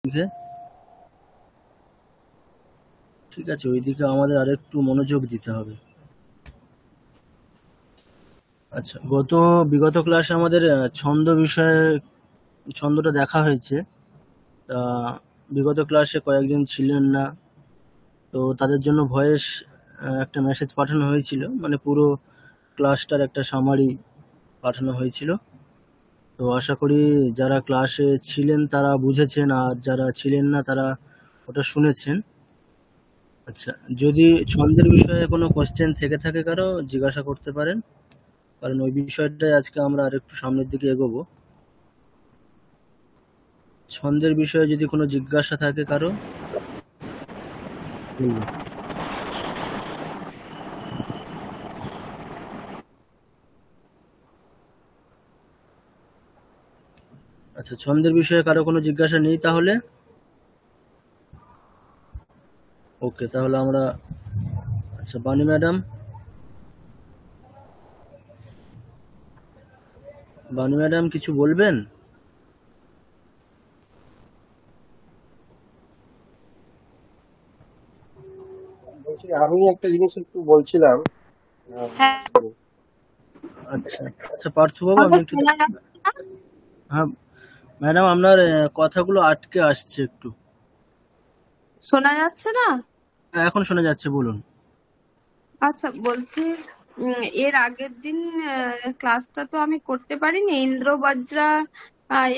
দিকে, ঠিক আছে, ওইদিকে আমাদের আরেকটু মনোযোগ দিতে হবে। আচ্ছা, বিগত ক্লাসে আমাদের ছন্দ বিষয়ে ছন্দটা দেখা হয়েছে। তা বিগত ক্লাসে কয়েকজন ছিলেন না, তো তাদের জন্য ভয়েস একটা মেসেজ পাঠানো হয়েছিল, মানে পুরো ক্লাসটার একটা সামারি পাঠানো হয়েছিল। তো আশা করি যারা ক্লাসে ছিলেন তারা বুঝেছেন, আর যারা ছিলেন না তারা ওটা শুনেছেন। আচ্ছা, যদি ছন্দের বিষয়ে কোনো কোশ্চেন থেকে থাকে কারো, জিজ্ঞাসা করতে পারেন, কারণ ওই বিষয়টাই আজকে আমরা আর একটু সামনের দিকে এগোবো। ছন্দের বিষয়ে যদি কোনো জিজ্ঞাসা থাকে কারো, বলুন। আচ্ছা, ছন্দের বিষয়ে কারো কোনো জিজ্ঞাসা নেই তাহলে? ওকে, তাহলে আমরা, আচ্ছা বানি ম্যাডাম কিছু বলবেন? বলছি, আমি একটা জিনিস একটু বলছিলাম। হ্যাঁ, আচ্ছা আচ্ছা, পার্থবাবু আমি একটু, হ্যাঁ ম্যাডাম, আপনার কথাগুলো আটকে আসছে একটু। শোনা যাচ্ছে না? এখন শোনা যাচ্ছে, বলুন। আচ্ছা, বলছি এর আগের দিন ক্লাসটা তো আমি করতে পারিনি। ইন্দ্রবজ্রা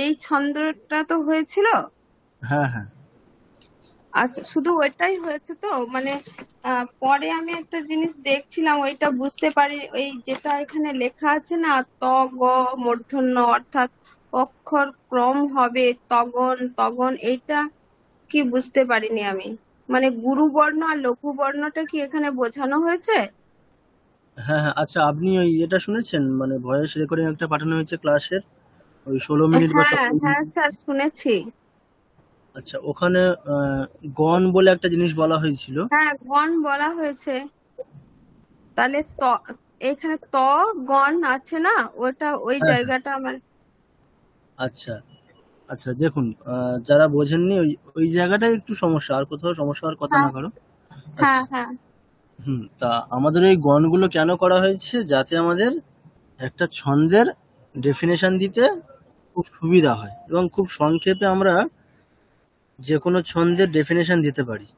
এই ছন্দটা তো হয়েছিল। হ্যাঁ হ্যাঁ। আচ্ছা, শুধু ওইটাই হয়েছে তো? মানে পরে আমি একটা জিনিস দেখছিলাম, ওইটা বুঝতে পারি, ওই যেটা এখানে লেখা আছে না, ত গ মূর্ধন্য, অর্থাৎ অক্ষর ক্রম হবে তগন তগন, এইটা কি বুঝতে পারিনি আমি। মানে গুরু বর্ণ আর লঘু বর্ণটা কি এখানে বোঝানো হয়েছে? হ্যাঁ হ্যাঁ, আচ্ছা আপনি ওই এটা শুনেছেন, মানে ভয়েস রেকর্ডিং একটা পাঠানো হয়েছে ক্লাসের, ওই 16 মিনিট বা হ্যাঁ 17 হ্যাঁ মিনিট স্যার, শুনেছি। আচ্ছা, ওখানে গণ বলে একটা জিনিস বলা হয়েছিল। হ্যাঁ, গণ বলা হয়েছে। তাহলে এখানে গণ আছে না, ওটা ওই হ্যাঁ হ্যাঁ, জায়গাটা আমার। আচ্ছা আচ্ছা, দেখুন, যারা বোঝেননি ওই ওই জায়গাটাই একটু সমস্যা, আর কোথাও সমস্যা হওয়ার কথা হ্যাঁ না কারো। হ্যাঁ আচ্ছা, হ্যাঁ তা আমাদের এই গণগুলো কেন করা হয়েছে, যাতে আমাদের একটা ছন্দের ডেফিনেশন দিতে খুব সুবিধা হয় এবং খুব সংক্ষেপে আমরা যে কোনো ছন্দের ডেফিনেশন দিতে পারি।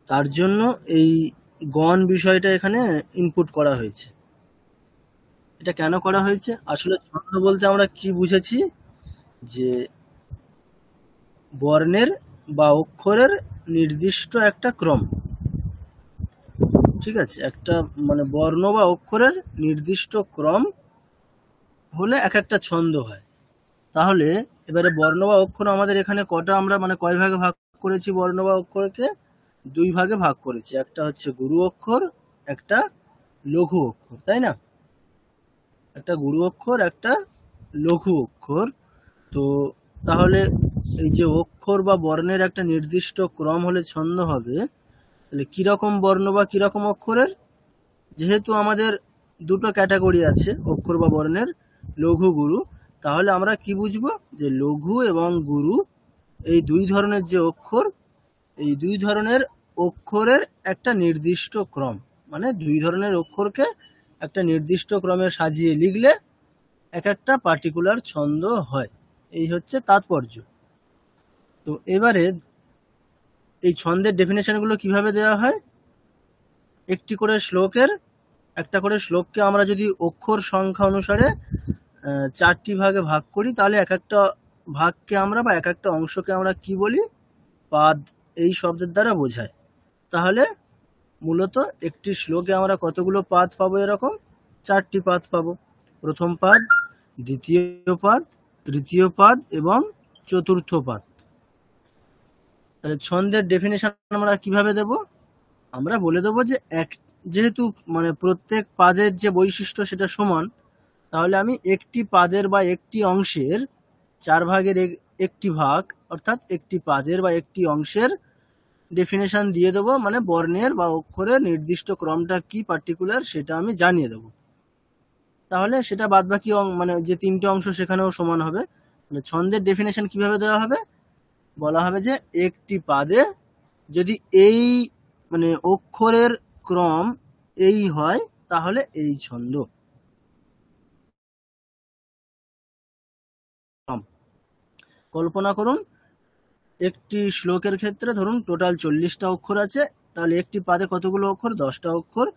তার জন্য এই গণ বিষয়টা এখানে ইনপুট করা হয়েছে। এটা কেন করা হয়েছে, আসলে ছন্দ বলতে আমরা কি বুঝেছি, যে বর্ণের বা অক্ষরের নির্দিষ্ট একটা ক্রম, ঠিক আছে, একটা মানে বর্ণ বা অক্ষরের নির্দিষ্ট ক্রম হলে এক একটা ছন্দ হয়। তাহলে এবারে বর্ণ বা অক্ষর আমাদের এখানে কটা, আমরা মানে কয় ভাগে ভাগ করেছি বর্ণ বা অক্ষরকে? দুই ভাগে ভাগ করেছি, একটা হচ্ছে গুরু অক্ষর, একটা লঘু অক্ষর, তাই না? একটা গুরু অক্ষর, একটা লঘু অক্ষর। তো তাহলে এই যে অক্ষর বা বর্ণের একটা নির্দিষ্ট ক্রম হলে ছন্দ হবে, তাহলে কিরকম বর্ণ বা কিরকম অক্ষরের, যেহেতু আমাদের দুটো ক্যাটাগরি আছে অক্ষর বা বর্ণের, লঘু গুরু, তাহলে আমরা কি বুঝবো, যে লঘু এবং গুরু এই দুই ধরনের যে অক্ষর, এই দুই ধরনের অক্ষরের একটা নির্দিষ্ট ক্রম, মানে দুই ধরনের অক্ষরকে একটা নির্দিষ্ট ক্রমে সাজিয়ে লিখলে এক একটা পার্টিকুলার ছন্দ হয়, এই হচ্ছে তাৎপর্য। তো এবারে এই ছন্দের ডেফিনেশনগুলো কিভাবে দেওয়া হয়, একটি করে শ্লোকের, একটা করে শ্লোককে আমরা যদি অক্ষর সংখ্যা অনুসারে 4টি ভাগে ভাগ করি, তাহলে এক একটা ভাগকে আমরা বা এক একটা অংশকে আমরা কি বলি, পাদ, এই শব্দের দ্বারা বোঝায়। তাহলে মূলত একটি শ্লোকে আমরা কতগুলো পাদ পাবো, এরকম 4টি পাদ পাবো। প্রথম পাদ, দ্বিতীয় পাদ, তৃতীয় পাদ এবং চতুর্থ পাদ। তাহলে ছন্দের ডেফিনেশন আমরা কিভাবে দেব, আমরা বলে দেবো যে যেহেতু মানে প্রত্যেক পাদের যে বৈশিষ্ট্য সেটা সমান, তাহলে আমি একটি পাদের বা একটি অংশের 4 ভাগের একটি ভাগ, অর্থাৎ একটি পাদের বা একটি অংশের ডেফিনেশন দিয়ে দেবো, মানে বর্ণের বা অক্ষরের নির্দিষ্ট ক্রমটা কি পার্টিকুলার সেটা আমি জানিয়ে দেবো। তাহলে সেটা বাদবাকি মানে যে 3টে অংশ সেখানেও সমান হবে। মানে ছন্দের ডেফিনেশন কিভাবে দেওয়া হবে, বলা হবে যে একটি পাদে যদি এই মানে অক্ষরের ক্রম এই হয় তাহলে এই ছন্দ। কল্পনা করুন একটি শ্লোকের ক্ষেত্রে ধরুন টোটাল 40টা অক্ষর আছে, তাহলে একটি পাদে কতগুলো অক্ষর, 10টা অক্ষর।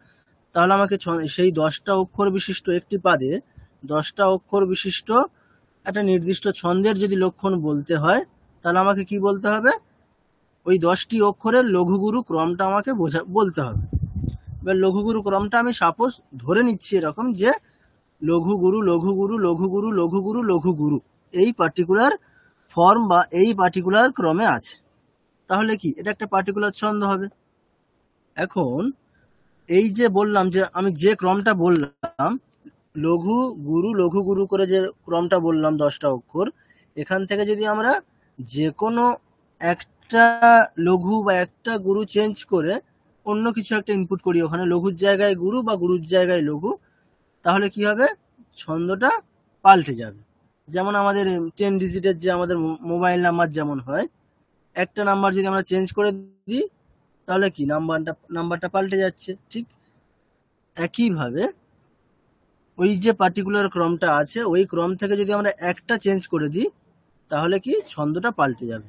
তাহলে আমাকে সেই 10টা অক্ষর বিশিষ্ট একটি পাদে 10টা অক্ষর বিশিষ্ট একটা নির্দিষ্ট ছন্দের যদি লক্ষণ বলতে হয়, তাহলে আমাকে কি বলতে হবে, ওই 10টি অক্ষরের লঘুগুরু ক্রমটা আমাকে বলতে হবে। এবার লঘুগুরু ক্রমটা আমি সাপোজ ধরে নিচ্ছি এরকম যে লঘুগুরু লঘুগুরু লঘুগুরু লঘুগুরু লঘুগুরু এই পার্টিকুলার ফর্ম বা এই পার্টিকুলার ক্রমে আছে, তাহলে কি এটা একটা পার্টিকুলার ছন্দ হবে। এখন এই যে বললাম যে আমি যে ক্রমটা বললাম লঘু গুরু লঘু গুরু করে যে ক্রমটা বললাম 10টা অক্ষর, এখান থেকে যদি আমরা যে কোনো একটা লঘু বা একটা গুরু চেঞ্জ করে অন্য কিছু একটা ইনপুট করি, ওখানে লঘুর জায়গায় গুরু বা গুরুর জায়গায় লঘু, তাহলে কি হবে, ছন্দটা পাল্টে যাবে। যেমন আমাদের 10 ডিজিটের যে আমাদের মোবাইল নাম্বার যেমন হয়, একটা নাম্বার যদি আমরা চেঞ্জ করে দিই তাহলে কি নাম্বারটা পাল্টে যাচ্ছে। ঠিক একইভাবে ওই যে পার্টিকুলার ক্রমটা আছে ওই ক্রম থেকে যদি আমরা একটা চেঞ্জ করে দিই তাহলে কি ছন্দটা পাল্টে যাবে।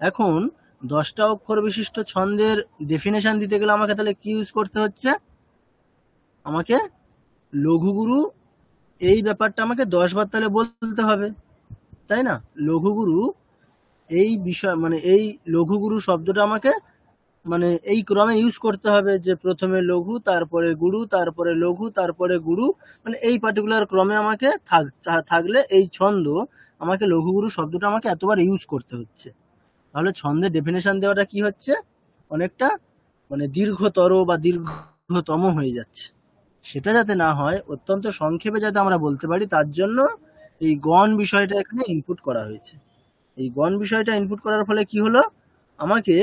এখন 10টা অক্ষর বিশিষ্ট ছন্দের ডেফিনেশন দিতে গেলে আমাকে তাহলে কি ইউজ করতে হচ্ছে, আমাকে লঘুগুরু এই ব্যাপারটা আমাকে 10 বার তাহলে বলতে হবে, তাই না। লঘুগুরু এই বিষয় মানে এই লঘুগুরু শব্দটা আমাকে মানে এই ক্রমে ইউজ করতে হবে, যে প্রথমে লঘু তারপরে গুরু তারপরে লঘু তারপরে গুরু, মানে এই পার্টিকুলার ক্রমে আমাকে থাকলে এই ছন্দ আমাকে লঘুগুরু শব্দটা আমাকে এতবার ইউজ করতে হচ্ছে। তাহলে ছন্দের ডেফিনেশন দেওয়াটা কি হচ্ছে, অনেকটা মানে দীর্ঘতর বা দীর্ঘতম হয়ে যাচ্ছে। সেটা যাতে না হয় অত্যন্ত সংক্ষেপে যাতে আমরা বলতে পারি, তার জন্য এই গণ বিষয়টা এখানে ইনপুট করা হয়েছে। এই গণ বিষয়টা ইনপুট করার ফলে কি হলো, আমাকে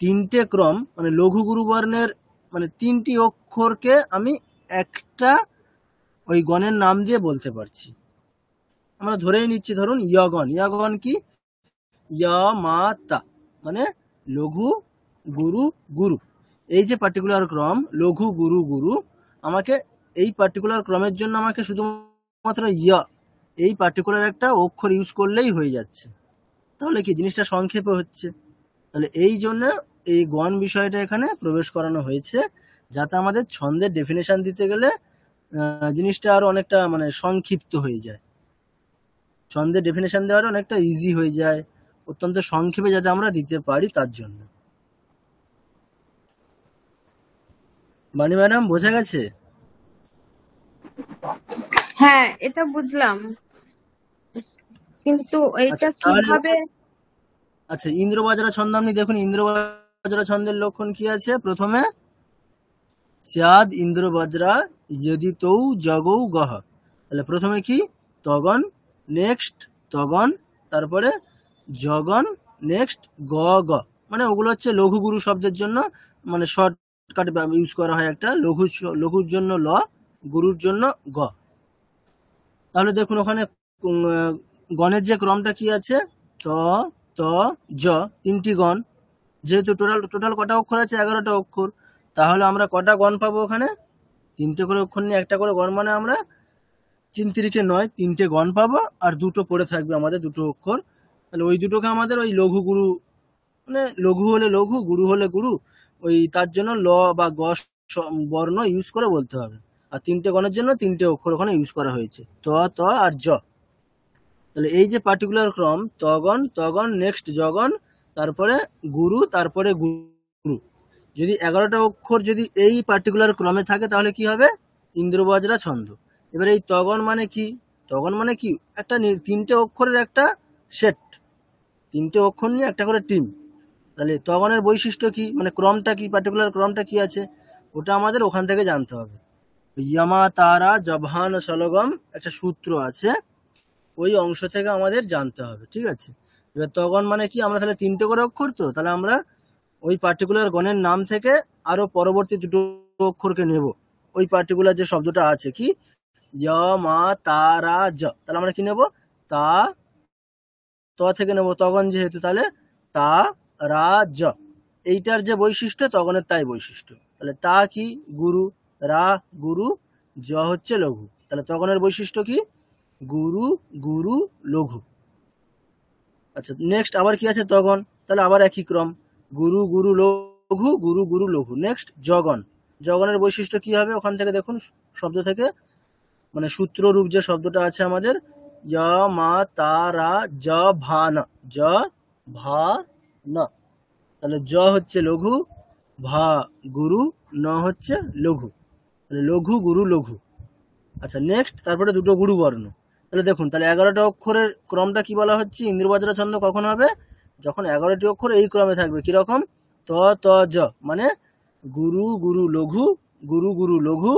3টে ক্রম মানে লঘু গুরু বর্ণের মানে 3টি অক্ষরকে আমি একটা ওই গণের নাম দিয়ে বলতে পারছি। আমরা ধরেই নিচ্ছি ধরুন ইয়গণ, ইয়গণ কি, তা মানে লঘু গুরু গুরু, এই যে পার্টিকুলার ক্রম লঘু গুরু গুরু, আমাকে এই পার্টিকুলার ক্রমের জন্য আমাকে শুধুমাত্র এই পার্টিকুলার একটা অক্ষর ইউজ করলেই হয়ে যাচ্ছে। তাহলে কি জিনিসটা সংক্ষেপে হচ্ছে। তাহলে এই জন্য এই গণ বিষয়টা এখানে প্রবেশ করানো হয়েছে, যাতে আমাদের ছন্দের ডেফিনেশন দিতে গেলে জিনিসটা আরো অনেকটা মানে সংক্ষিপ্ত হয়ে যায়, ছন্দের ডেফিনেশন দেওয়াটা অনেকটা ইজি হয়ে যায়, অত্যন্ত সংক্ষেপে যাতে আমরা দিতে পারি তার জন্য। বানি ম্যাডাম বোঝা গেছে? হ্যাঁ, এটা বুঝলাম, কিন্তু আচ্ছা এটা তাহলে কিভাবে? আচ্ছা ইন্দ্রবাজরা ছন্দ আপনি দেখুন, ইন্দ্রবাজরা ছন্দের লক্ষণ কি আছে, প্রথমে স্যাদ ইন্দ্রবজ্রা যদি তৌ জগৌ গহ, তাহলে প্রথমে কি তগন, নেক্সট তগন, তারপরে জগন, নেক্সট গ গ, মানে ওগুলো হচ্ছে লঘুগুরু শব্দের জন্য মানে শর্টকাট ইউজ করা হয়, একটা লঘুর জন্য ল, গুরুর জন্য গ। তাহলে দেখুন ওখানে গণের যে ক্রমটা কি আছে, ত ত জ, 3টি গণ, যেহেতু টোটাল কটা অক্ষর আছে, 11টা অক্ষর, তাহলে আমরা কটা গণ পাবো, ওখানে 3টে করে অক্ষর নিয়ে একটা করে গণ, মানে আমরা 3 3 9 3টে গণ পাবো, আর 2টো পড়ে থাকবে আমাদের 2টো অক্ষর। তাহলে ওই দুটোকে আমাদের ওই লঘু গুরু মানে লঘু হলে লঘু গুরু হলে গুরু, ওই তার জন্য ল বা গ বর্ণ ইউজ করে বলতে হবে। আর 3টে গণের জন্য 3টে অক্ষর ওখানে ইউজ করা হয়েছে, ত ত আর জ। তাহলে এই যে পার্টিকুলার ক্রম তগণ তগণ নেক্সট জগন, তারপরে গুরু, তারপরে গুরু, যদি 11টা অক্ষর যদি এই পার্টিকুলার ক্রমে থাকে তাহলে কি হবে, ইন্দ্রবজ্রা ছন্দ। এবার এই তগণ মানে কি, তগণ মানে কি একটা 3টে অক্ষরের একটা সেট, 3টে অক্ষর নিয়ে একটা করে টিম। তাহলে তগণের বৈশিষ্ট্য কি, মানে ক্রমটা কি, পার্টিকুলার ক্রমটা কি আছে, ওটা আমাদের ওখান থেকে জানতে হবে। ইয়ামা তারা জবহান সলগম একটা সূত্র আছে, ওই অংশ থেকে আমাদের জানতে হবে, ঠিক আছে। এবার তগণ মানে কি, আমরা তাহলে 3টে করে অক্ষর, তো তাহলে আমরা ওই পার্টিকুলার গণের নাম থেকে আরো পরবর্তী 2টো অক্ষরকে নেব, ওই পার্টিকুলার যে শব্দটা আছে কি ইয়া মা তারা জ, তাহলে আমরা কি নেব, তা ত থেকে নেবো তগন যেহেতু, তাহলে তা রা জ, এইটার যে বৈশিষ্ট্য তগনের তাই বৈশিষ্ট্য। তাহলে তা কি? গুরু। রা গুরু, জ হচ্ছে লঘু। তাহলে তগনের বৈশিষ্ট্য কি? গুরু গুরু লঘু। আচ্ছা, নেক্সট আবার কি আছে? তগন। তাহলে আবার একই ক্রম, গুরু গুরু লঘু, গুরু গুরু লঘু। নেক্সট জগন। জগনের বৈশিষ্ট্য কি হবে? ওখান থেকে দেখুন, শব্দ থেকে মানে সূত্র রূপ যে শব্দটা আছে আমাদের, য মা তা রা জ ভা ন, জ ভা ন। তাহলে জ হচ্ছে লঘু, ভা গুরু, ন হচ্ছে লঘু। তাহলে লঘু গুরু লঘু। আচ্ছা, নেক্সট তারপরে দুটো গুরু বর্ণ। তাহলে দেখুন, তাহলে 11টা অক্ষরের ক্রমটা কি বলা হচ্ছে? ইন্দ্রবজ্র ছন্দ কখন হবে? যখন 11টি অক্ষর এই ক্রমে থাকবে। কিরকম? ত ত জ, মানে গুরু গুরু লঘু, গুরু গুরু লঘু,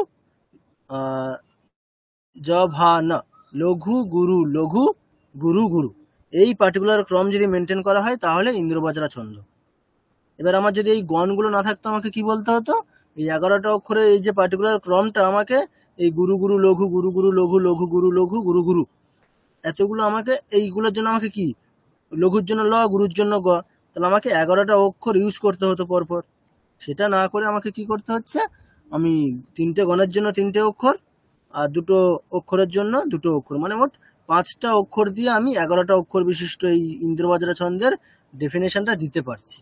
জ ভা ন, লঘু গুরু লঘু, গুরু গুরু। এই পার্টিকুলার ক্রম যদি মেনটেন করা হয় তাহলে ইন্দ্রবজ্রা ছন্দ। এবার আমার যদি এই গণগুলো না থাকতো, আমাকে কি বলতে হতো? এই 11টা অক্ষরের এই যে পার্টিকুলার ক্রমটা, আমাকে এই গুরু গুরু লঘু, গুরু গুরু লঘু, লঘু গুরু লঘু, গুরু গুরু, এতগুলো আমাকে, এইগুলোর জন্য আমাকে কি, লঘুর জন্য ল, গুরুর জন্য গ, তাহলে আমাকে 11টা অক্ষর ইউজ করতে হতো পরপর। সেটা না করে আমাকে কি করতে হচ্ছে? আমি 3টে গণের জন্য 3টে অক্ষর, আর 2টো অক্ষরের জন্য 2টো অক্ষর, মানে মোট 5টা অক্ষর দিয়ে আমি 11টা অক্ষর বিশিষ্ট এই ইন্দ্রবজ্রা ছন্দের ডেফিনেশনটা দিতে পারছি।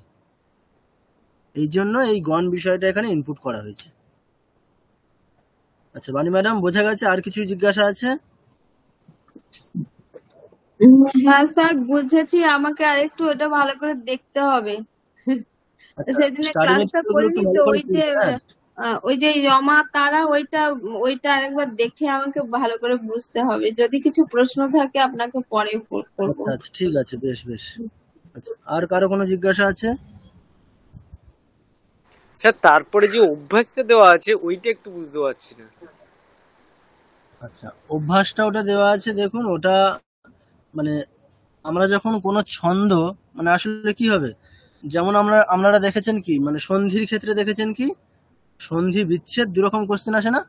এই জন্য এই গণ বিষয়টা এখানে ইনপুট করা হয়েছে। আচ্ছা বাণী ম্যাডাম, বোঝা গেছে? আর কিছু জিজ্ঞাসা আছে? হ্যাঁ স্যার, বুঝেছি। আমাকে আরেকটু ওটা ভালো করে দেখতে হবে। আচ্ছা, সেদিনে স্টাডি ক্লাসটা মেটেরিয়ালগুলো করিনি একটু ভালো তো, করে ওই যে পড়বে, হ্যাঁ? ওই যে রমা তারা, ওইটা ওইটা আরেকবার দেখে আমাকে ভালো করে বুঝতে হবে। যদি কিছু প্রশ্ন থাকে আপনাকে পরে করবো। আচ্ছা আচ্ছা, ঠিক আছে, বেশ বেশ। আচ্ছা, আর কারো কোনো জিজ্ঞাসা আছে? স্যার তারপরে যে অভ্যাসটা দেওয়া আছে ওইটা একটু বুঝতে পারছি না। আচ্ছা, অভ্যাসটা ওটা দেওয়া আছে, দেখুন ওটা মানে আমরা যখন কোনো ছন্দ, মানে আসলে কি হবে, যেমন আপনারা দেখেছেন কি, মানে সন্ধির ক্ষেত্রে দেখেছেন কি, সন্ধি বিচ্ছেদ দুরকম কোশ্চেন আসে না?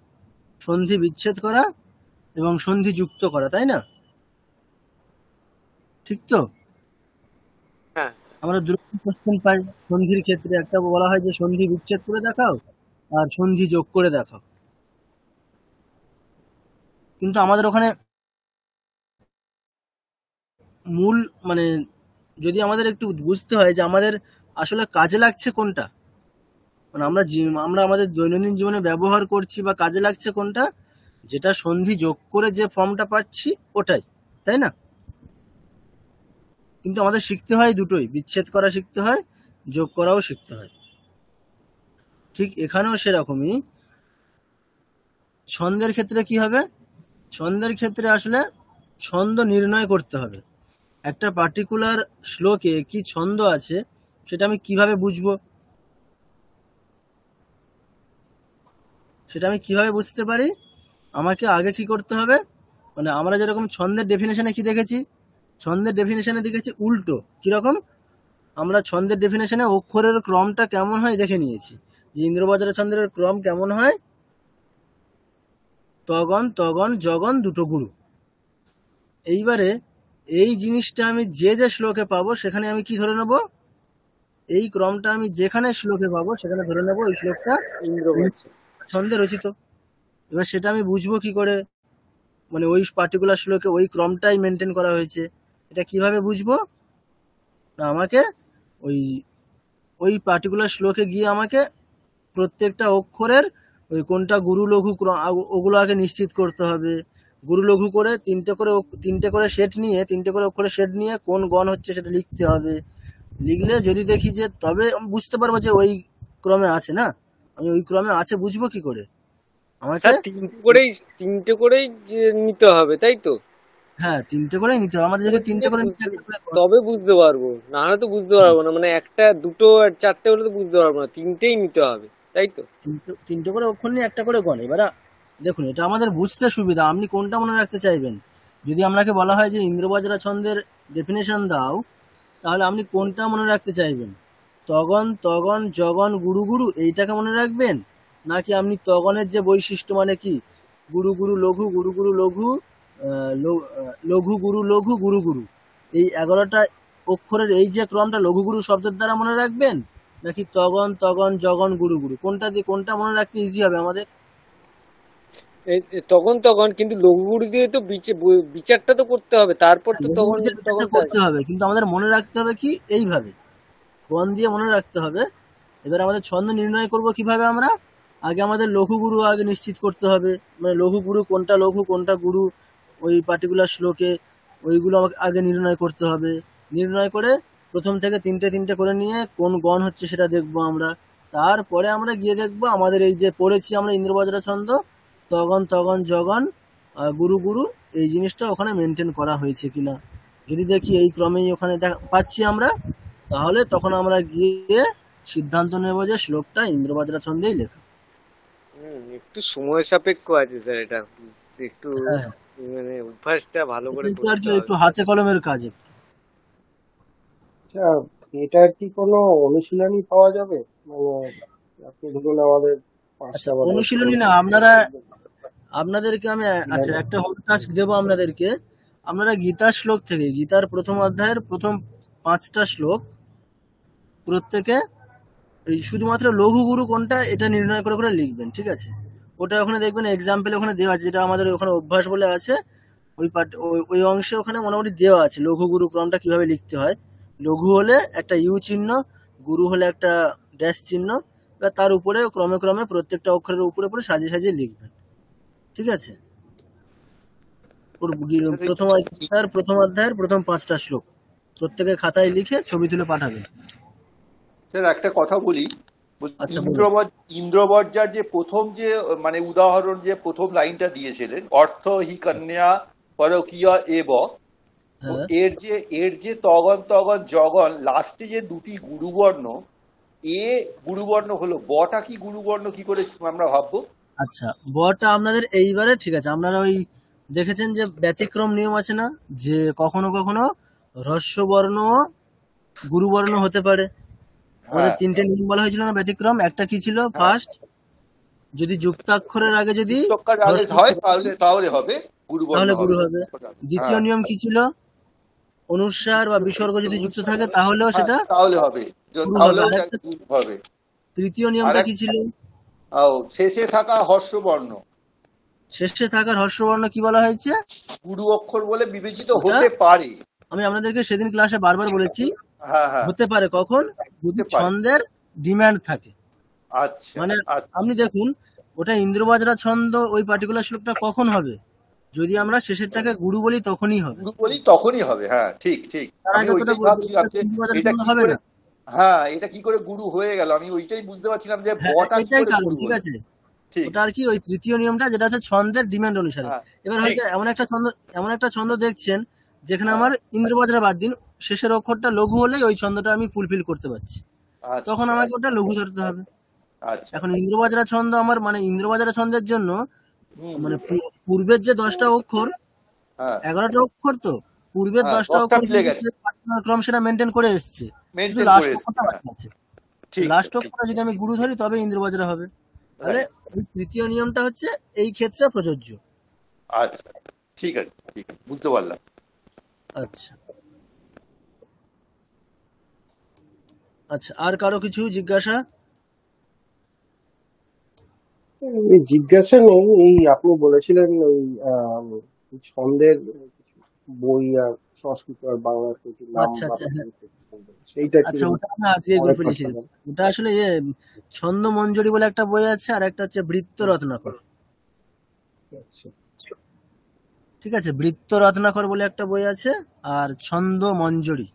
সন্ধি বিচ্ছেদ করা এবং সন্ধি যুক্ত করা, তাই না? ঠিক তো? হ্যাঁ আমরা দুরকম কোশ্চেন পাই সন্ধির ক্ষেত্রে। একটা বলা হয় যে সন্ধি বিচ্ছেদ করে দেখাও, আর সন্ধি যোগ করে দেখাও। কিন্তু আমাদের ওখানে মূল মানে যদি আমাদের একটু বুঝতে হয় যে আমাদের আসলে কাজে লাগছে কোনটা, মানে আমরা আমাদের দৈনন্দিন জীবনে ব্যবহার করছি বা কাজে লাগছে কোনটা, যেটা সন্ধি যোগ করে যে ফর্মটা পাচ্ছি ওটাই, তাই না? কিন্তু আমাদের শিখতে হয় দুটোই, বিচ্ছেদ করা শিখতে হয়, যোগ করাও শিখতে হয়। ঠিক এখানেও সেরকমই ছন্দের ক্ষেত্রে কি হবে? ছন্দের ক্ষেত্রে আসলে ছন্দ নির্ণয় করতে হবে। একটা পার্টিকুলার শ্লোকে কি ছন্দ আছে সেটা আমি কিভাবে বুঝবো? সেটা আমি কিভাবে বুঝতে পারি? আমাকে আগে কি করতে হবে, মানে আমরা যেরকম ছন্দের ডেফিনেশনে কি দেখেছি, ছন্দের ডেফিনেশনে দেখেছি উল্টো। কিরকম? আমরা ছন্দের ডেফিনেশনে অক্ষরের ক্রমটা কেমন হয় দেখে নিয়েছি, যে ইন্দ্রবজ্র ছন্দের ক্রম কেমন হয়, তগন তগন জগন, দুটো গুরু। এইবারে এই জিনিসটা আমি যে যে শ্লোকে পাবো সেখানে আমি কি ধরে নেব, এই ক্রমটা আমি যেখানে শ্লোকে পাবো সেখানে ধরে নেব ওই শ্লোকটা ইন্দ্রবজ্র। ছন্দে রচিত। এবার সেটা আমি বুঝবো কি করে, মানে ওই পার্টিকুলার শ্লোকে ওই ক্রমটাই মেনটেন করা হয়েছে, এটা কিভাবে বুঝবো? না, আমাকে ওই ওই পার্টিকুলার শ্লোকে গিয়ে আমাকে প্রত্যেকটা অক্ষরের ওই কোনটা গুরু লঘু ওগুলো আগে নিশ্চিত করতে হবে। গুরু লঘু করে তিনটে করে সেট নিয়ে, 3টে করে অক্ষরের সেট নিয়ে কোন গণ হচ্ছে সেটা লিখতে হবে। লিখলে যদি দেখি যে, তবে আমি বুঝতে পারবো যে ওই ক্রমে আছে। না, আমি ওই ক্রমে আছে বুঝবো কি করে? আমাকে স্যার তিনটে করেই নিতে হবে, তাই তো? হ্যাঁ, 3টে করেই নিতে হবে আমাদের। যদি 3টে করে নিতে তবে বুঝতে পারবো, না হলে তো বুঝতে পারবো না। মানে একটা দুটো আর 4টে হলে তো বুঝতে পারবো না, 3টেই নিতে হবে, তাই তো? 3টে করে অক্ষর নিয়ে একটা করে গণ। এবার দেখুন, এটা আমাদের বুঝতে সুবিধা, আপনি কোনটা মনে রাখতে চাইবেন। যদি আপনাকে বলা হয় যে ইন্দ্রবজ্রা ছন্দের ডেফিনেশন দাও, তাহলে আপনি কোনটা মনে রাখতে চাইবেন? তগন তগন জগন গুরু গুরু, এইটাকে মনে রাখবেন, নাকি আপনি তগনের যে বৈশিষ্ট্য, মানে কি গুরু গুরু লঘু, গুরু গুরু লঘু, লঘু গুরু লঘু, গুরু গুরু, এই 11টা অক্ষরের এই যে ক্রমটা লঘুগুরু শব্দের দ্বারা মনে রাখবেন, নাকি তগন তগন জগন গুরু গুরু, কোনটা দিয়ে কোনটা মনে রাখতে ইজি হবে আমাদের? তখন তখন কিন্তু লঘুগুরু দিয়ে তো বিচারটা তো করতে হবে, তারপর তো তখন তখন করতে হবে, কিন্তু আমাদের মনে রাখতে হবে কি এইভাবে কোন দিয়ে মনে রাখতে হবে। এবার আমাদের ছন্দ নির্ণয় করব কিভাবে আমরা, আগে আমাদের লঘু গুরু আগে নিশ্চিত করতে হবে, মানে লঘু গুরু কোনটা লঘু কোনটা গুরু ওই পার্টিকুলার শ্লোকে ওইগুলো আমাকে আগে নির্ণয় করতে হবে। নির্ণয় করে প্রথম থেকে তিনটে তিনটে করে নিয়ে কোন গণ হচ্ছে সেটা দেখবো আমরা। তারপরে আমরা গিয়ে দেখবো আমাদের এই যে পড়েছি আমরা ইন্দ্রবজ্রা ছন্দ তগন তগন জগন গুরু গুরু, এই জিনিসটা ওখানে মেনটেন করা হয়েছে কিনা। যদি দেখি এই ক্রমেই ওখানে পাচ্ছি আমরা, তাহলে তখন আমরা গিয়ে সিদ্ধান্ত নেব যে শ্লোকটা ইন্দ্রবজ্রা ছন্দেই লেখা। একটু সময় সাপেক্ষ আছে স্যার, এটা বুঝতে একটু মানে অভ্যাসটা ভালো করে করতে হবে, একটু হাতে কলমের কাজ। আচ্ছা, এটার কি কোনো অনুশীলনী পাওয়া যাবে? মানে আপনি ধরুন আমাদের অনুশীলনী না, আপনাদেরকে আমি আচ্ছা একটা হোম টাস্ক দেবো আপনাদেরকে। আপনারা গীতার শ্লোক থেকে, গীতার প্রথম অধ্যায়ের প্রথম 5টা শ্লোক প্রত্যেকে শুধুমাত্র লঘু গুরু কোনটা এটা নির্ণয় করে করে লিখবেন, ঠিক আছে? ওটা ওখানে দেখবেন এক্সাম্পল ওখানে দেওয়া আছে, যেটা আমাদের ওখানে অভ্যাস বলে আছে ওই ওই অংশে ওখানে মোটামুটি দেওয়া আছে লঘু গুরু ক্রমটা কিভাবে লিখতে হয়। লঘু হলে একটা ইউ চিহ্ন, গুরু হলে একটা ড্যাশ চিহ্ন, বা তার উপরে ক্রমে ক্রমে প্রত্যেকটা অক্ষরের উপরে উপরে সাজিয়ে সাজিয়ে লিখবেন, ঠিক আছে? প্রথম অধ্যায়ের প্রথম 5টা শ্লোক প্রত্যেকে খাতায় লিখে ছবি তুলে পাঠাবেন। স্যার একটা কথা বলি, ইন্দ্রবজ্রার যে প্রথম যে মানে উদাহরণ যে প্রথম লাইনটা দিয়েছিলেন, অর্থ হি কন্যা পরকীয় এব, এর যে তগন তগন জগন লাস্টে যে দুটি গুরুবর্ণ, এ গুরুবর্ণ হলো, বটা কি গুরুবর্ণ কি করে আমরা ভাববো? আচ্ছা, বটা আপনাদের এইবারে ঠিক আছে, আপনারা ওই দেখেছেন যে ব্যতিক্রম নিয়ম আছে না, যে কখনো কখনো হ্রস্ববর্ণ গুরুবর্ণ হতে পারে। আমাদের 3টে নিয়ম বলা হয়েছিল না ব্যতিক্রম, একটা কি ছিল ফার্স্ট, যদি যুক্তাক্ষরের আগে যদি হয় তাহলে হবে তাহলে গুরু হবে। দ্বিতীয় নিয়ম কি ছিল, অনুস্বার বা বিসর্গ যদি যুক্ত থাকে তাহলেও সেটা তাহলে হবে। তৃতীয় নিয়মটা কি ছিল, শেষে থাকা হর্ষবর্ণ, শেষে থাকার হর্ষবর্ণ কি বলা হয়েছে, গুরু অক্ষর বলে বিবেচিত হতে পারে। আমি আপনাদেরকে সেদিন ক্লাসে বারবার বলেছি হতে পারে কখন, যদি ছন্দের ডিমান্ড থাকে। মানে আপনি দেখুন ওটা ইন্দ্রবজ্রা ছন্দ ওই পার্টিকুলার শ্লোকটা কখন হবে, যদি আমরা শেষেরটাকে গুরু বলি তখনই হবে, হ্যাঁ ঠিক ঠিক। হ্যাঁ, এটা কি করে গুরু হয়ে গেল আমি ওইটাই বুঝতে পারছিলাম যে এটাই কারণ, ঠিক আছে? ওটা আর কি ওই তৃতীয় নিয়মটা যেটা হচ্ছে ছন্দের ডিমান্ড অনুসারে। এবার হয়তো এমন একটা ছন্দ দেখছেন যেখানে আমার ইন্দ্রবজ্রা বাদ দিন শেষের অক্ষরটা লঘু হলে ওই ছন্দটা আমি ফুলফিল করতে পারছি, তখন আমাকে ওটা লঘু ধরতে হবে। এখন ইন্দ্রবজ্রা ছন্দ আমার মানে ইন্দ্রবজ্রা ছন্দের জন্য মানে পূর্বের যে 10টা অক্ষর 11টা অক্ষর, তো পূর্বের 10টা অক্ষর ক্রম সেটা মেনটেন করে এসছে, লাস্ট অক্ষরটা যদি আমি গুরু ধরি তবে ইন্দ্রবজ্রা হবে। তাহলে তৃতীয় নিয়মটা হচ্ছে এই ক্ষেত্রে প্রযোজ্য। আচ্ছা ঠিক আছে, ঠিক আছে, বুঝতে পারলাম। আচ্ছা আচ্ছা, আর কারো কিছু জিজ্ঞাসা? জিজ্ঞাসা নেই, এই আপনি বলেছিলেন ওই ছন্দের বই আর সংস্কৃত আর বাংলার নাম। আচ্ছা আচ্ছা আচ্ছা, ওটা আমি আজকে গ্রুপে লিখে দিচ্ছি। ওটা আসলে ছন্দ মঞ্জুরি বলে একটা বই আছে, আর একটা হচ্ছে বৃত্ত রত্নাকর, ঠিক আছে? বৃত্ত রত্নাকর বলে একটা বই আছে, আর ছন্দ মঞ্জুরি।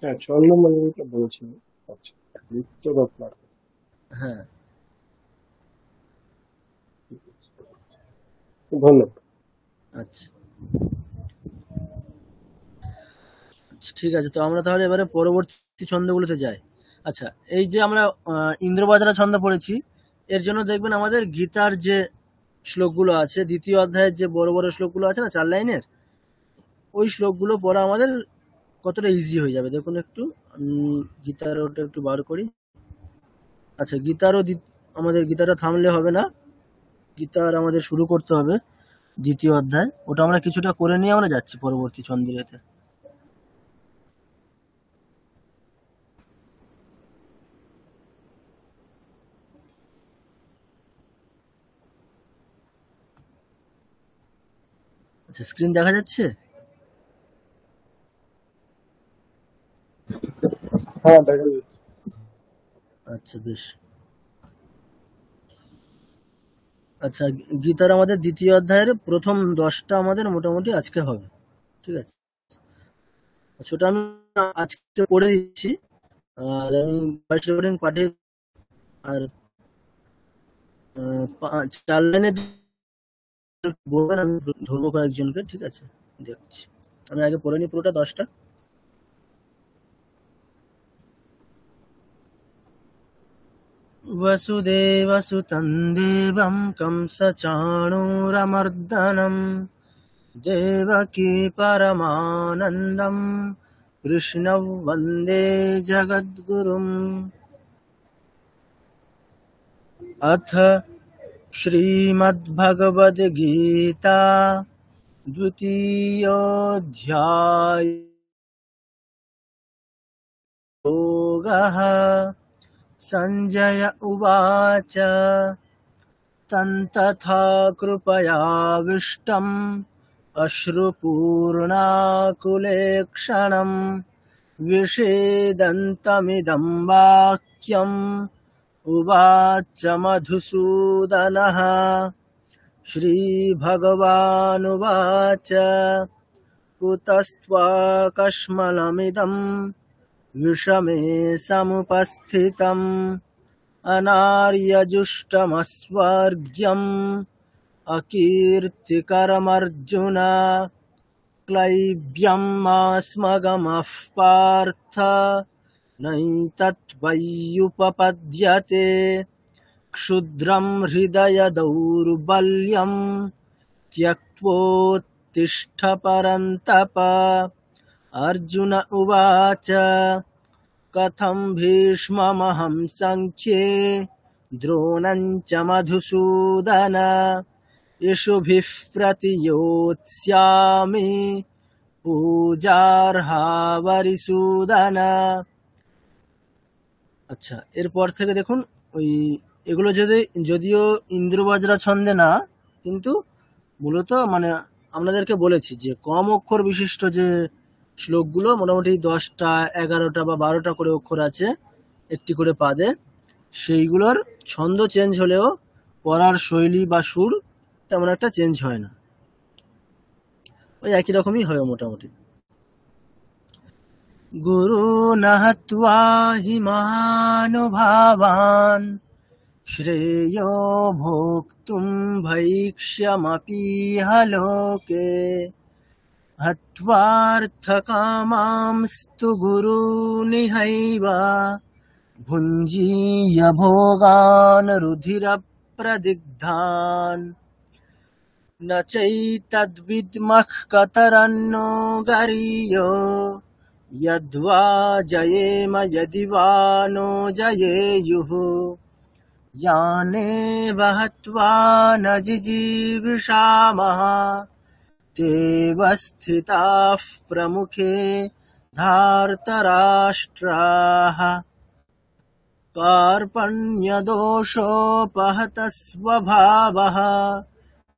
হ্যাঁ, ছন্দ মঞ্জুরিটা বলেছিলেন। আচ্ছা, বৃত্ত রত্নাকর, হ্যাঁ, ধন্যবাদ। আচ্ছা ঠিক আছে, তো আমরা তাহলে এবারে পরবর্তী ছন্দগুলোতে যাই। আচ্ছা, এই যে আমরা ইন্দ্রবজ্রা ছন্দ পড়েছি, এর জন্য দেখবেন আমাদের গীতার যে শ্লোকগুলো আছে, দ্বিতীয় অধ্যায়ের যে বড় বড় শ্লোকগুলো আছে না 4 লাইনের, ওই শ্লোকগুলো পড়া আমাদের কতটা ইজি হয়ে যাবে দেখুন একটু। গীতার ওটা একটু বার করি। আচ্ছা, আমাদের গীতাটা থামলে হবে না, গীতার আমাদের শুরু করতে হবে দ্বিতীয় অধ্যায়, ওটা আমরা কিছুটা করে নিয়ে আমরা যাচ্ছি পরবর্তী ছন্দের এতে। আচ্ছা, স্ক্রিন দেখা যাচ্ছে? হ্যাঁ, দেখা যাচ্ছে। আচ্ছা, বেশ। আচ্ছা, গীতার আমাদের দ্বিতীয় অধ্যায়ের প্রথম 10টা আমাদের মোটামুটি আজকে হবে, ঠিক আছে? আচ্ছা, ওটা আমি আজকে পড়ে দিচ্ছি, আর আমি ভয়েস রেকর্ডিং পাঠিয়ে, আর 4 লাইনের বলবেন, আমি ধরবো কয়েকজনকে, ঠিক আছে? দেখছি, আমি আগে পড়ে নিই পুরোটা 10টা। वसुदेवसुतं देवं कंसचाणूरमर्दनं देवकी परमानन्दं कृष्णं वन्दे जगद्गुरुम्। अथ श्रीमद्भगवद्गीता द्वितीयोऽध्याय योगः। सञ्जय उवाच तन्तथा कृपयाविष्टम् अश्रुपूर्णाकुलेक्षणम् विषेदन्तमिदं वाक्यम् उवाच मधुसूदनः। श्रीभगवानुवाच कुतस्त्वाकश्मलमिदम् विषमे समुपस्थितम् अनार्यजुष्टमस्वर्ग्यम् अकीर्तिकरमर्जुन। क्लैब्यमास्मगमः पार्थ नैतत्त्वय्युपपद्यते। क्षुद्रं हृदय दौर्बल्यम् त्यक्त्वोत्तिष्ठ परन्तप। अर्जुन उवाच कथं भीष्ममहं संख्ये द्रोणं च मधुसूदन इषुभिः प्रतियोत्स्यामि পূজার্হাবরিসূদন। আচ্ছা, এরপর থেকে দেখুন, ওই এগুলো যদিও ইন্দ্রবজ্রা ছন্দে না, কিন্তু মূলত মানে আপনাদেরকে বলেছি যে কম অক্ষর বিশিষ্ট যে শ্লোকগুলো, মোটামুটি 10টা 11টা বা 12টা করে অক্ষর আছে একটি করে পাদে, সেইগুলোর ছন্দ চেঞ্জ হলেও পড়ার শৈলী বা সুর তেমন একটা চেঞ্জ হয় না, ওই একই রকমই হবে মোটামুটি। গুরুণ হত্বা হি মহানুভাবান শ্রেয়ো ভোক্তুম ভৈক্ষ্যমপীহ লোকে হত্বার্থকামাংস্তু গুরুনিহৈব ভুঞ্জীয় ভোগান রুধিরপ্রদিগ্ধান न चैतद्विद्मः कतरन्नो गरीयो यद्वा जयेम यदि वा नो जयेयुः यानेव हत्वा न जिजीविषामः तेव स्थिताः प्रमुखे धार्तराष्ट्राः। कार्पण्यदोषोपहतः स्वभावः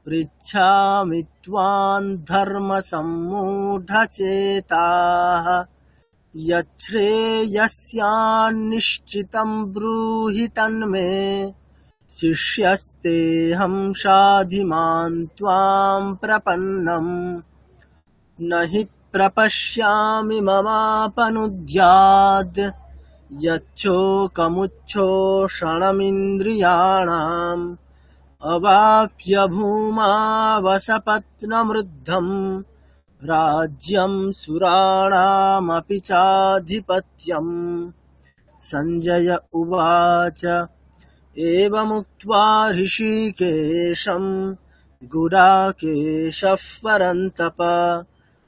पृच्छामि त्वां धर्मसम्मूढचेताः यच्छ्रेयस्यान्निश्चितं ब्रूहि तन्मे शिष्यस्तेऽहं शाधिमां त्वां प्रपन्नम् न हि प्रपश्यामि ममापनुद्याद् यच्छोकमुच्छोषणमिन्द्रियाणाम् अवाप्य भूमा वसपत्नमृद्धम् राज्यं सुराणामपि चाधिपत्यम्। सञ्जय उवाच एवमुक्त्वा ऋषिकेशं गुडाकेशः परन्तप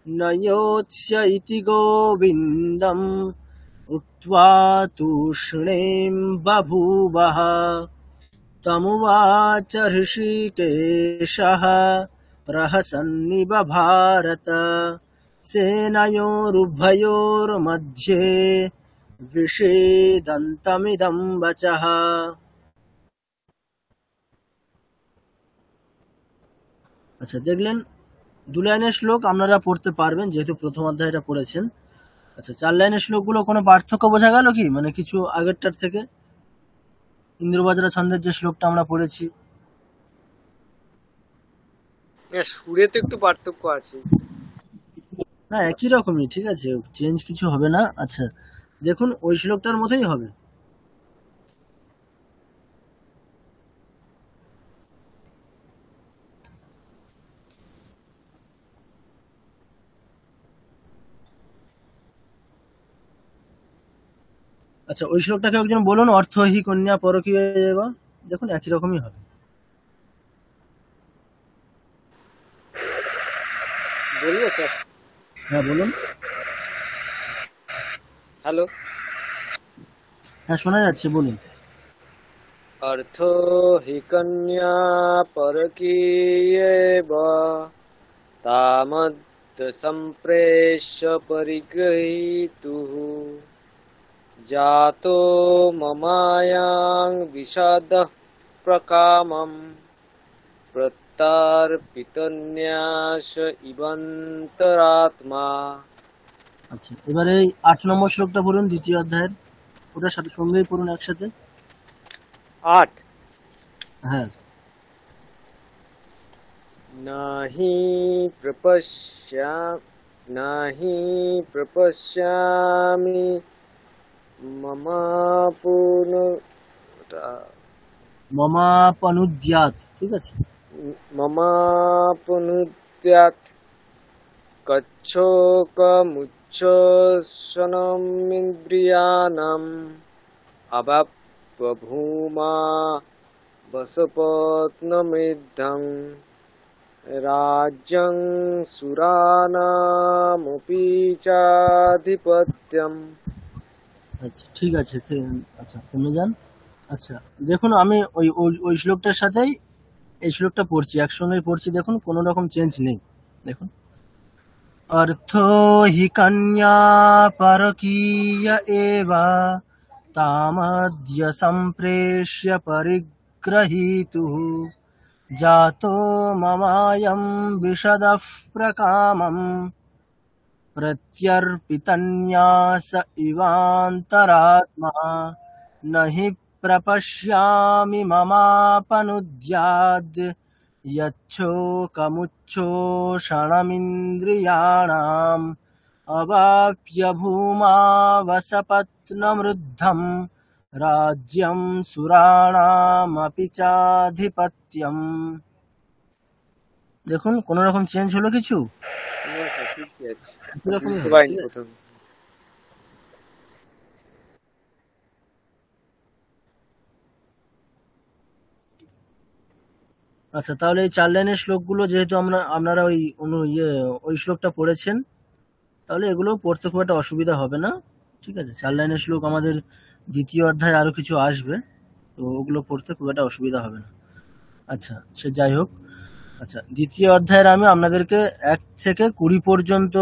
न योत्स्य इति गोविन्दम् उक्त्वा तूष्णीं बभूवः। तमुवाच ऋषिकेशः प्रहसन्निव भारत सेनयोरुभयोर्मध्ये विषेदन्तमिदं वचः। আচ্ছা, দেখলেন দু লাইনের শ্লোক আপনারা পড়তে পারবেন যেহেতু প্রথম অধ্যায়টা পড়েছেন। আচ্ছা, 4 লাইনের শ্লোকগুলো কোনো পার্থক্য বোঝা গেল কি, মানে কিছু আগেরটার থেকে? ইন্দ্রবজ্রা ছন্দের যে শ্লোকটা আমরা পড়েছি, সুরে তো একটু পার্থক্য আছে। না একই রকমই, ঠিক আছে, চেঞ্জ কিছু হবে না। আচ্ছা দেখুন, ওই শ্লোকটার মতোই হবে। আচ্ছা, ওই শ্লোকটাকে একজন বলুন, অর্থ হি কন্যা পরকীয়া এব। দেখুন একই রকমই হবে। বলবো স্যার? হ্যাঁ বলুন। হ্যালো, হ্যাঁ শোনা যাচ্ছে, বলুন। অর্থ হি কন্যা পরকীয়েব তামদ্ সম্প্রেষ্য পরিগৃহীতুঃ জাতো মমায়াং বিষাদঃ প্রকামম প্রত্যার্পিতন্যাস ইবন্তরাত্মা। আচ্ছা, এবারে 8 নম্বর শ্লোকটা পড়ুন, দ্বিতীয় অধ্যায়ের, ওটার সাথে সঙ্গেই পড়ুন একসাথে। 8 হ্যাঁ। নাহি প্রপশ্যামি মমাপনুদ্যাৎ, ঠিক আছে। মমাপনুদ্যাৎ কচ্ছোকমুচ্ছ্বসনমিন্দ্রিয়াণাম অবাপ্যভূমা বসপত্নমিদ্ধং রাজ্যং সুরানামপি চাধিপত্যম। আচ্ছা ঠিক আছে, আচ্ছা থেমে যান। আচ্ছা দেখুন, আমি ওই ওই- ওই শ্লোকটার সাথেই এই শ্লোকটা পড়ছি, একসঙ্গেই পড়ছি, দেখুন কোনো রকম চেঞ্জ নেই। দেখুন, অর্থ হি কন্যা পরকীয়া এবা তামদ্য সম্প্রেষ্য পরিগ্রহীতুঃ জাতো মমায়ং বিশদঃ প্রকামম প্রত্যর্পিতন্যাস ইবান্তরাত্মা नहि প্রপশ্যামি মমাপনুদ্যাৎ यच्छोकमुच्छोषणमिन्द्रियाणाम् अवाप्य भूमा वसपत्नमृद्धम् राज्यं सुराणामपि चाधिपत्यम्। দেখুন কোন রকম চেঞ্জ হলো কিছু? ঠিকই আছে, একই রকমই বুঝতে হবে, পারিনি ঠিক আছে? প্রথমে। আচ্ছা, তাহলে এই 4 লাইনের শ্লোকগুলো যেহেতু আপনারা ওই শ্লোকটা পড়েছেন, তাহলে এগুলো পড়তে খুব একটা অসুবিধা হবে না, ঠিক আছে। 4 লাইনের শ্লোক আমাদের দ্বিতীয় অধ্যায়ে আরো কিছু আসবে, তো ওগুলো পড়তে খুব একটা অসুবিধা হবে না। আচ্ছা সে যাই হোক। আচ্ছা, দ্বিতীয় অধ্যায়ের আমি আপনাদেরকে 1 থেকে 20 পর্যন্ত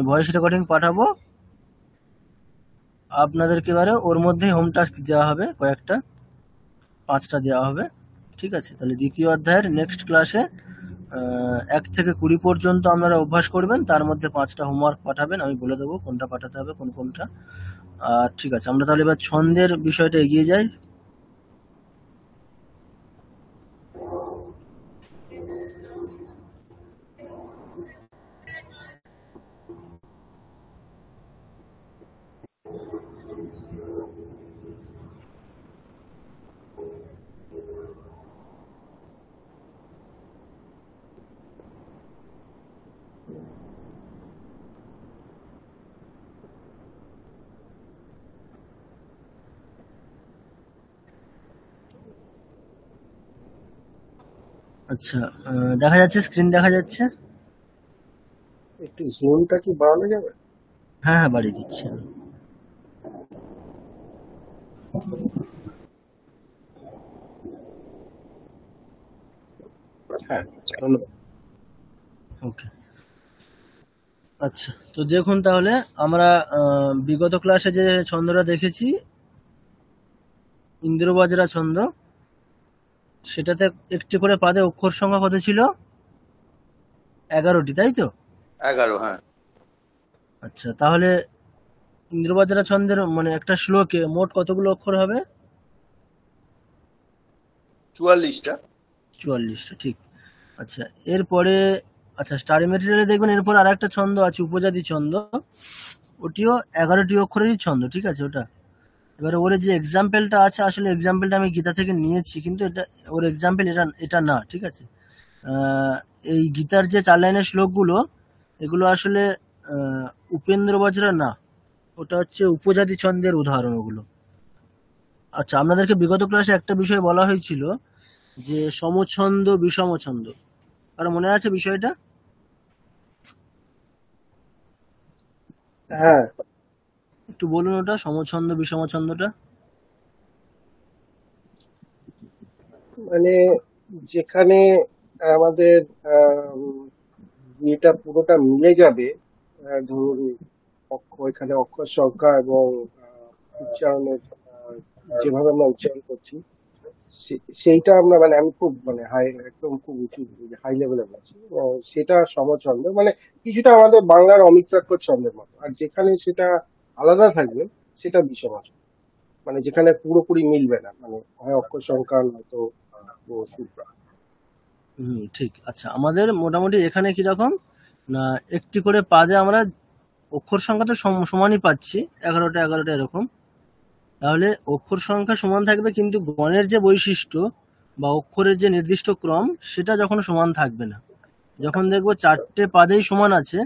ভয়েস রেকর্ডিং পাঠাবো আপনাদেরকে। এবারে ওর মধ্যেই হোম টাস্ক দেওয়া হবে, কয়েকটা 5টা দেওয়া হবে, ঠিক আছে। তাহলে দ্বিতীয় অধ্যায়ের নেক্সট ক্লাসে 1 থেকে 20 পর্যন্ত আপনারা অভ্যাস করবেন, তার মধ্যে 5টা হোমওয়ার্ক পাঠাবেন, আমি বলে দেবো কোনটা পাঠাতে হবে কোনটা। আর ঠিক আছে, আমরা তাহলে এবার ছন্দের বিষয়টা এগিয়ে যাই। আচ্ছা, দেখা যাচ্ছে, স্ক্রিন দেখা যাচ্ছে? একটু জুমটা কি বাড়ানো যাবে? হ্যাঁ হ্যাঁ, বাড়িয়ে দিচ্ছি আমি। হ্যাঁ ধন্যবাদ। ওকে। আচ্ছা, তো দেখুন তাহলে আমরা বিগত ক্লাসে যে ছন্দটা দেখেছি, ইন্দ্রবজ্রা ছন্দ, সেটাতে একটি করে পাদে অক্ষর সংখ্যা কত ছিল? 11টি, তাই তো? 11, হ্যাঁ। আচ্ছা, তাহলে ইন্দ্রবজ্রা ছন্দের মানে একটা শ্লোকে মোট কতগুলো অক্ষর হবে? 44টা। 44টা, ঠিক। আচ্ছা, এরপরে আচ্ছা স্টাডি মেটেরিয়ালে দেখবেন এরপর আর একটা ছন্দ আছে, উপজাতি ছন্দ। ওটিও 11টি অক্ষরেরই ছন্দ, ঠিক আছে ওটা। এবারে ওর যে এক্সাম্পলটা আছে, আসলে এক্সাম্পলটা আমি গীতা থেকে নিয়েছি, কিন্তু এটা ওর এক্সাম্পল এটা না, ঠিক আছে। এই গীতার যে 4 লাইনের শ্লোকগুলো, এগুলো আসলে উপেন্দ্র বজ্রা না, ওটা হচ্ছে উপজাতি ছন্দের উদাহরণ ওগুলো। আচ্ছা, আপনাদেরকে বিগত ক্লাসে একটা বিষয় বলা হয়েছিল যে সমছন্দ বিষম ছন্দ, আর মনে আছে বিষয়টা? হ্যাঁ, একটু বলুন ওটা, সমছন্দ বিষম ছন্দটা। মানে যেখানে আমাদের এটা পুরোটা মিলে যাবে, ধরুন এখানে অক্ষর সংখ্যা এবং উচ্চারণের যেভাবে আমরা উচ্চারণ করছি সেইটা আমরা মানে আমি খুব মানে হাই একদম খুব উঁচু হাই লেভেলে বলছি, সেটা সমছন্দ, মানে কিছুটা আমাদের বাংলার অমিত্রাক্ষর ছন্দের মতো। আর যেখানে সেটা আলাদা থাকবে সেটা বিষম ছন্দ, মানে যেখানে পুরোপুরি মিলবে না, মানে হয় অক্ষর সংখ্যা নয়তো সূত্র। ঠিক। আচ্ছা, আমাদের মোটামুটি এখানে কিরকম না, একটি করে পাদে আমরা অক্ষর সংখ্যা তো সমানই পাচ্ছি, 11টা এরকম। তাহলে অক্ষর সংখ্যা সমান থাকবে, কিন্তু গণের যে বৈশিষ্ট্য বা অক্ষরের যে নির্দিষ্ট ক্রম, সেটা যখন সমান থাকবে না। যখন দেখবো 4টে পাদেই সমান আছে,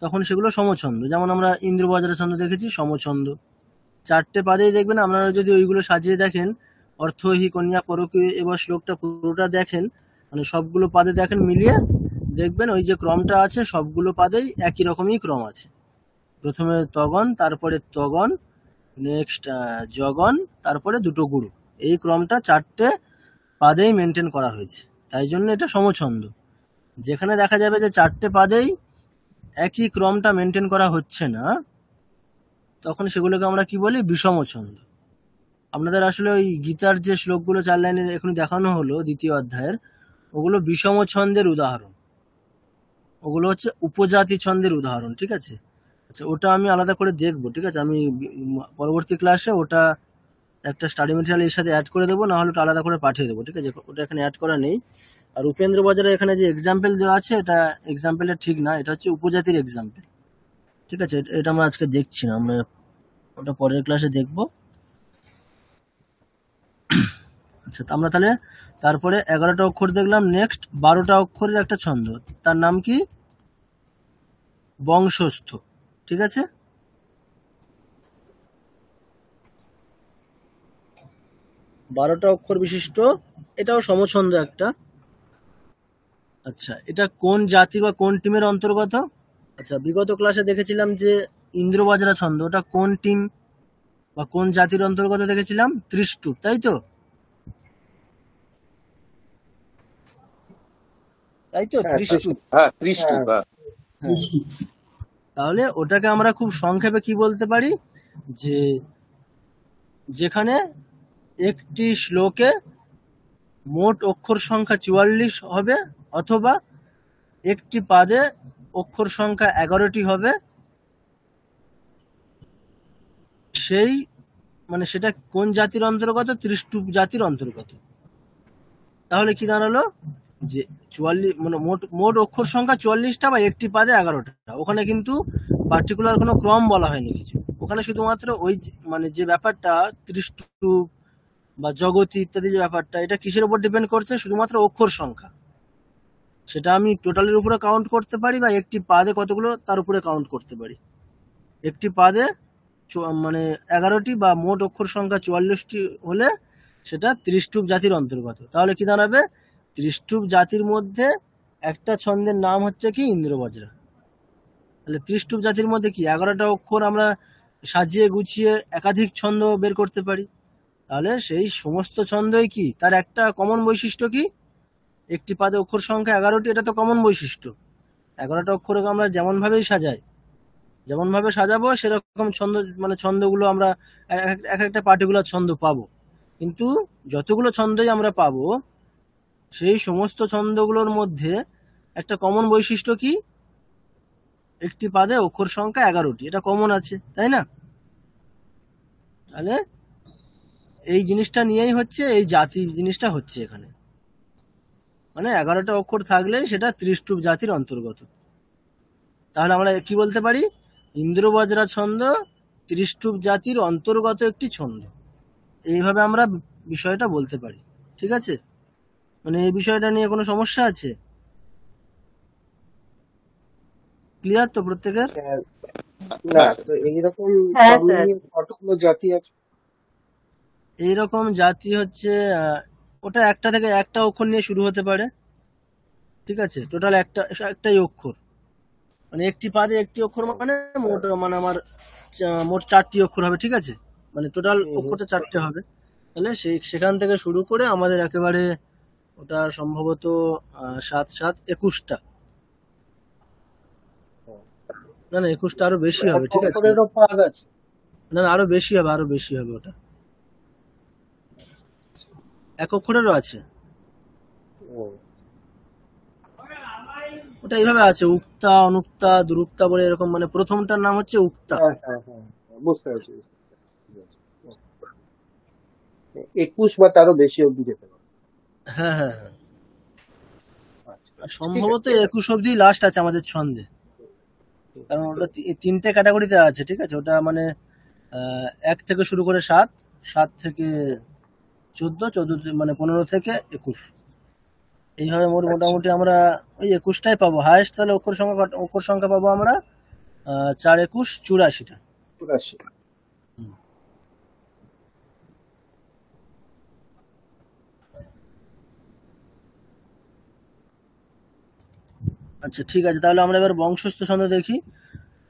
তখন সেগুলো সমছন্দ। যেমন আমরা ইন্দ্রবজ্রা ছন্দ দেখেছি, সমছন্দ। 4টে পাদেই দেখবেন, আপনারা যদি ওইগুলো সাজিয়ে দেখেন, অর্থ হি কন্যা পরকীয়, এবার শ্লোকটা পুরোটা দেখেন, মানে সবগুলো পাদে দেখেন মিলিয়ে, দেখবেন ওই যে ক্রমটা আছে সবগুলো পাদেই একই রকমই ক্রম আছে। প্রথমে তগন, তারপরে তগন, নেক্সট জগন, তারপরে দুটো গুরু। এই ক্রমটা 4টে পাদেই মেনটেন করা হয়েছে, তাই জন্য এটা সমছন্দ। যেখানে দেখা যাবে যে 4টে পাদেই একই ক্রমটা মেনটেন করা হচ্ছে না, তখন সেগুলোকে আমরা কি বলি, বিষম ছন্দ। আপনাদের আসলে ওই গীতার যে শ্লোকগুলো 4 লাইনের এখনই দেখানো হলো 2য় অধ্যায়ের, ওগুলো বিষম ছন্দের উদাহরণ, ওগুলো হচ্ছে উপজাতি ছন্দের উদাহরণ, ঠিক আছে। আচ্ছা, ওটা আমি আলাদা করে দেখবো, ঠিক আছে। আমি পরবর্তী ক্লাসে ওটা একটা স্টাডি মেটেরিয়াল এর সাথে অ্যাড করে দেবো, না হলে ওটা আলাদা করে পাঠিয়ে দেবো, ঠিক আছে। ওটা এখানে অ্যাড করা নেই। আর উপেন্দ্র বজ্রা এখানে যে এক্সাম্পল দেওয়া আছে, এটা এক্সাম্পলটা ঠিক না, এটা হচ্ছে উপজাতির এক্সাম্পল, ঠিক আছে। এটা আমরা আজকে দেখছি না, আমরা ওটা পরের ক্লাসে দেখবো। আচ্ছা, আমরা তাহলে তারপরে 11টা অক্ষর দেখলাম। নেক্সট 12টা অক্ষরের একটা ছন্দ, তার নাম কি, বংশস্থ, ঠিক আছে। 12টা অক্ষর বিশিষ্ট, এটাও সমছন্দ একটা। আচ্ছা, এটা কোন জাতি বা কোন টিমের অন্তর্গত? আচ্ছা, বিগত ক্লাসে দেখেছিলাম যে ইন্দ্রবজ্রা ছন্দ, ওটা কোন টিম বা কোন জাতির অন্তর্গত দেখেছিলাম, ত্রিষ্টুপ, তাই তো? ত্রিষ্টুপ। হ্যাঁ, ত্রিষ্টুপ। তাহলে ওটাকে আমরা খুব সংক্ষেপে কি বলতে পারি, যে যেখানে একটি শ্লোকে মোট অক্ষর সংখ্যা 44 হবে, অথবা একটি পাদে অক্ষর সংখ্যা 11টি হবে, সেই মানে সেটা কোন জাতির অন্তর্গত, ত্রিষ্টুপ জাতির অন্তর্গত। তাহলে কি দাঁড়ালো, যে 44 মানে মোট অক্ষর সংখ্যা 44টা বা একটি পাদে 11টা। ওখানে কিন্তু পার্টিকুলার কোনো ক্রম বলা হয়নি কিছু, ওখানে শুধুমাত্র ওই মানে যে ব্যাপারটা ত্রিষ্টুপ বা জগতি ইত্যাদি যে ব্যাপারটা, এটা কিসের উপর ডিপেন্ড করছে, শুধুমাত্র অক্ষর সংখ্যা। সেটা আমি টোটালের উপরে কাউন্ট করতে পারি, বা একটি পাদে কতগুলো তার উপরে কাউন্ট করতে পারি। একটি পাদে মানে 11টি বা মোট অক্ষর সংখ্যা 44টি হলে সেটা ত্রিষ্টুপ জাতির অন্তর্গত। তাহলে কি দাঁড়াবে, ত্রিষ্টুপ জাতির মধ্যে একটা ছন্দের নাম হচ্ছে কি, ইন্দ্রবজ্রা। তাহলে ত্রিষ্টুপ জাতির মধ্যে কি 11টা অক্ষর আমরা সাজিয়ে গুছিয়ে একাধিক ছন্দ বের করতে পারি। তাহলে সেই সমস্ত ছন্দই কি, তার একটা কমন বৈশিষ্ট্য কি, একটি পাদে অক্ষর সংখ্যা 11টি, এটা তো কমন বৈশিষ্ট্য। 11টা অক্ষরকে আমরা যেমন ভাবেই সাজাই, যেমন ভাবে সাজাবো সেরকম ছন্দ, মানে ছন্দগুলো আমরা এক একটা পার্টিকুলার ছন্দ পাবো। কিন্তু যতগুলো ছন্দই আমরা পাবো, সেই সমস্ত ছন্দগুলোর মধ্যে একটা কমন বৈশিষ্ট্য কি, একটি পাদে অক্ষর সংখ্যা 11টি, এটা কমন আছে, তাই না? তাহলে এই জিনিসটা নিয়েই হচ্ছে এই জাতি জিনিসটা হচ্ছে এখানে, মানে 11টা অক্ষর থাকলে সেটা ত্রিষ্টুপ জাতির অন্তর্গত। তাহলে আমরা কি বলতে পারি, ইন্দ্রবজ্রা ছন্দ ত্রিষ্টুপ জাতির অন্তর্গত একটি ছন্দ, এইভাবে আমরা বিষয়টা বলতে পারি। ঠিক আছে, মানে এই বিষয়টা নিয়ে কোনো সমস্যা আছে? ক্লিয়ার তো প্রত্যেকের? না, তো এইরকম হ্যাঁ কম স্যার। নিয়ে কতগুলো জাতি আছে? এইরকম জাতি হচ্ছে ওটা একটা থেকে একটা অক্ষর নিয়ে শুরু হতে পারে। ঠিক আছে, টোটাল একটাই অক্ষর, মানে একটি পাদে একটি অক্ষর, মানে মোট মানে আমার মোট 4টি অক্ষর হবে। ঠিক আছে, মানে টোটাল অক্ষরটা 4টে হবে। তাহলে সেখান থেকে শুরু করে আমাদের একেবারে ওটা সম্ভবত 7 7 21টা, না না 21টা আরো বেশি হবে। ঠিক আছে, অক্ষরেরও পাদ আছে? না না আরো বেশি হবে, আরো বেশি হবে, ওটা এক অক্ষরেরও আছে। ওটা এইভাবে আছে, উক্তা, অনুক্তা, দুরুক্তা বলে এরকম, মানে প্রথমটার নাম হচ্ছে উক্তা। হ্যাঁ হ্যাঁ হ্যাঁ, বুঝতে পারছি। 21 বা তারও বেশি অব্দি যেতে পারে। হ্যাঁ হ্যাঁ হ্যাঁ, আচ্ছা, আর ঠিক সম্ভবত আছে। 21 অব্দি লাস্ট আছে আমাদের ছন্দে, কারণ ওটা 3টে ক্যাটাগরিতে আছে। ঠিক আছে, ওটা মানে 1 থেকে শুরু করে 7, 7 থেকে 14, 14 মানে 15 থেকে 21, এইভাবে আচ্ছা, মোটামুটি আমরা ওই 21টাই পাবো হায়েস্ট। তাহলে অক্ষর সংখ্যা পাবো আমরা 4 21 84টা। 84। আচ্ছা ঠিক আছে, তাহলে আমরা এবার বংশস্থ ছন্দ দেখি।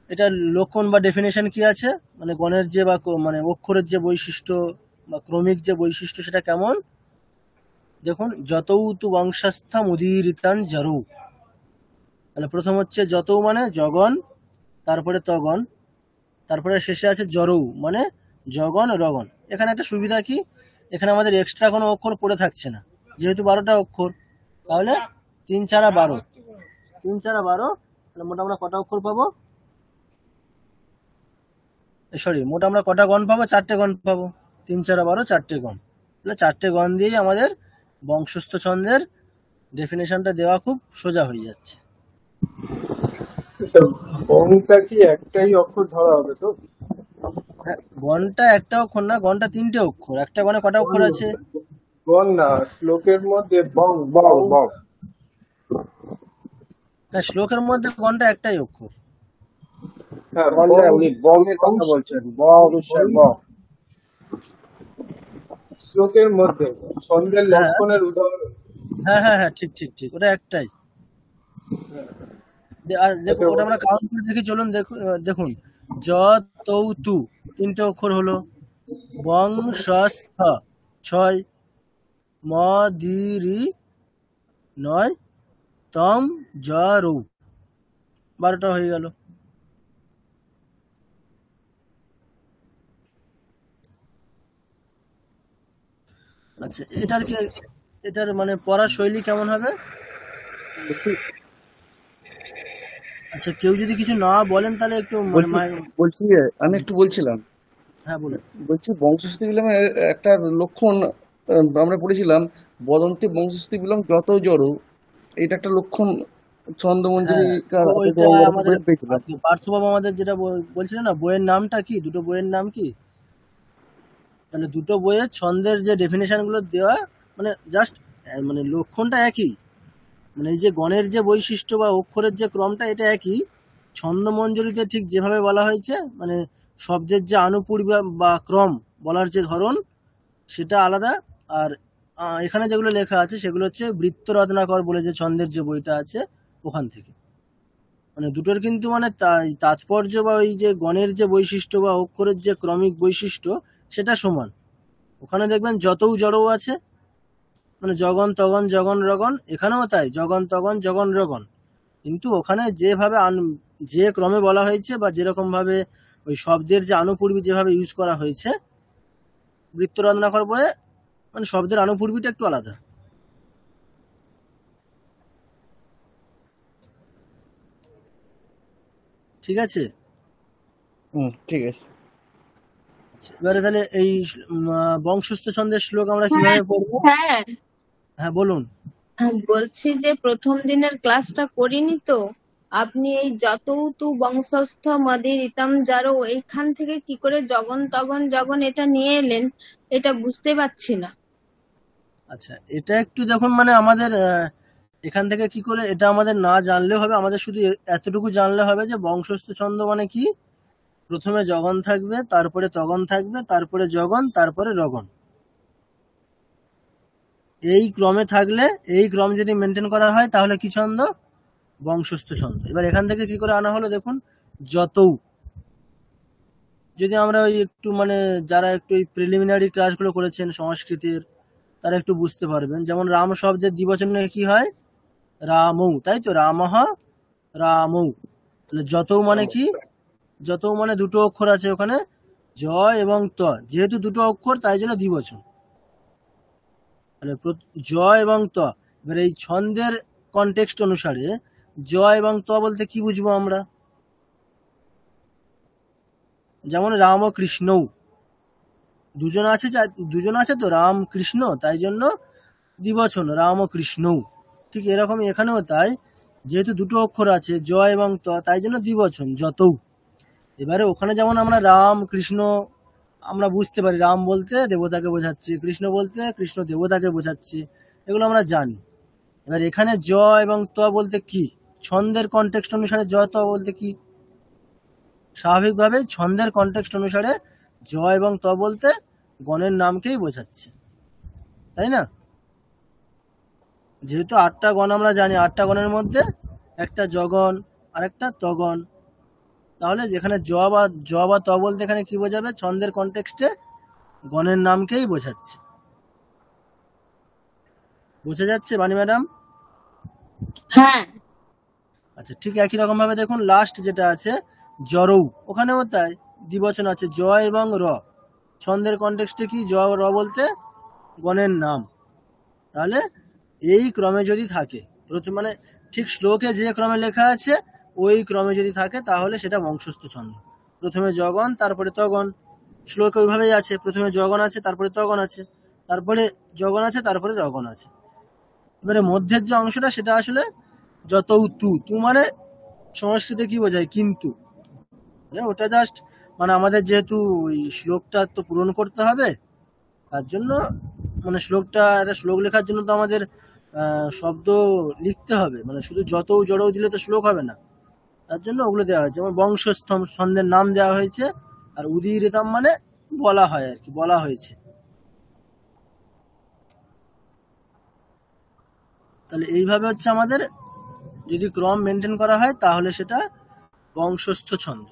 এটার লক্ষণ বা ডেফিনেশন কি আছে, মানে গণের যে বা মানে অক্ষরের যে বৈশিষ্ট্য বা ক্রমিক যে বৈশিষ্ট্য সেটা কেমন। দেখুন, যতৌ তু বংশস্থা মুদীরিতান জরৌ, তাহলে প্রথম হচ্ছে যতৌ মানে জগন, তারপরে তগন, তারপরে শেষে আছে জরৌ মানে জগন রগন। এখানে একটা সুবিধা কি, এখানে আমাদের এক্সট্রা কোনো অক্ষর পড়ে থাকছে না, যেহেতু 12টা অক্ষর। তাহলে 3 4 12, 3 4 12, তাহলে মোট আমরা কটা অক্ষর পাবো, সরি মোট আমরা কটা গণ পাবো, 4টে গণ পাবো। 3 4 12, 4টে গণ। তাহলে 4টে গণ দিয়েই আমাদের বংশস্থ ছন্দের ডেফিনেশনটা দেওয়া খুব সোজা হয়ে যাচ্ছে। বংটা কি একটাই অক্ষর ধরা হবে তো? হ্যাঁ, গণটা একটা অক্ষর না, গণটা 3টে অক্ষর। একটা গণে কটা অক্ষর আছে? বং না, শ্লোকের মধ্যে বং বং বং। হ্যাঁ, শ্লোকের মধ্যে গণটা একটাই অক্ষর। হ্যাঁ, বং না, উনি বং এর কথা বলছেন, বং বং। শ্লোকের মধ্যে ছন্দের হ্যাঁ লক্ষণের উদাহরণ। হ্যাঁ হ্যাঁ হ্যাঁ, ঠিক ঠিক ঠিক, ওটা একটাই। দেখুন, ওটা আমরা কাউন্ট করে দেখি, চলুন দেখুন, য তৌ তু 3টে অক্ষর হলো, বং স্থ 6, ম দি রি 9, তম জ রৌ 12টা হয়ে গেল। আচ্ছা, এটার মানে পড়ার শৈলী কেমন হবে? আচ্ছা, কেউ যদি কিছু না বলেন তাহলে একটু মানে বলছি আমি একটু বলছিলাম, হ্যাঁ বলুন। বলছি বংশস্থ বিলম্বে একটা লক্ষণ আমরা পড়েছিলাম, বদন্তে বংশস্থ বিলম্ব যত জড়ো, এটা একটা লক্ষণ ছন্দমঞ্জুরি হ্যাঁ, ওইটা আমাদের আজকে পার্থবাবু আমাদের যেটা বলছিলেন না, বইয়ের নামটা কি, দুটো বইয়ের নাম কি, তাহলে দুটো বইয়ের ছন্দের যে ডেফিনেশন গুলো দেওয়া, মানে জাস্ট মানে লক্ষণটা একই, মানে এই যে গণের যে বৈশিষ্ট্য বা অক্ষরের যে ক্রমটা এটা একই, ছন্দমঞ্জুরিতে ঠিক যেভাবে বলা হয়েছে, মানে শব্দের যে আনুপূর্ব বা ক্রম বলার যে ধরন সেটা আলাদা। আর এখানে যেগুলো লেখা আছে সেগুলো হচ্ছে বৃত্ত রত্নাকর বলে যে ছন্দের যে বইটা আছে ওখান থেকে, মানে দুটোর কিন্তু মানে তাৎপর্য বা ওই যে গণের যে বৈশিষ্ট্য বা অক্ষরের যে ক্রমিক বৈশিষ্ট্য সেটা সমান। ওখানে দেখবেন যতও জড়ও আছে, মানে জগন তগন জগন রগন, এখানেও তাই জগন তগন জগন রগন, কিন্তু ওখানে যেভাবে যে ক্রমে বলা হয়েছে বা যেরকম ভাবে ওই শব্দের যে আনুপূর্বী যেভাবে ইউজ করা হয়েছে বৃত্ত রত্নাকর বইয়ে, মানে শব্দের আনুপূর্বীটা একটু আলাদা। ঠিক আছে? ঠিক আছে। আচ্ছা, এবারে তাহলে এই বংশস্থ ছন্দের শ্লোক আমরা কিভাবে পড়বো? হ্যাঁ হ্যাঁ বলুন। বলছি যে প্রথম দিনের ক্লাসটা করিনি তো, আপনি এই যতৌ তু বংশস্থ মদির ইতম যারো এইখান থেকে কি করে জগন তগন জগন এটা নিয়ে এলেন, এটা বুঝতে পারছি না। আচ্ছা, এটা একটু দেখুন, মানে আমাদের এখান থেকে কি করে এটা আমাদের না জানলেও হবে, আমাদের শুধু এতটুকু জানলে হবে যে বংশস্থ ছন্দ মানে কি, প্রথমে জগন থাকবে, তারপরে তগন থাকবে, তারপরে জগন, তারপরে রগন। এই ক্রমে থাকলে, এই ক্রম যদি মেনটেন করা হয় তাহলে কি ছন্দ? বংশস্থ ছন্দ। এবার এখান থেকে কি করে আনা হলো দেখুন, যতৌ। যদি আমরা ওই একটু মানে যারা একটু ওই প্রিলিমিনারি ক্লাসগুলো করেছেন সংস্কৃতের, তারা একটু বুঝতে পারবেন। যেমন রাম শব্দের দ্বিবচনে কি হয়? রামৌ, তাই তো? রামহ রামৌ। তাহলে যতৌ মানে কি? যতৌ মানে দুটো অক্ষর আছে ওখানে, জ এবং ত, যেহেতু দুটো অক্ষর তাই জন্য দ্বিবচন। তাহলে জ এবং ত। এবার এই ছন্দের কনটেক্সট অনুসারে জ এবং ত বলতে কি বুঝবো আমরা? যেমন রাম ও কৃষ্ণৌ, দুজন আছে তো, রাম কৃষ্ণ, তাই জন্য দ্বিবচন রাম ও কৃষ্ণৌ। ঠিক এরকম এখানেও তাই, যেহেতু দুটো অক্ষর আছে জ এবং ত, তাই জন্য দ্বিবচন যতৌ। এবারে ওখানে যেমন আমরা রাম কৃষ্ণ আমরা বুঝতে পারি, রাম বলতে দেবতাকে বোঝাচ্ছে, কৃষ্ণ বলতে কৃষ্ণ দেবতাকে বোঝাচ্ছে, এগুলো আমরা জানি। এবার এখানে জ এবং ত বলতে কি? ছন্দের কনটেক্সট অনুসারে জ ত বলতে কি? স্বাভাবিকভাবে ছন্দের কনটেক্সট অনুসারে জ এবং ত বলতে গণের নামকেই বোঝাচ্ছে, তাই না? যেহেতু 8টা গণ আমরা জানি, 8টা গণের মধ্যে একটা জগন আর একটা তগন, তাহলে যেখানে জ বা ত বলতে এখানে কি বোঝাবে? ছন্দের কনটেক্সটে গণের নামকেই বোঝাচ্ছে। বুঝে যাচ্ছে বাণী ম্যাডাম? হ্যাঁ আচ্ছা, ঠিক একই রকম ভাবে দেখুন লাস্ট যেটা আছে জরৌ, ওখানেও তাই দ্বিবচন আছে জ এবং র। ছন্দের কনটেক্সটে কি? জ র বলতে গণের নাম। তাহলে এই ক্রমে যদি থাকে, প্রথম মানে ঠিক শ্লোকে যে ক্রমে লেখা আছে ওই ক্রমে যদি থাকে তাহলে সেটা বংশস্থ ছন্দ। প্রথমে জগন, তারপরে তগন। শ্লোকে ওইভাবেই আছে, প্রথমে জগন আছে, তারপরে তগন আছে, তারপরে জগন আছে, তারপরে রগন আছে। এবারে মধ্যের যে অংশটা সেটা আসলে যতৌ তু। তু মানে সংস্কৃতে কি বোঝায়? কিন্তু। ওটা জাস্ট মানে আমাদের যেহেতু ওই শ্লোকটা তো পূরণ করতে হবে, তার জন্য মানে একটা শ্লোক লেখার জন্য তো আমাদের শব্দ লিখতে হবে, মানে শুধু যতৌ জড়ৌ দিলে তো শ্লোক হবে না, তার জন্য ওগুলো দেওয়া হয়েছে। যেমন বংশস্থম ছন্দের নাম দেওয়া হয়েছে, আর উদীরিতম মানে বলা হয় আর কি, বলা হয়েছে। তাহলে এইভাবে হচ্ছে আমাদের যদি ক্রম মেনটেন করা হয় তাহলে সেটা বংশস্থ ছন্দ।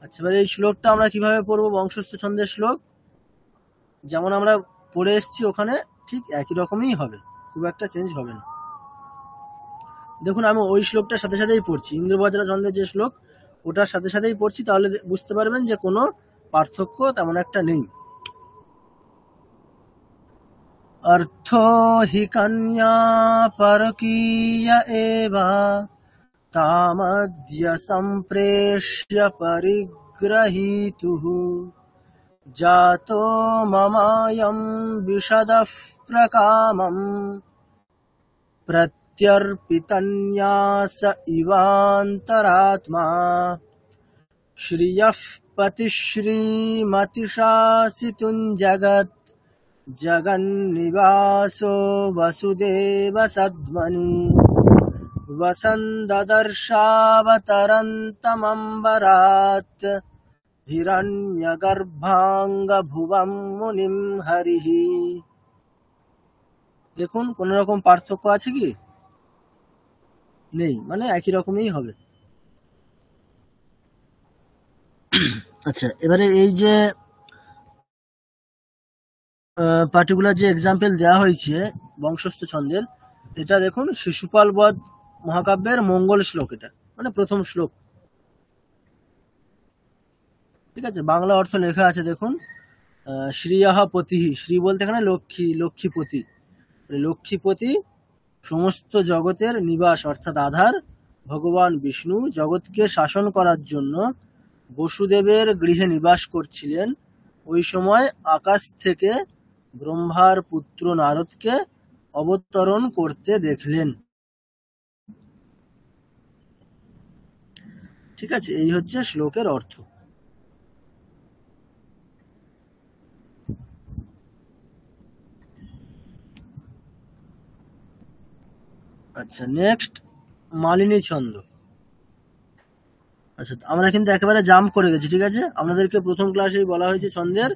আচ্ছা, এবার এই শ্লোকটা আমরা কিভাবে পড়বো? বংশস্থ ছন্দের শ্লোক যেমন আমরা পড়ে এসেছি ওখানে ঠিক একই রকমই হবে, খুব একটা চেঞ্জ হবে না। দেখুন আমি ওই শ্লোকটার সাথে সাথেই পড়ছি, ইন্দ্রবজ্রা ছন্দের যে শ্লোক ওটার সাথে সাথেই পড়ছি, তাহলে বুঝতে পারবেন যে কোনো পার্থক্য তেমন একটা নেই। অর্থ হি কন্যা পরকীয় এবা তামদ্য সম্প্রেষ্য পরিগ্রহীতুঃ জাতো মমায়ং বিশদঃ প্রকামম প্রত্যর্পিতন্যাস ইবান্তরাত্মা শ্রিয়ঃ পতিশ্রীমতিশাসিতুং জগৎ জগন্নিবাসো বসুদেব সদ্মনি वसन्ददर्शावतरन्तमम्बरात् হিরণ্যগর্ভাঙ্গভুবং মুনিম হরিহি। দেখুন কোন রকম পার্থক্য আছে কি? নেই, মানে একই রকমই হবে। আচ্ছা, এবারে এই যে পার্টিকুলার যে এক্সাম্পল দেওয়া হয়েছে বংশস্থ ছন্দের, এটা দেখুন শিশুপাল বধ মহাকাব্যের মঙ্গল শ্লোক, এটা মানে প্রথম শ্লোক। ঠিক আছে, বাংলা অর্থ লেখা আছে দেখুন, শ্রীয়ঃ পতিঃ, শ্রী বলতে এখানে লক্ষ্মী, লক্ষ্মীপতি। লক্ষ্মীপতি সমস্ত জগতের নিবাস অর্থাৎ আধার, ভগবান বিষ্ণু জগৎকে শাসন করার জন্য বসুদেবের গৃহে নিবাস করছিলেন, ওই সময় আকাশ থেকে ব্রহ্মার পুত্র নারদকে অবতরণ করতে দেখলেন। ঠিক আছে, এই হচ্ছে শ্লোকের অর্থ। আচ্ছা, নেক্সট মালিনী ছন্দ। আচ্ছা, আমরা কিন্তু একেবারে জাম্প করে গেছি। ঠিক আছে, আপনাদেরকে প্রথম ক্লাসেই বলা হয়েছে ছন্দের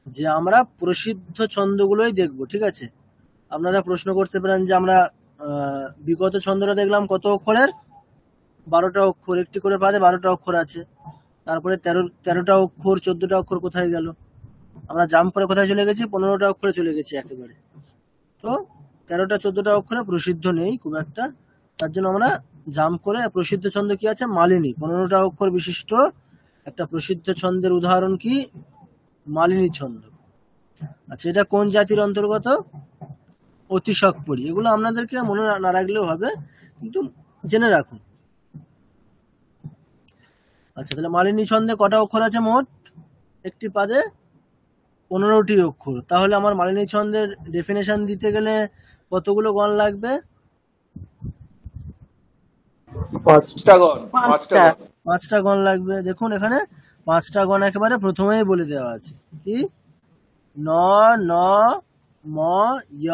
যে আমরা প্রসিদ্ধ ছন্দগুলোই দেখব। ঠিক আছে, আপনারা প্রশ্ন করতে পারেন যে আমরা বিগত ছন্দটা দেখলাম কত অক্ষরের, 12টা অক্ষর, একটি করে পাদে 12টা অক্ষর আছে। তারপরে 13টা অক্ষর, 14টা অক্ষর কোথায় গেল? আমরা জাম্প করে কোথায় চলে গেছি? 15টা অক্ষরে চলে গেছি একেবারে। তো 13টা 14টা অক্ষরে প্রসিদ্ধ নেই খুব একটা, তার জন্য আমরা জাম্প করে প্রসিদ্ধ ছন্দ কি আছে? মালিনী। 15টা অক্ষর বিশিষ্ট একটা প্রসিদ্ধ ছন্দের উদাহরণ কি? মালিনী ছন্দ। আচ্ছা, এটা কোন জাতির অন্তর্গত? অতিশকপরি। এগুলো আপনাদেরকে মনে না রাখলেও হবে, কিন্তু জেনে রাখুন। আচ্ছা, তাহলে মালিনী ছন্দে কটা অক্ষর আছে মোট? একটি পাদে 15টি অক্ষর। তাহলে আমার মালিনী ছন্দের ডেফিনেশন দিতে গেলে কতগুলো গণ লাগবে? 5টা গণ লাগবে। দেখুন এখানে 5টা গণ একেবারে প্রথমেই বলে দেওয়া আছে, কি? ন ন ম য়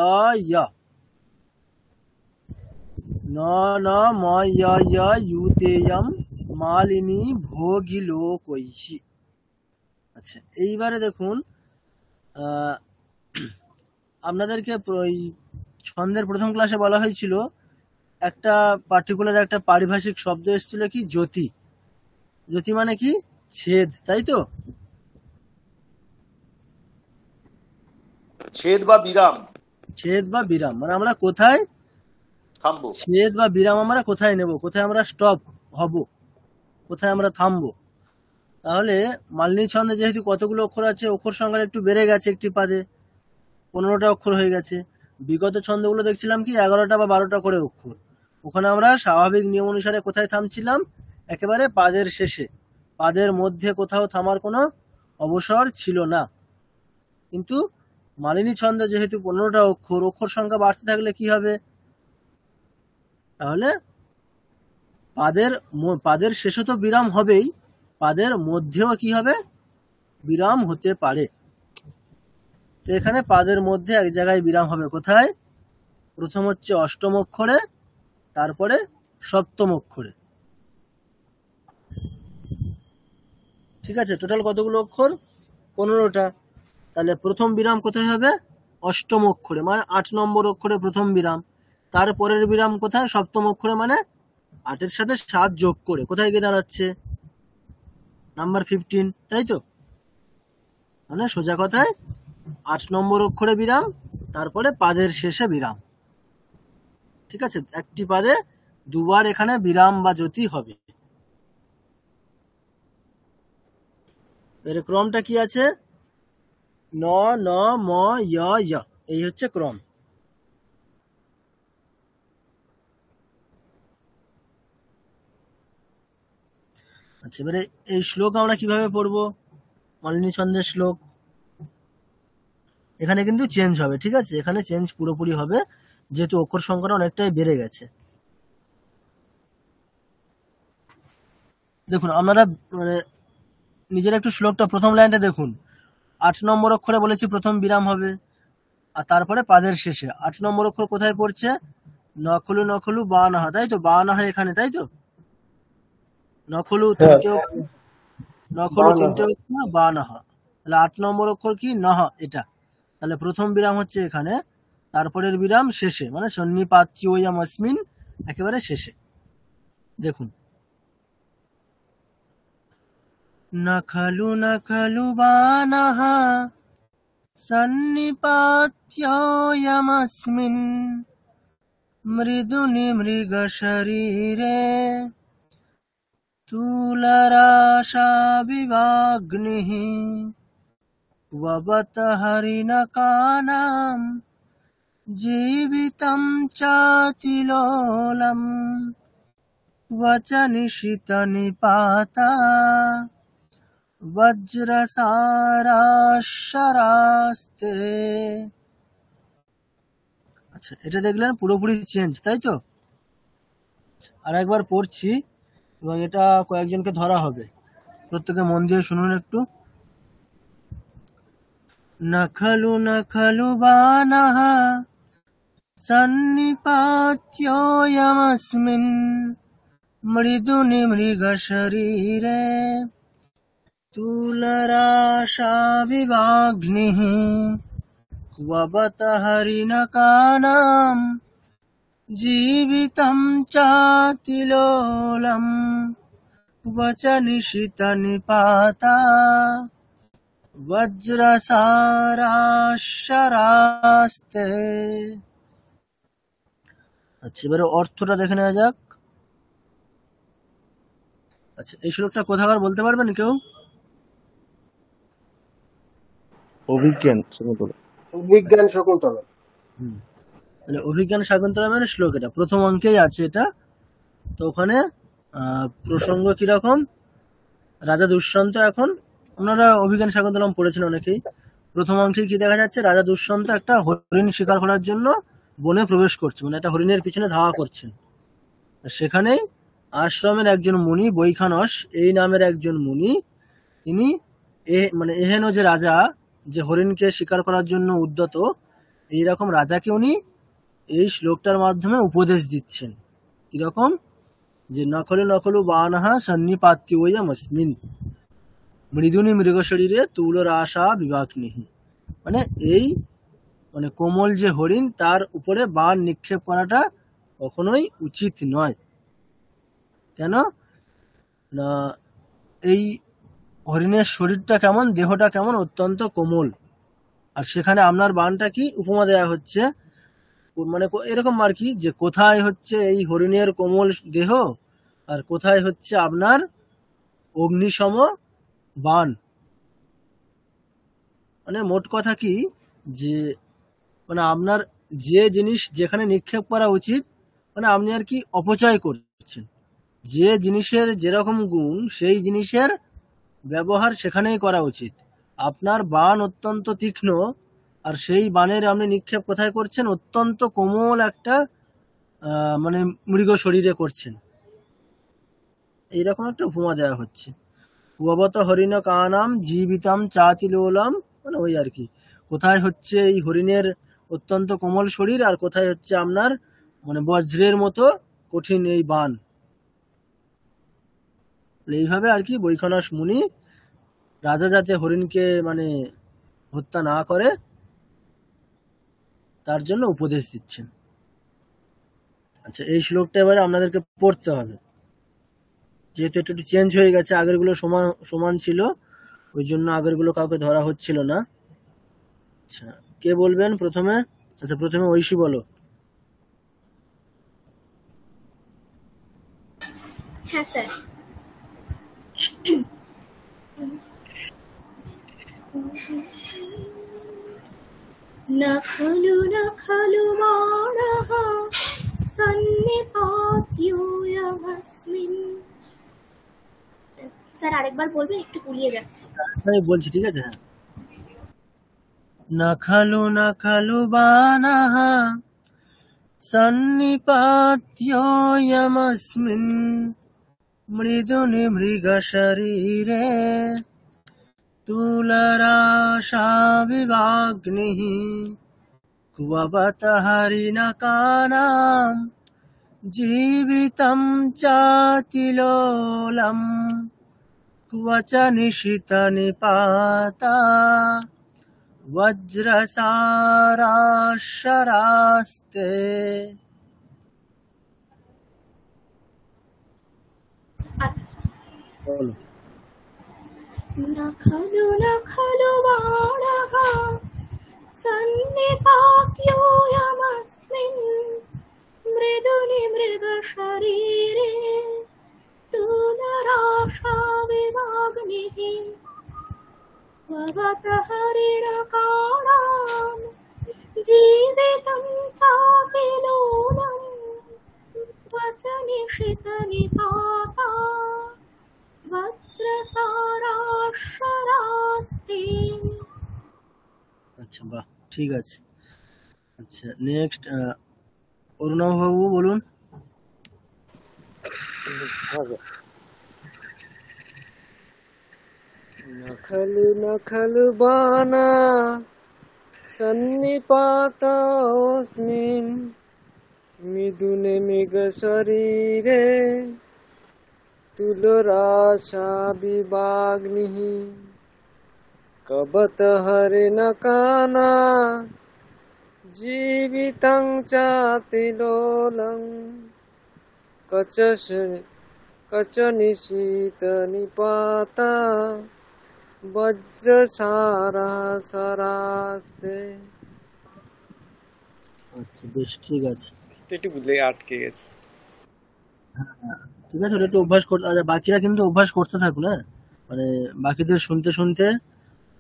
য়, ন ন ম য় য় ইউতেয়ম মালিনী ভোগিলোকৈহি। আচ্ছা, এইবারে দেখুন আপনাদেরকে ছন্দের প্রথম ক্লাসে বলা হয়েছিল একটা পার্টিকুলার একটা পারিভাষিক শব্দ এসেছিল কি? জ্যোতি। জ্যোতি মানে কি? ছেদ, তাই তো? ছেদ বা বিরাম। ছেদ বা বিরাম মানে আমরা কোথায় থামবো, ছেদ বা বিরাম আমরা কোথায় নেব, কোথায় আমরা স্টপ হব, কোথায় আমরা থামবো। তাহলে মালিনী ছন্দে যেহেতু কতগুলো অক্ষর আছে, অক্ষর সংখ্যা একটু বেড়ে গেছে, একটি পাদে 15টা অক্ষর হয়ে গেছে। বিগত ছন্দগুলো দেখছিলাম কি 11টা বা 12টা করে অক্ষর। ওখানে আমরা স্বাভাবিক নিয়ম অনুসারে কোথায় থামছিলাম? একেবারে পাদের শেষে। পাদের মধ্যে কোথাও থামার কোনো অবসর ছিল না। কিন্তু মালিনী ছন্দে যেহেতু 15টা অক্ষর, অক্ষর সংখ্যা বাড়তে থাকলে কি হবে? তাহলে পাদের শেষে তো বিরাম হবেই, পাদের মধ্যেও কি হবে? বিরাম হতে পারে। তো এখানে পাদের মধ্যে এক জায়গায় বিরাম হবে, কোথায়? প্রথম হচ্ছে অষ্টম অক্ষরে, তারপরে সপ্তম অক্ষরে। ঠিক আছে, টোটাল কতগুলো অক্ষর? 15টা। তাহলে প্রথম বিরাম কোথায় হবে? অষ্টম অক্ষরে, মানে 8 নম্বর অক্ষরে প্রথম বিরাম। তারপরের বিরাম কোথায়? সপ্তম অক্ষরে, মানে 8-এর সাথে 7 যোগ করে কোথায় গিয়ে দাঁড়াচ্ছে? নাম্বার 15, তাই তো? মানে সোজা কথায় 8 নম্বর অক্ষরে বিরাম, তারপরে পাদের শেষে বিরাম। ঠিক আছে, একটি পাদে দুবার এখানে বিরাম বা জ্যোতি হবে। এর ক্রমটা কি আছে? ন ন ম য় য়, এই হচ্ছে ক্রম। আচ্ছা, এবারে এই শ্লোক আমরা কিভাবে পড়বো? মালিনী ছন্দের শ্লোক এখানে কিন্তু চেঞ্জ হবে। ঠিক আছে, এখানে চেঞ্জ পুরোপুরি হবে, যেহেতু অক্ষর সংখ্যাটা অনেকটাই বেড়ে গেছে। দেখুন আপনারা মানে নিজের একটু শ্লোকটা প্রথম লাইনটা দেখুন। 8 নম্বর অক্ষরে বলেছি প্রথম বিরাম হবে, আর তারপরে পাদের শেষে 8 নম্বর অক্ষর কোথায় পড়ছে? নখলু নখলু বা নাহা, তাই তো? বা নাহা এখানে, তাই তো? নখলু তিনটে অক্ষর, নখলু তিনটে অক্ষর, বা নাহা। তাহলে 8 নম্বর অক্ষর কি? নাহ, এটা। তাহলে প্রথম বিরাম হচ্ছে এখানে, তারপরের বিরাম শেষে, মানে সন্নিপাত্যম অস্মিন, একেবারে শেষে। দেখুন, নখলু নখলু বানাহ সন্নিপাত্যম অস্মিন মৃদুনি মৃগ শরীরে তুলরাশা বিবাগ্নিঃ वबत हरिणकानां जीवितं चातिलोलम् वचनिशित निपाता বজ্রসারাশরাস্তে। আচ্ছা, এটা দেখলেন পুরোপুরি চেঞ্জ, তাই তো? আর একবার পড়ছি এবং এটা কয়েকজনকে ধরা হবে, প্রত্যেকে মন দিয়ে শুনুন একটু। নখলু নখলু বানাহ সন্নিপাত্যোয়মস্মিন মৃদুনি মৃগ শরীরে তুলরাশাবিবাগ্নিঃ ক্ববত হরিণকানাম জীবিতম চাতিলোলম वचनिशित निपाता বজ্রসারাশরাস্তে। আচ্ছা, এবারে অর্থটা দেখে নেওয়া যাক। আচ্ছা, এই শ্লোকটা কোথাকার বলতে পারবেন কেউ? অভিজ্ঞান শকুন্তলা। বিজ্ঞান শকুন্তলা। মানে অভিজ্ঞান শাকুন্তলা মানে শ্লোক, এটা প্রথম অঙ্কেই আছে এটা। তো ওখানে প্রসঙ্গ কিরকম, রাজা দুষ্যন্ত, এখন আপনারা অভিজ্ঞান শাকুন্তলম পড়েছেন অনেকেই। প্রথম অংশে কি দেখা যাচ্ছে, রাজা দুষ্যন্ত একটা হরিণ শিকার করার জন্য বনে প্রবেশ করছে, মানে একটা হরিণের পিছনে ধাওয়া করছেন। সেখানেই আশ্রমের একজন মুনি, বৈখানস এই নামের একজন মুনি, তিনি মানে এহেন যে রাজা, যে হরিণকে শিকার করার জন্য উদ্যত, এইরকম রাজাকে উনি এই শ্লোকটার মাধ্যমে উপদেশ দিচ্ছেন। কিরকম, যে নখলু নখলু বানাহ সন্নিপাত্যোয়মস্মিন মৃদুনি মৃগ শরীরে তুলরাশা বিবাগ্নিঃ। মানে এই মানে কোমল যে হরিণ, তার উপরে বাণ নিক্ষেপ করাটা কখনোই উচিত নয়। কেন না, এই হরিণের শরীরটা কেমন, দেহটা কেমন, অত্যন্ত কোমল। আর সেখানে আপনার বাণটা কি উপমা দেওয়া হচ্ছে, মানে এরকম আর কি, যে কোথায় হচ্ছে এই হরিণের কোমল দেহ আর কোথায় হচ্ছে আপনার অগ্নিসম বাণ। মানে মোট কথা কি, যে মানে আপনার যে জিনিস যেখানে নিক্ষেপ করা উচিত, মানে আপনি আর কি অপচয় করছেন। যে জিনিসের যেরকম গুণ, সেই জিনিসের ব্যবহার সেখানেই করা উচিত। আপনার বাণ অত্যন্ত তীক্ষ্ণ, আর সেই বাণের আপনি নিক্ষেপ কোথায় করছেন, অত্যন্ত কোমল একটা মানে মৃগ শরীরে করছেন। এইরকম একটা উপমা দেওয়া হচ্ছে। কুবত হরিণ কানাম জীবিতাম চাতিলোলম, মানে ওই আর কি, কোথায় হচ্ছে এই হরিণের অত্যন্ত কোমল শরীর, আর কোথায় হচ্ছে আপনার মানে বজ্রের মতো কঠিন এই বাণ। এইভাবে আর কি বৈখানস মুনি রাজা যাতে হরিণকে মানে হত্যা না করে, তার জন্য উপদেশ দিচ্ছেন। আচ্ছা, এই শ্লোকটা এবারে আপনাদেরকে পড়তে হবে, যেহেতু একটু চেঞ্জ হয়ে গেছে। আগেরগুলো সমান ছিল, ওই জন্য আগেরগুলো কাউকে ধরা হচ্ছিল না। আচ্ছা, কে বলবেন প্রথমে? আচ্ছা, প্রথমে ঐশী বলো। হ্যাঁ স্যার। নখলু নখলু বাণাহ সন্নিপাত্যোয়মস্মিন। স্যার আরেকবার বলবেন, একটু গুলিয়ে যাচ্ছে। আমি বলছি, ঠিক আছে? হ্যাঁ, নখলু নখলু বাণাহ সন্নিপাত্যোয়মস্মিন মৃদুনি মৃগ শরীরে তুলরাশা বিবাগ্নিঃ ক্ববত হরিণকানাম জীবিতম চাতিলোলম ক্বচনিশিত নিপাতা বজ্রসারাশরাস্তে। আচ্ছা, বলো। নখলু নখলু বাণাহ সন্নিপাত্যোয়মস্মিন মৃদুনি মৃগ শরীরে তুলরাশা বিবাগ্নিঃ ক্ববত হরিণকানাম জীবিতম চাতিলোলম निशितनिपाता वज्रसाराश्वरास्ते। আচ্ছা, বাহ, ঠিক আছে। আচ্ছা, নেক্সট অরুণাভ বাবু বলুন। নখলু নখলু বানা সন্নিপাতস্মিন মিদুনে মৃগ শরীরে তুলরাশা বিবাগ্নিঃ কবত হরিণ কানা জীবিতং চাতিলোলং কচ নিশীত নিপাতা বজ্রসারা সরাস্তে। আচ্ছা, বেশ, ঠিক আছে। একটু বুঝলে আটকে গেছে। ঠিক আছে, ওটা একটু অভ্যাস করতে। আচ্ছা, বাকিরা কিন্তু অভ্যাস করতে থাকুন, হ্যাঁ, মানে বাকিদের শুনতে শুনতে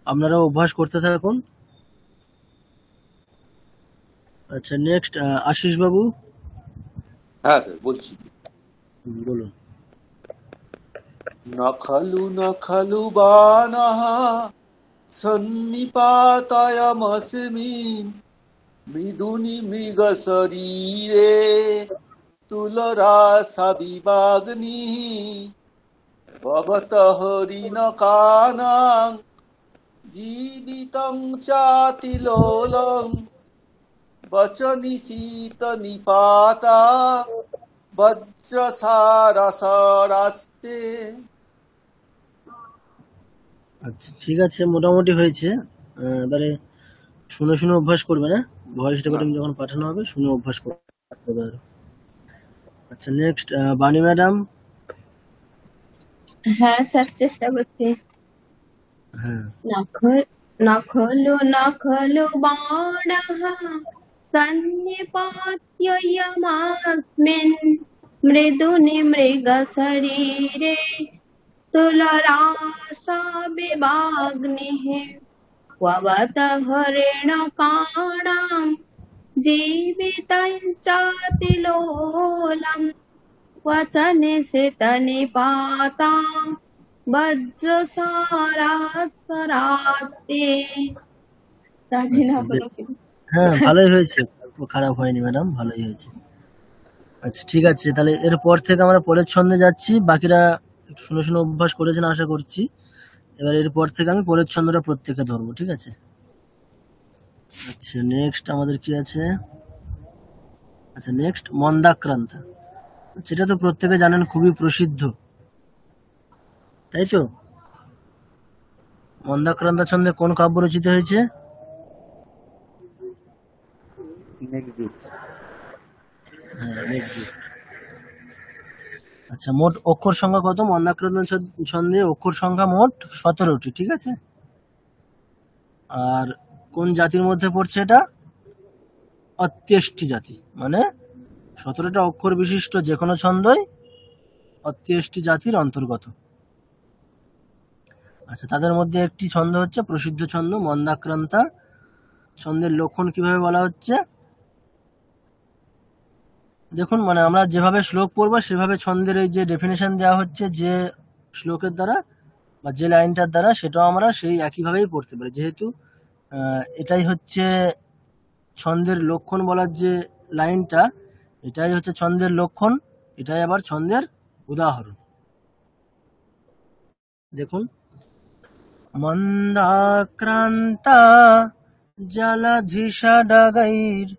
আপনারা অভ্যাস করতে থাকুন। আচ্ছা, নেক্সট আশিস বাবু হ্যাঁ স্যার, বলছি। বলুন। নখলু নখলু বানঃ সন্নিপাতয়মস্মিন মৃদুনি মৃগ শরীরে তুলরাশা বিবাগ্নিঃ ভবত হরিণ কানাং জীবিতং চাতিলোলং বচনিশীত নিপাতা বজ্রসারাসরাস্তে। আচ্ছা, ঠিক আছে, মোটামুটি হয়েছে। এবারে শুনে শুনে অভ্যাস করবে, না ভয়েস রেকর্ডিং যখন পাঠানো হবে শুনে অভ্যাস করবে আরো। আচ্ছা, নেক্সট বাণী ম্যাডাম। হ্যাঁ স্যার, চেষ্টা করছি। হ্যাঁ, নখলু নখলু বাণঃ সন্নিপাত্যয়মস্মিन् মৃদুনি মৃগ শরীরে তুলরাশা বিবাগ্নিঃ ক্ববত হরিণ কাণাম জীবিতং চাতিলোলং ক্বচ নিশিত নিপাতা বজ্রসারাস্তে। জানি না হলো কি। হ্যাঁ, ভালোই হয়েছে, খারাপ হয়নি ম্যাডাম, ভালোই হয়েছে। আচ্ছা, ঠিক আছে, তাহলে এরপর থেকে আমরা পরের ছন্দে যাচ্ছি। বাকিরা একটু শুনে শুনে অভ্যাস করেছেন আশা করছি। এবার এরপর থেকে আমি পরের ছন্দটা প্রত্যেকে ধরবো, ঠিক আছে? আচ্ছা, নেক্সট আমাদের কি আছে? আচ্ছা, নেক্সট মন্দাক্রান্তা। সেটা তো প্রত্যেকে জানেন, খুবই প্রসিদ্ধ, তাই তো? মন্দাক্রান্তা ছন্দে কোন কাব্য রচিত হয়েছে? হ্যাঁ, মেঘদূত। আচ্ছা, মোট অক্ষর সংখ্যা কত? মন্দাক্রান্ত ছন্দে অক্ষর সংখ্যা মোট 17টি, ঠিক আছে? আর কোন জাতির মধ্যে পড়ছে এটা? অত্যেষ্টি জাতি, মানে 17টা অক্ষর বিশিষ্ট যে কোনো ছন্দই অত্যেষ্টি জাতির অন্তর্গত। আচ্ছা, তাদের মধ্যে একটি ছন্দ হচ্ছে প্রসিদ্ধ ছন্দ মন্দাক্রান্তা। ছন্দের লক্ষণ কিভাবে বলা হচ্ছে দেখুন, মানে আমরা যেভাবে শ্লোক পড়বো সেভাবে ছন্দের এই যে ডেফিনেশন দেওয়া হচ্ছে যে শ্লোকের দ্বারা বা যে লাইনটার দ্বারা, সেটাও আমরা সেই একইভাবেই পড়তে পারি। যেহেতু এটাই হচ্ছে ছন্দের লক্ষণ বলার যে লাইনটা, এটাই হচ্ছে ছন্দের লক্ষণ, এটাই আবার ছন্দের উদাহরণ। দেখুন, মন্দাক্রান্তা জলধিষডগৈর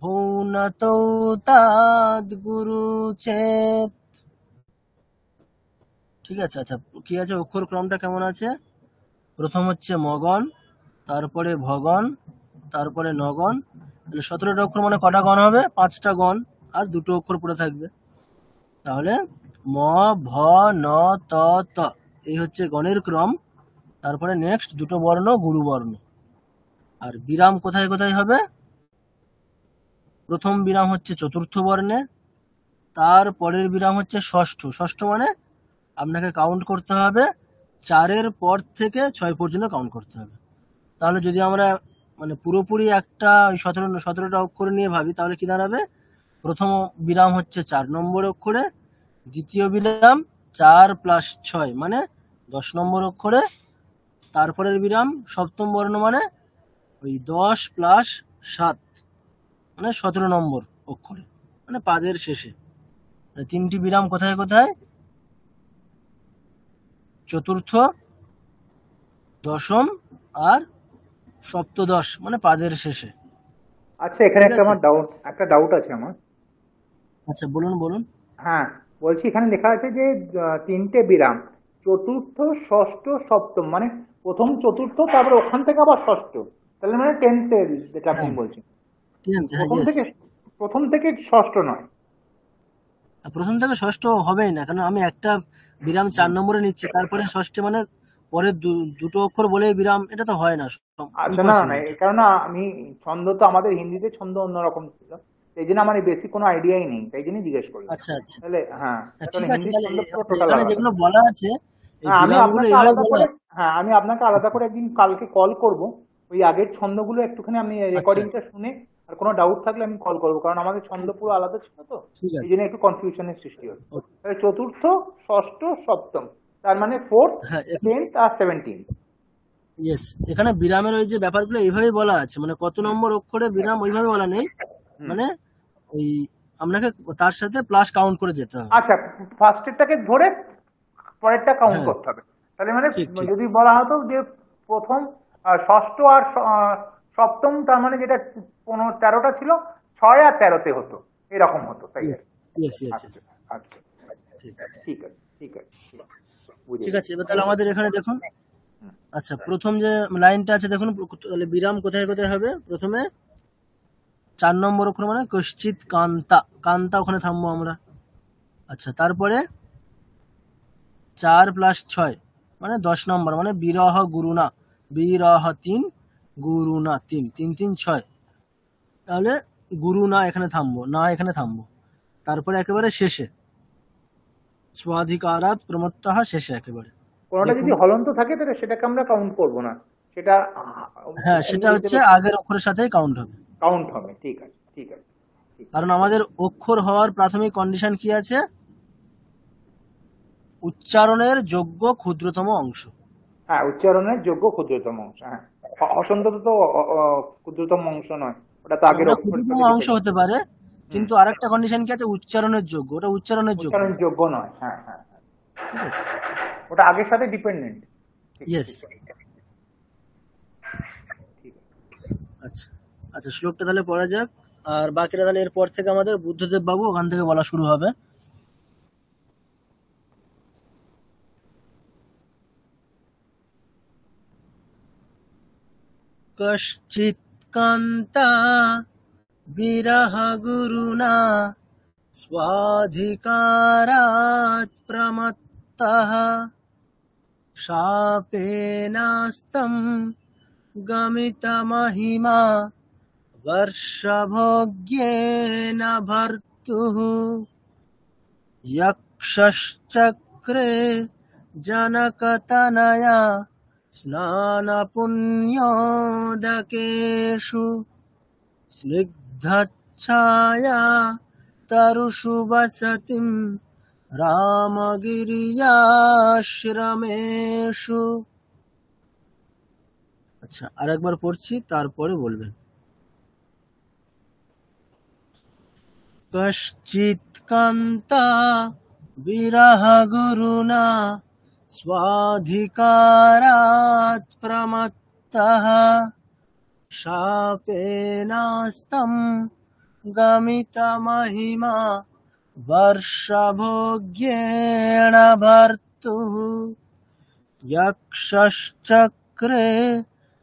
ভৌনতৌতাদ্গুরুচেত। ঠিক আছে। আচ্ছা, কি আছে, অক্ষর ক্রমটা কেমন আছে? প্রথম হচ্ছে মগন, তারপরে ভগন, তারপরে নগন। তাহলে 17টা অক্ষর মানে কটা গণ হবে? 5টা গণ, আর 2টো অক্ষর পড়ে থাকবে। তাহলে ম, ভ, ন, ত, ত, এই হচ্ছে গণের ক্রম। তারপরে নেক্সট 2টো বর্ণ গুরু বর্ণ। আর বিরাম কোথায় কোথায় হবে? প্রথম বিরাম হচ্ছে চতুর্থ বর্ণে, তার পরের বিরাম হচ্ছে ষষ্ঠ। ষষ্ঠ মানে আপনাকে কাউন্ট করতে হবে 4-এর পর থেকে 6 পর্যন্ত কাউন্ট করতে হবে। তাহলে যদি আমরা মানে পুরোপুরি একটা ওই 17টা অক্ষর নিয়ে ভাবি, তাহলে কি দাঁড়াবে? প্রথম বিরাম হচ্ছে 4 নম্বর অক্ষরে, দ্বিতীয় বিরাম 4 + 6 মানে 10 নম্বর অক্ষরে, তারপরের বিরাম সপ্তম বর্ণ মানে ওই 10 + 7 মানে 17 নম্বর অক্ষরে, মানে পাদের শেষে। মানে 3টি বিরাম কোথায় কোথায়? চতুর্থ, দশম আর সপ্তদশ মানে পাদের শেষে। আচ্ছা, এখানে ঠিক আছে? একটা ডাউট আছে আমার। আচ্ছা, বলুন বলুন। হ্যাঁ, বলছি এখানে লেখা আছে যে 3টে বিরাম, চতুর্থ, ষষ্ঠ, সপ্তম, মানে প্রথম চতুর্থ, তারপরে ওখান থেকে আবার ষষ্ঠ, তাহলে মানে 10th যেটা আপনি হ্যাঁ, বলছেন, 10th, হ্যাঁ, প্রথম yes। থেকে প্রথম থেকে ষষ্ঠ নয়। প্রথম থেকে ষষ্ঠ হবেই না, কারণ আমি একটা বিরাম 4 নম্বরে নিচ্ছি, তারপরে ষষ্ঠে মানে পরের দুটো অক্ষর বলে বিরাম, এটা তো হয় না, আচ্ছা, না না, ইম্পসিবল। এই কারণে আমি ছন্দ তো আমাদের হিন্দিতে ছন্দ অন্যরকম ছিল, এই জন্য আমার বেসিক কোনো আইডিয়াই নেই, তাই জন্যই জিজ্ঞেস করলাম। আচ্ছা আচ্ছা, তাহলে হ্যাঁ, হ্যাঁ, কারণ ঠিক আছে, হিন্দি তাহলে ছন্দ পুরো টোটাল এখানে আলাদা। যেগুলো বলা আছে এই হ্যাঁ, বিরামগুলো এইভাবে বলা। আমি আপনাকে আলাদা করে একদিন কালকে কল করব, ওই আগের ছন্দগুলো একটুখানি আমি আচ্ছা রেকর্ডিংটা আচ্ছা, শুনে, আর কোনো ডাউট থাকলে আমি কল করবো, কারণ আমাদের ছন্দ পুরো আলাদা ছিল তো, ঠিক এই আছে, জন্য একটু কনফিউশনের সৃষ্টি হচ্ছে। ওকে। তাহলে চতুর্থ, ষষ্ঠ, সপ্তম, তার মানে 4th, হ্যাঁ, 10th আর 17th। ইয়েস, এখানে বিরামের ওই যে ব্যাপারগুলো এইভাবেই বলা আছে, মানে কত নম্বর অক্ষরে বিরাম ওইভাবে বলা নেই, মানে ওই আপনাকে তার সাথে প্লাস কাউন্ট করে যেতে হবে। আচ্ছা, ফার্স্টেরটাকে ধরে পরেরটা কাউন্ট হ্যাঁ, করতে হবে, তাহলে মানে ঠিক ঠিক, যদি বলা হতো যে প্রথম, ষষ্ঠ আর সপ্তম, তার মানে যেটা 13টা ছিল, 6 আর 13তে হতো, এরকম হতো, তাই আর কি। ইয়েস ইয়েস আচ্ছা ইয়েস, আচ্ছা, ঠিক ঠিক আছে, ঠিক আছে, বুঝে ঠিক আছে। গেছি। এবার তাহলে আমাদের এখানে দেখুন, হুম, আচ্ছা প্রথম যে লাইনটা আছে দেখুন, তাহলে বিরাম কোথায় কোথায় হবে? প্রথমে 4 নম্বর অক্ষর মানে কশ্চিৎ কান্তা, কান্তা ওখানে থামবো আমরা। আচ্ছা, তারপরে 4 + 6 মানে 10 নম্বর মানে বিরহ গুরুনা, বিরহ 3, গুরুনা 3, 3 3 6, তাহলে গুরুনা এখানে থামবো, না এখানে থামবো। তারপরে একেবারে শেষে স্বাধিকারাৎ প্রমত্তঃ, শেষে একেবারে কোনোটা দেখুন। যদি হলন্ত থাকে তাহলে সেটাকে আমরা কাউন্ট করব না, সেটা হ্যাঁ, সেটা হচ্ছে আগের অক্ষরের সাথেই কাউন্ট হবে, কাউন্ট হবে। ঠিক আছে, ঠিক আছে, ঠিক আছে। কারণ আমাদের অক্ষর হওয়ার প্রাথমিক কন্ডিশন কি আছে? উচ্চারণের যোগ্য ক্ষুদ্রতম অংশ। হ্যাঁ, উচ্চারণের যোগ্য ক্ষুদ্রতম অংশ। হ্যাঁ, হসন্ত তো ক্ষুদ্রতম অংশ নয়, ওটা তো আগের ওটা অক্ষর ক্ষুদ্রতম থেকে অংশ হতে পারে, কিন্তু আরেকটা কন্ডিশন কি আছে? উচ্চারণের যোগ্য, ওটা উচ্চারণের যোগ্য। উচ্চারণ যোগ্য নয়। হ্যাঁ হ্যাঁ হ্যাঁ, ঠিক আছে, ওটা আগের সাথে ডিপেন্ডেন্ট। ইয়েস। ঠিক আছে। আচ্ছা আচ্ছা, শ্লোকটা তাহলে পড়া যাক, আর বাকিটা তাহলে এরপর থেকে আমাদের বুদ্ধদেব বাবু ওখান থেকে বলা শুরু হবে। কশ্চিৎ কান্তা বিরহ গুরুনা স্বাধিকারাৎ প্রমত্তঃ শাপেনাস্तं গমিতমহিমা वर्षभोग्येन भर्तुः यक्षश्चक्रे जनकतनया स्नानपुण्योदकेषु स्निग्धच्छाया तरुषु वसतिं রামগিরিয়াশ্রমেষু। আচ্ছা, আরেকবার পড়ছি, তারপরে বলবেন। কশ্চিৎ কান্তা বিরহ গুরুনা স্বাধিকারাৎ প্রমত্তঃ শাপেনাস্तं গমিতমহিমা वर्षभोग्येन भर्तुः यक्षश्चक्रे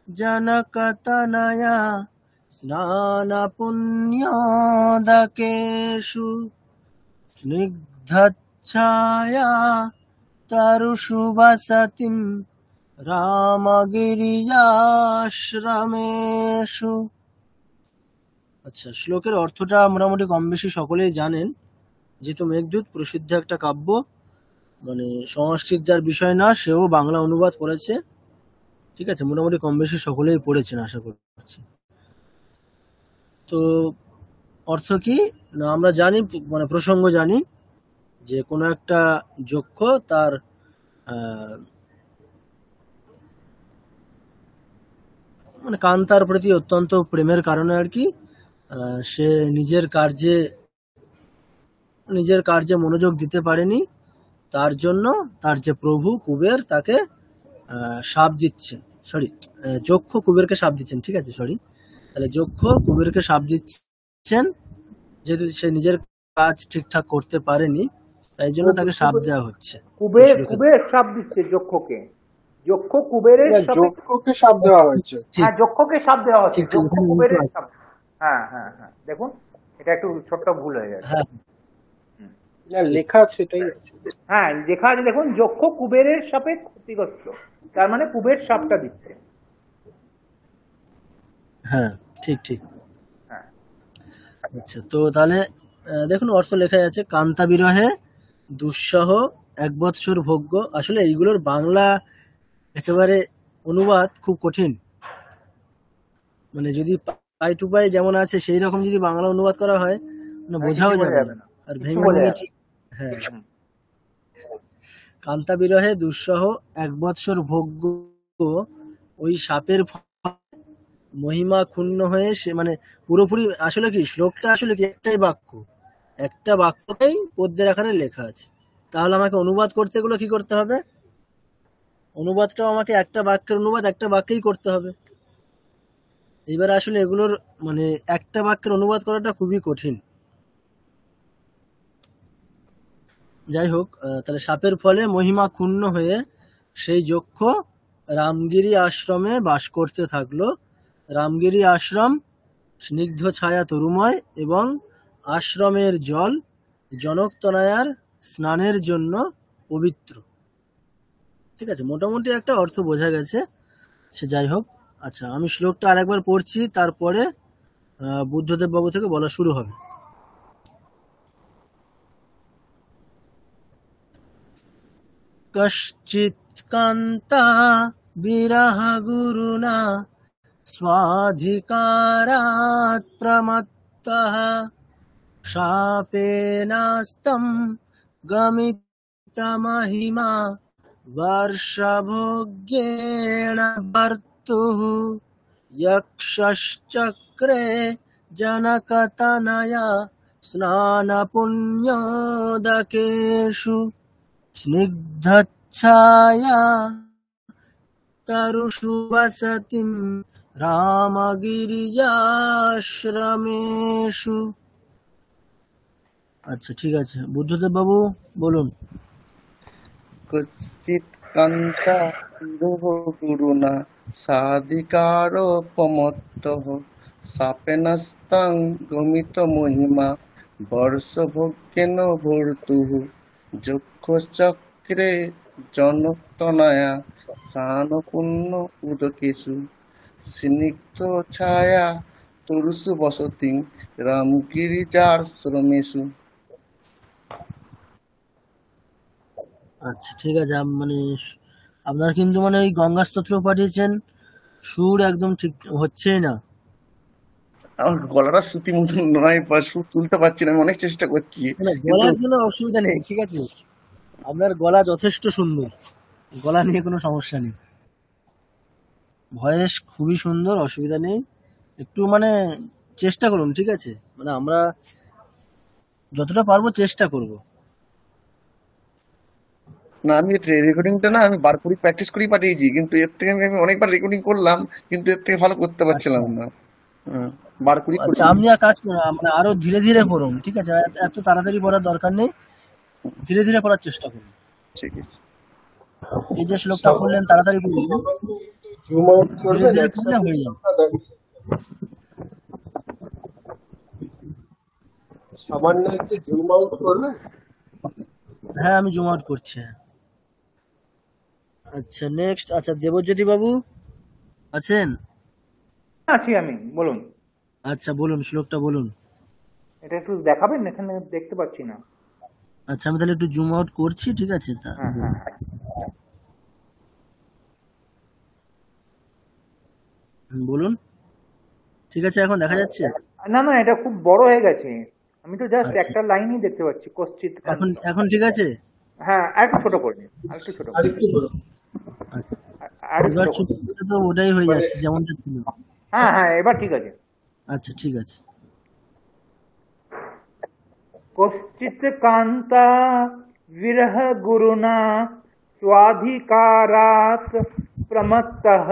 जनकतनया स्नानपुण्योदकेषु स्निग्धच्छाया तरुषु वसतिं রামগিরিয়াশ্রমেষু। আচ্ছা, শ্লোকের অর্থটা মোটামুটি কম বেশি সকলেই জানেন, যেহেতু মেঘদূত প্রসিদ্ধ একটা কাব্য, মানে সংস্কৃত যার বিষয় না সেও বাংলা অনুবাদ করেছে। ঠিক আছে, মোটামুটি কম বেশি সকলেই পড়েছেন আশা করছি। তো অর্থ কি না আমরা জানি, মানে প্রসঙ্গ জানি যে কোনো একটা যক্ষ তার মানে কান্তার প্রতি অত্যন্ত প্রেমের কারণে আর কি সে নিজের কার্যে মনোযোগ দিতে পারেনি, তার জন্য তার যে প্রভু কুবের তাকে শাপ দিচ্ছেন, যক্ষ কুবেরকে শাপ দিচ্ছেন, ঠিক আছে তাহলে যক্ষ কুবেরকে শাপ দিচ্ছেন যেহেতু সে নিজের কাজ ঠিকঠাক করতে পারেনি, তাই জন্য তাকে শাপ দেওয়া হচ্ছে। কুবের শাপ দিচ্ছে যক্ষকে, যক্ষ কুবেরের শাপে, যক্ষকে শাপ দেওয়া হয়েছে। হ্যাঁ যক্ষকে শাপ দেওয়া হচ্ছে, ঠিক, ঠিক, যক্ষ এখানে কুবেরের উল্টো আছে। শাপ। হ্যাঁ হ্যাঁ হ্যাঁ, দেখুন এটা একটু ছোট্ট ভুল হয়ে গেছে। হ্যাঁ না, লেখা সেটাই আছে। হ্যাঁ লেখা আছে দেখুন, যক্ষ কুবেরের শাপে ক্ষতিগ্রস্ত, তার মানে কুবের শাপটা দিচ্ছে। হ্যাঁ ঠিক। হ্যাঁ আচ্ছা, তো তাহলে দেখুন অর্থ লেখা আছে কান্তা বিরহে দুঃসহ 1 বৎসর ভোগ্য। আসলে এইগুলোর বাংলা একেবারে অনুবাদ খুব কঠিন, মানে যদি পাই টু পাই যেমন আছে সেই রকম যদি বাংলা অনুবাদ করা হয় মানে বোঝাও যাবে না, আর ভেঙে ভেঙে ঠিক। হ্যাঁ, কান্তা বিরহে দুঃসহ 1 বৎসর ভোগ্য, ওই সাপের মহিমা ক্ষুণ্ণ হয়ে সে মানে পুরোপুরি আসলে কি শ্লোকটা আসলে কি একটা বাক্যটাই পদ্যের আকারে লেখা আছে, তাহলে আমাকে অনুবাদ করতে গেলে কি করতে হবে, অনুবাদটাও আমাকে একটা বাক্যের অনুবাদ একটা বাক্যেই করতে হবে। এবার আসলে এগুলোর মানে একটা বাক্যের অনুবাদ করাটা খুবই কঠিন। যাই হোক, তাহলে সাপের ফলে মহিমা ক্ষুণ্ণ হয়ে সেই যক্ষ রামগিরি আশ্রমে বাস করতে থাকলো। রামগিরি আশ্রম স্নিগ্ধ ছায়া তরুময় এবং আশ্রমের জল জনকতনয়ার স্নানের জন্য পবিত্র। ঠিক আছে, মোটামুটি একটা অর্থ বোঝা গেছে, সে যাই হোক। আচ্ছা, আমি শ্লোকটা আরেকবার পড়ছি, তারপরে বুদ্ধদেব বাবু থেকে বলা শুরু হবে। কশ্চিৎ কান্তা বিরহ গুরুনা স্বাধিকারাৎ প্রমত্তঃ শাপেনাস্तं গমিতমহিমা বর্ষভোগ্যেণ ভর্তুঃ যক্ষশ্চক্রে জনকতনয়া স্নানপুণ্যোদকেষু স্নিগ্ধচ্ছায়া তরুষু বসতিম রামগিরিয়াশ্রমেষু। আচ্ছা ঠিক আছে, বুদ্ধদেব বাবু বলুন। কশ্চিৎ কান্তা বিরহ গুরুনা সাধিকারোপমত্তঃ শাপেনাস্তাং গমিত মহিমা বর্ষভোগ্যেন ভর্তুঃ যক্ষশ্চক্রে জনকতনয়া স্নানপুণ্য উদকেষু স্নিগ্ধ ছায়া তরুষু বসতিং রামগিরিজাশ্রমেষু। আচ্ছা ঠিক আছে, মানে আপনার কিন্তু মানে ওই গঙ্গা স্তোত্র পাঠিয়েছেন, সুর একদম ঠিক হচ্ছেই না। আমার গলাটা শ্রুতি মতন নয়, বা সুর তুলতে পারছি না, আমি অনেক চেষ্টা করছি। গলার কোনো অসুবিধা নেই, ঠিক আছে, আপনার গলা যথেষ্ট সুন্দর, গলা নিয়ে কোনো সমস্যা নেই, ভয়েস খুবই সুন্দর, অসুবিধা নেই। একটু মানে চেষ্টা করুন, ঠিক আছে, মানে আমরা যতটা পারবো চেষ্টা করব। না, আমি রেকর্ডিংটা না আমি বার করি প্র্যাকটিস করেই পাঠিয়েছি, কিন্তু এর থেকে আমি অনেকবার রেকর্ডিং করলাম, কিন্তু এর থেকে ভালো করতে পারছিলাম না। বার করি আচ্ছা, আপনি আর কাজ করুন, মানে আরো ধীরে ধীরে পড়ুন, ঠিক আছে, এত তাড়াতাড়ি পড়ার দরকার নেই, ধীরে ধীরে পড়ার চেষ্টা করুন। ঠিক আছে, এই যে শ্লোকটা পড়লেন তাড়াতাড়ি পড়ুন, জুম আউট ধীরে করবেন, ধীরে পড়লে হয়ে যাবে। সামান্য একটু জুম আউট করবেন। হ্যাঁ, আমি জুম আউট করছি। আচ্ছা নেক্সট, আচ্ছা দেবজ্যোতি বাবু আছেন? আছি আমি, বলুন। আচ্ছা বলুন, শ্লোকটা বলুন। এটা একটু দেখাবেন, এখানে দেখতে পাচ্ছি না। আচ্ছা আমি তাহলে একটু জুম আউট করছি, ঠিক আছে। হ্যাঁ হ্যাঁ। বলুন। ঠিক আছে, এখন দেখা যাচ্ছে? না না, এটা খুব বড় হয়ে গেছে, আমি তো জাস্ট আচ্ছা, একটা লাইনই দেখতে পাচ্ছি, কশ্চিৎ এখন কান্ত। এখন ঠিক আছে? হ্যাঁ, আরেকটু ছোট করে নিন, আরেকটু ছোট করে নিন, আচ্ছা, আরেকটু এবার ছোট ছোট করে নিন। করলে তো ওটাই হয়ে যাচ্ছে যেমনটা ছিল। হ্যাঁ হ্যাঁ, এবার ঠিক আছে। আচ্ছা, ঠিক আছে। कश्चित् कान्ता विरह गुरुना स्वाधिकारात् प्रमत्तः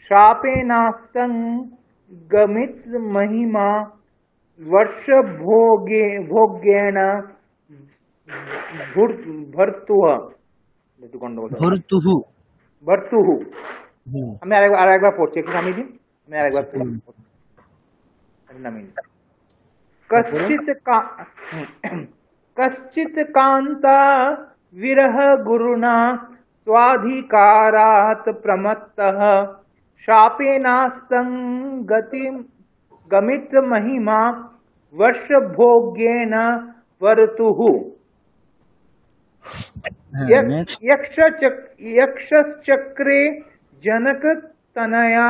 शापेनास्तं गमित महिमा भोग्येन भर्तुः একটু গন্ডগোল হয়ে গেল। ভর্তুহু। ভর্তুহু। হুম, আমি আরেকবার পড়ছি, একটু নামিয়ে দিন, আমি আরেকবার হুম, পড়ছি, নামিয়ে দিন। তারপরে कश्चित् कान्ता विरह गुरुना स्वाधिकारात् प्रमत्तः शापेनास्तं गमित महिमा वर्षभोग्येन वरतुः। হ্যাঁ, নেক্সট। यक्षश्चक्रे जनक तनया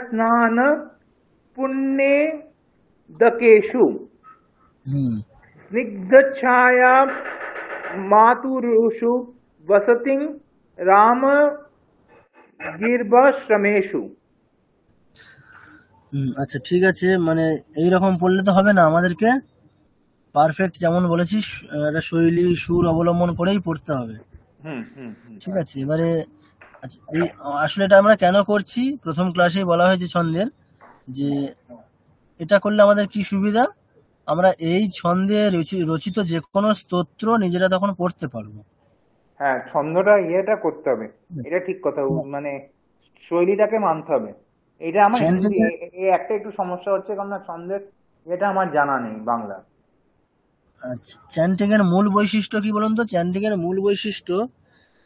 स्नान पुण्ये दकेषु হুম, स्निग्धछाया मातुरुषु वसतिं राम गीर्भाश्रमेषु। আচ্ছা, ঠিক আছে, মানে এইরকম পড়লে তো হবে না, আমাদেরকে পারফেক্ট যেমন বলেছিস একটা শৈলী সুর অবলম্বন করেই পড়তে হবে। ঠিক আছে, এবারে আচ্ছা, এই আসলে এটা আমরা কেন করছি, প্রথম ক্লাসেই বলা হয়েছে ছন্দের, যে এটা করলে আমাদের কি সুবিধা, আমরা এই ছন্দে রচিত যে কোনো স্তোত্র নিজেরা তখন পড়তে পারবো। হ্যাঁ, ছন্দটা ইয়েটা করতে হবে, এটা ঠিক কথা, মানে শৈলীটাকে মানতে হবে। এটা আমার হিন্দি Chanting-এর এই একটা একটু সমস্যা হচ্ছে, কারণ না ছন্দের এটা আমার জানা নেই বাংলা। আচ্ছা, চ্যান্টিং এর মূল বৈশিষ্ট্য কি বলুন তো? চ্যান্টিং এর মূল বৈশিষ্ট্য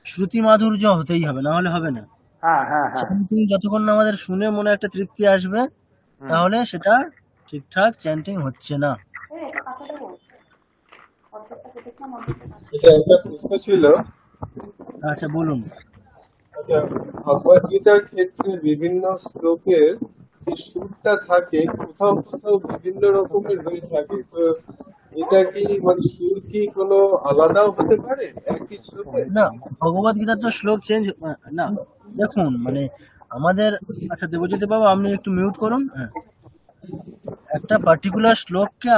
শ্রুতি মাধুর্য হতেই হবে, না হলে হবে না। হ্যাঁ হ্যাঁ হ্যাঁ। চ্যান্টিং যতক্ষণ না আমাদের শুনে মনে একটা তৃপ্তি আসবে, তাহলে সেটা ঠিকঠাক চ্যান্টিং হচ্ছে না। এটা একটা প্রশ্ন ছিল। আচ্ছা, বলুন। ভগবদ গীতার ক্ষেত্রে বিভিন্ন শ্লোকের যে সুরটা থাকে কোথাও কোথাও বিভিন্ন রকমের হয়ে থাকে, তো এটা কি মানে সুর কি কোনো আলাদাও হতে পারে একই শ্লোকে? না, ভগবদ গীতার তো শ্লোক চেঞ্জ না। দেখুন, মানে আমাদের, আচ্ছা দেবজ্যোতি বাবু আপনি একটু মিউট করুন। হ্যাঁ, একটা পার্টিকুলার শ্লোককে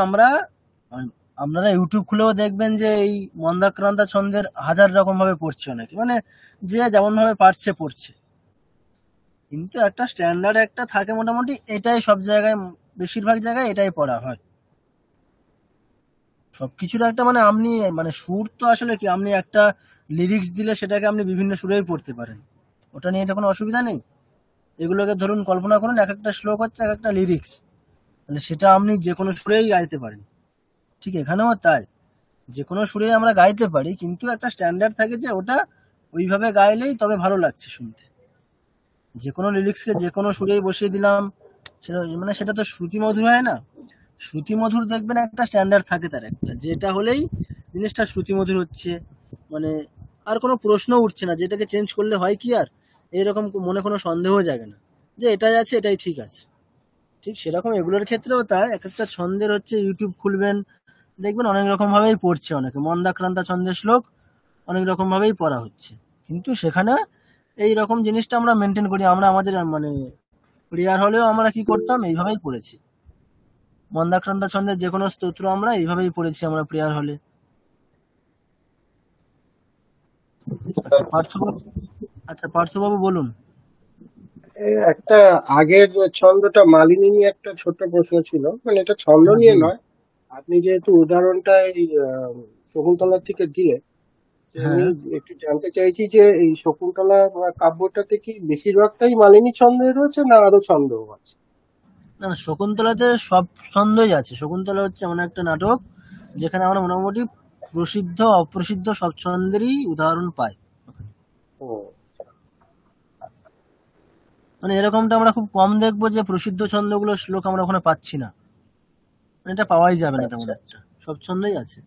আপনারা ইউটিউব খুলেও দেখবেন যে এই মন্দাক্রান্তা ছন্দের 1000 রকম ভাবে পড়ছে অনেকে, মানে যে যেমন ভাবে পারছে পড়ছে, কিন্তু একটা স্ট্যান্ডার্ড একটা থাকে মোটামুটি, এটাই সব জায়গায় বেশিরভাগ জায়গায় এটাই পড়া হয়। সবকিছুর একটা মানে আপনি মানে সুর তো আসলে কি, আপনি একটা লিরিক্স দিলে সেটাকে আপনি বিভিন্ন সুরেই পড়তে পারেন, ওটা নিয়ে তো কোনো অসুবিধা নেই। এগুলোকে ধরুন কল্পনা করুন এক একটা শ্লোক হচ্ছে এক একটা লিরিক্স, তাহলে সেটা আপনি যে কোনো সুরেই গাইতে পারেন। ঠিক এখানেও তাই, যে কোনো সুরেই আমরা গাইতে পারি, কিন্তু একটা স্ট্যান্ডার্ড থাকে যে ওটা ওইভাবে গাইলেই তবে ভালো লাগছে শুনতে। যে কোনো লিরিক্সকে যে কোনো সুরেই বসিয়ে দিলাম, সেটা মানে সেটা তো শ্রুতি মধুর হয় না। শ্রুতি মধুর দেখবেন একটা স্ট্যান্ডার্ড থাকে তার একটা, যেটা হলেই জিনিসটা শ্রুতি মধুর হচ্ছে, মানে আর কোনো প্রশ্ন উঠছে না, যেটাকে চেঞ্জ করলে হয় কি আর এইরকম মনে কোনো সন্দেহ জাগে না যে এটাই আছে এটাই ঠিক আছে। ঠিক সেরকম এগুলোর ক্ষেত্রেও তাই, এক একটা ছন্দের হচ্ছে ইউটিউব খুলবেন দেখবেন অনেক রকম ভাবেই পড়ছে, অনেকে মন্দাক্রান্তা ছন্দের শ্লোক অনেক রকম ভাবেই পড়া হচ্ছে, কিন্তু সেখানে এই রকম জিনিসটা আমরা মেনটেন করি। আমরা আমাদের মানে প্রেয়ার হলেও আমরা কি করতাম, এইভাবেই পড়েছি, মন্দাক্রান্তা ছন্দের যে কোনো স্তোত্র আমরা এইভাবেই পড়েছি আমরা প্রেয়ার হলে। আচ্ছা পার্থবাবু, পার্থবাবু বলুন। একটা আগের ছন্দটা মালিনী নিয়ে একটা ছোট্ট প্রশ্ন ছিল, মানে এটা ছন্দ হ্যাঁ, নিয়ে বলুন। নয়। আপনি যেহেতু উদাহরণটা এই শকুন্তলা থেকে দিলে, আমি হ্যাঁ, একটু জানতে চাইছি যে এই শকুন্তলা কাব্যটাতে কি বেশিরভাগটাই মালিনী ছন্দে রয়েছে না আরো ছন্দও আছে? না না, শকুন্তলাতে সব ছন্দই আছে। শকুন্তলা হচ্ছে এমন একটা নাটক যেখানে আমরা মোটামুটি প্রসিদ্ধ অপ্রসিদ্ধ সব ছন্দেরই উদাহরণ পাই। ও, মানে এরকমটা আমরা খুব কম দেখবো যে প্রসিদ্ধ ছন্দগুলো শ্লোক আমরা ওখানে পাচ্ছি না, মানে এটা পাওয়াই যাবে না তেমন একটা, সব ছন্দই আছে।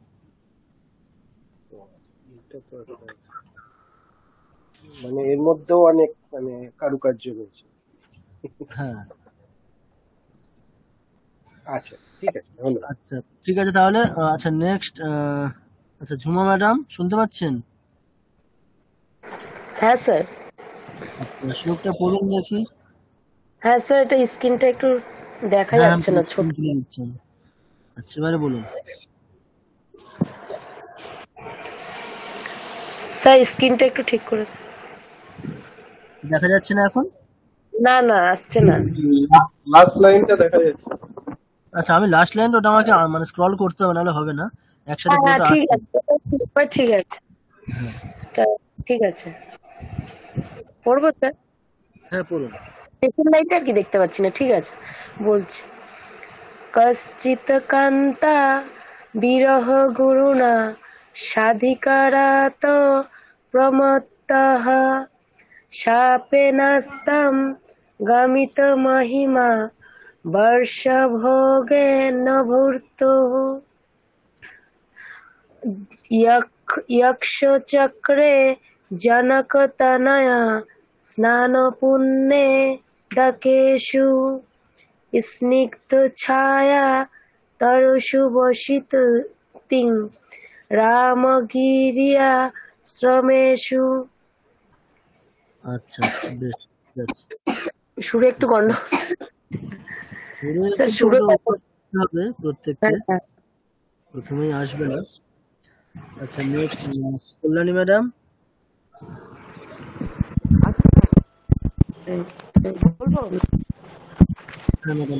মানে এর মধ্যেও অনেক মানে কারুকার্য রয়েছে। হ্যাঁ আচ্ছা ঠিক আছে, ধন্যবাদ। আচ্ছা ঠিক আছে তাহলে আচ্ছা নেক্সট আচ্ছা ঝুমা ম্যাডাম শুনতে পাচ্ছেন? হ্যাঁ স্যার। আচ্ছা শ্লোকটা পড়ুন দেখি। হ্যাঁ স্যার, এটা স্ক্রিনটা একটু দেখা হ্যাঁ যাচ্ছে না, ছোট। তুলে নিচ্ছেন। আচ্ছা এবারে বলুন। স্যার স্ক্রিনটা একটু ঠিক করে। দেখা যাচ্ছে না এখন? না না, আসছে না। লাস্ট লাইনটা দেখা যাচ্ছে। আচ্ছা আমি লাস্ট লাইনটা ওটা আমাকে মানে স্ক্রল করতে হবে, নাহলে হবে না, একসাথে হ্যাঁ পুরোটা ঠিক আসছে। আছে, ঠিক আছে, হ্যাঁ ঠিক আছে, পড়বো স্যার। হ্যাঁ পড়ুন। সেকেন্ড লাইনটা আর কি দেখতে পাচ্ছি না, ঠিক আছে বলছি। কশ্চিৎ কান্তা বিরহ গুরুণা সাধিকারাত প্রমত্তঃ শাপেনাস্তাম গামিত মহিমা বর্ষভোগেন ভূর্তুঃ यक्षचक्रे जनकतनया स्नानपुण्ये दकेषु स्निग्धछाया तरुषु वसितिं रामगिर्या শ্রমেষু। আচ্ছা আচ্ছা বেশ ঠিক আছে। সুরে একটু গন্ড সুরে সুরে হবে প্রত্যেককে, প্রথমেই আসবে না। আচ্ছা নেক্সট কল্যাণী ম্যাডাম। হ্যাঁ ম্যাডাম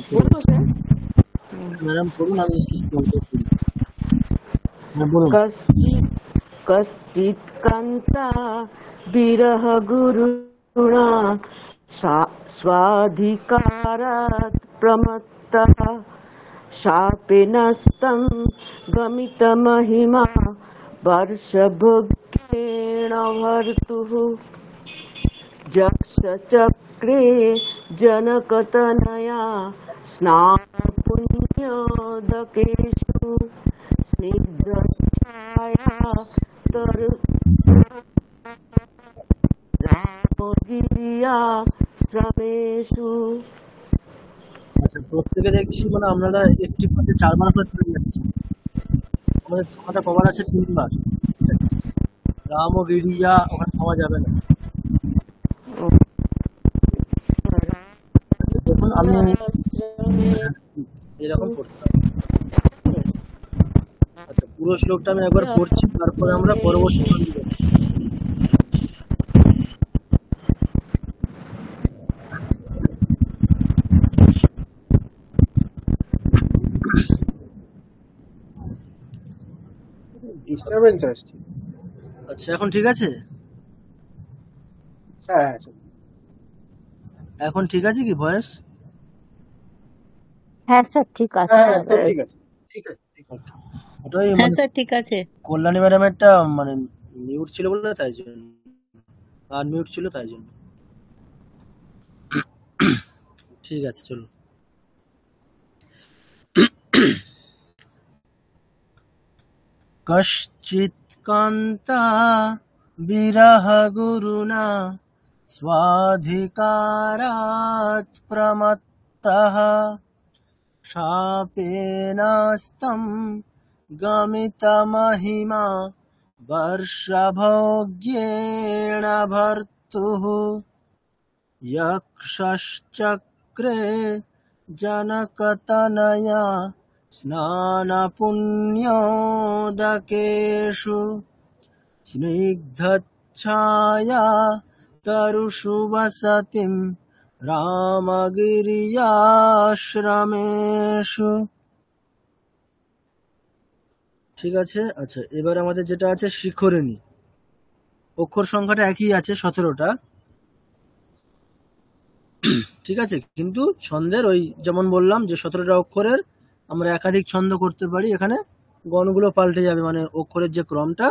ম্যাডাম বলুন, আমি একটু স্ক্রল করছি। হ্যাঁ বলুন। कश्चित् कान्ता विरह गुरुणा स्वाधिकारात् प्रमत्तः शापेनस्तं गमितमहिमा वर्षभोगेन भर्तुः यक्षचक्रे जनकतनया स्नानपुण्योदकेषु स्निग्धछाया রামগিরিয়া শ্রমেষু। আচ্ছা প্রত্যেকে দেখছি মানে আপনারা একটি পথে 4 বার করে চলে যাচ্ছে। আমাদের থামাটা কবার আছে 3 বার। রামগিরিয়া ওখানে থামা যাবে না। দেখুন আমি এরকম করতে হবে। আচ্ছা পুরো শ্লোকটা আমি একবার পড়ছি, তারপরে আমরা পরবর্তী ছন্দ দেব। ডিস্টারবেন্স আসছে। আচ্ছা এখন ঠিক আছে? হ্যাঁ এখন ঠিক আছে কি ভয়েস? হ্যাঁ স্যার ঠিক আছে। হ্যাঁ ঠিক আছে ঠিক আছে ঠিক আছে। ওটাই হ্যাঁ স্যার ঠিক আছে। কল্যাণী ম্যাডামেরটা মানে মিউট ছিল বলে তাই জন্য, আর মিউট ছিল তাই জন্য। ঠিক আছে চলো। কশ্চিৎ কান্তা বিরহ গুরুণা স্বাধিকারাৎ প্রমত্তঃ শাপেনাস্तं গমিতমহিমা বর্ষভোগ্যেন ভর্তুঃ यक्षश्चक्रे जनकतनया स्नानपुण्योदकेषु स्निग्धच्छाया तरुषु वसतिं রামগিরিয়াশ্রমেষু। ঠিক আছে। আচ্ছা এবার আমাদের যেটা আছে শিখরিণী, অক্ষর সংখ্যাটা একই আছে 17টা। ঠিক আছে, কিন্তু ছন্দের ওই যেমন বললাম যে 17টা অক্ষরের আমরা একাধিক ছন্দ করতে পারি, এখানে গণগুলো পাল্টে যাবে, মানে অক্ষরের যে ক্রমটা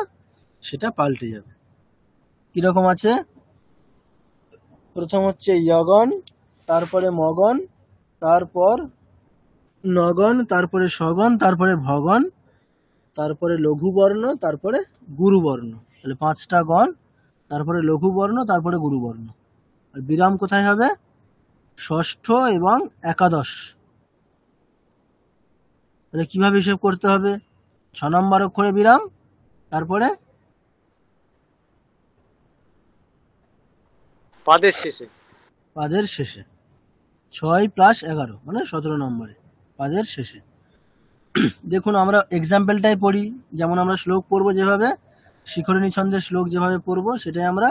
সেটা পাল্টে যাবে। কিরকম আছে? প্রথম হচ্ছে ইয়গন, তারপরে মগন, তারপর নগন, তারপরে সগন, তারপরে ভগন, তারপরে লঘু বর্ণ, তারপরে গুরু বর্ণ। তাহলে 5টা গণ তারপরে লঘু বর্ণ, তারপরে গুরুবর্ণ। আর বিরাম কোথায় হবে? ষষ্ঠ এবং একাদশ। তাহলে কিভাবে হিসেব করতে হবে? 6 নম্বর অক্ষরে বিরাম, তারপরে পাদের শেষে। পাদের শেষে 6 + 11 মানে 17 নম্বরে পাদের শেষে। দেখুন আমরা এক্সাম্পলটাই পড়ি, যেমন আমরা শ্লোক পড়বো যেভাবে, শিখরণী ছন্দের শ্লোক যেভাবে পড়বো সেটাই আমরা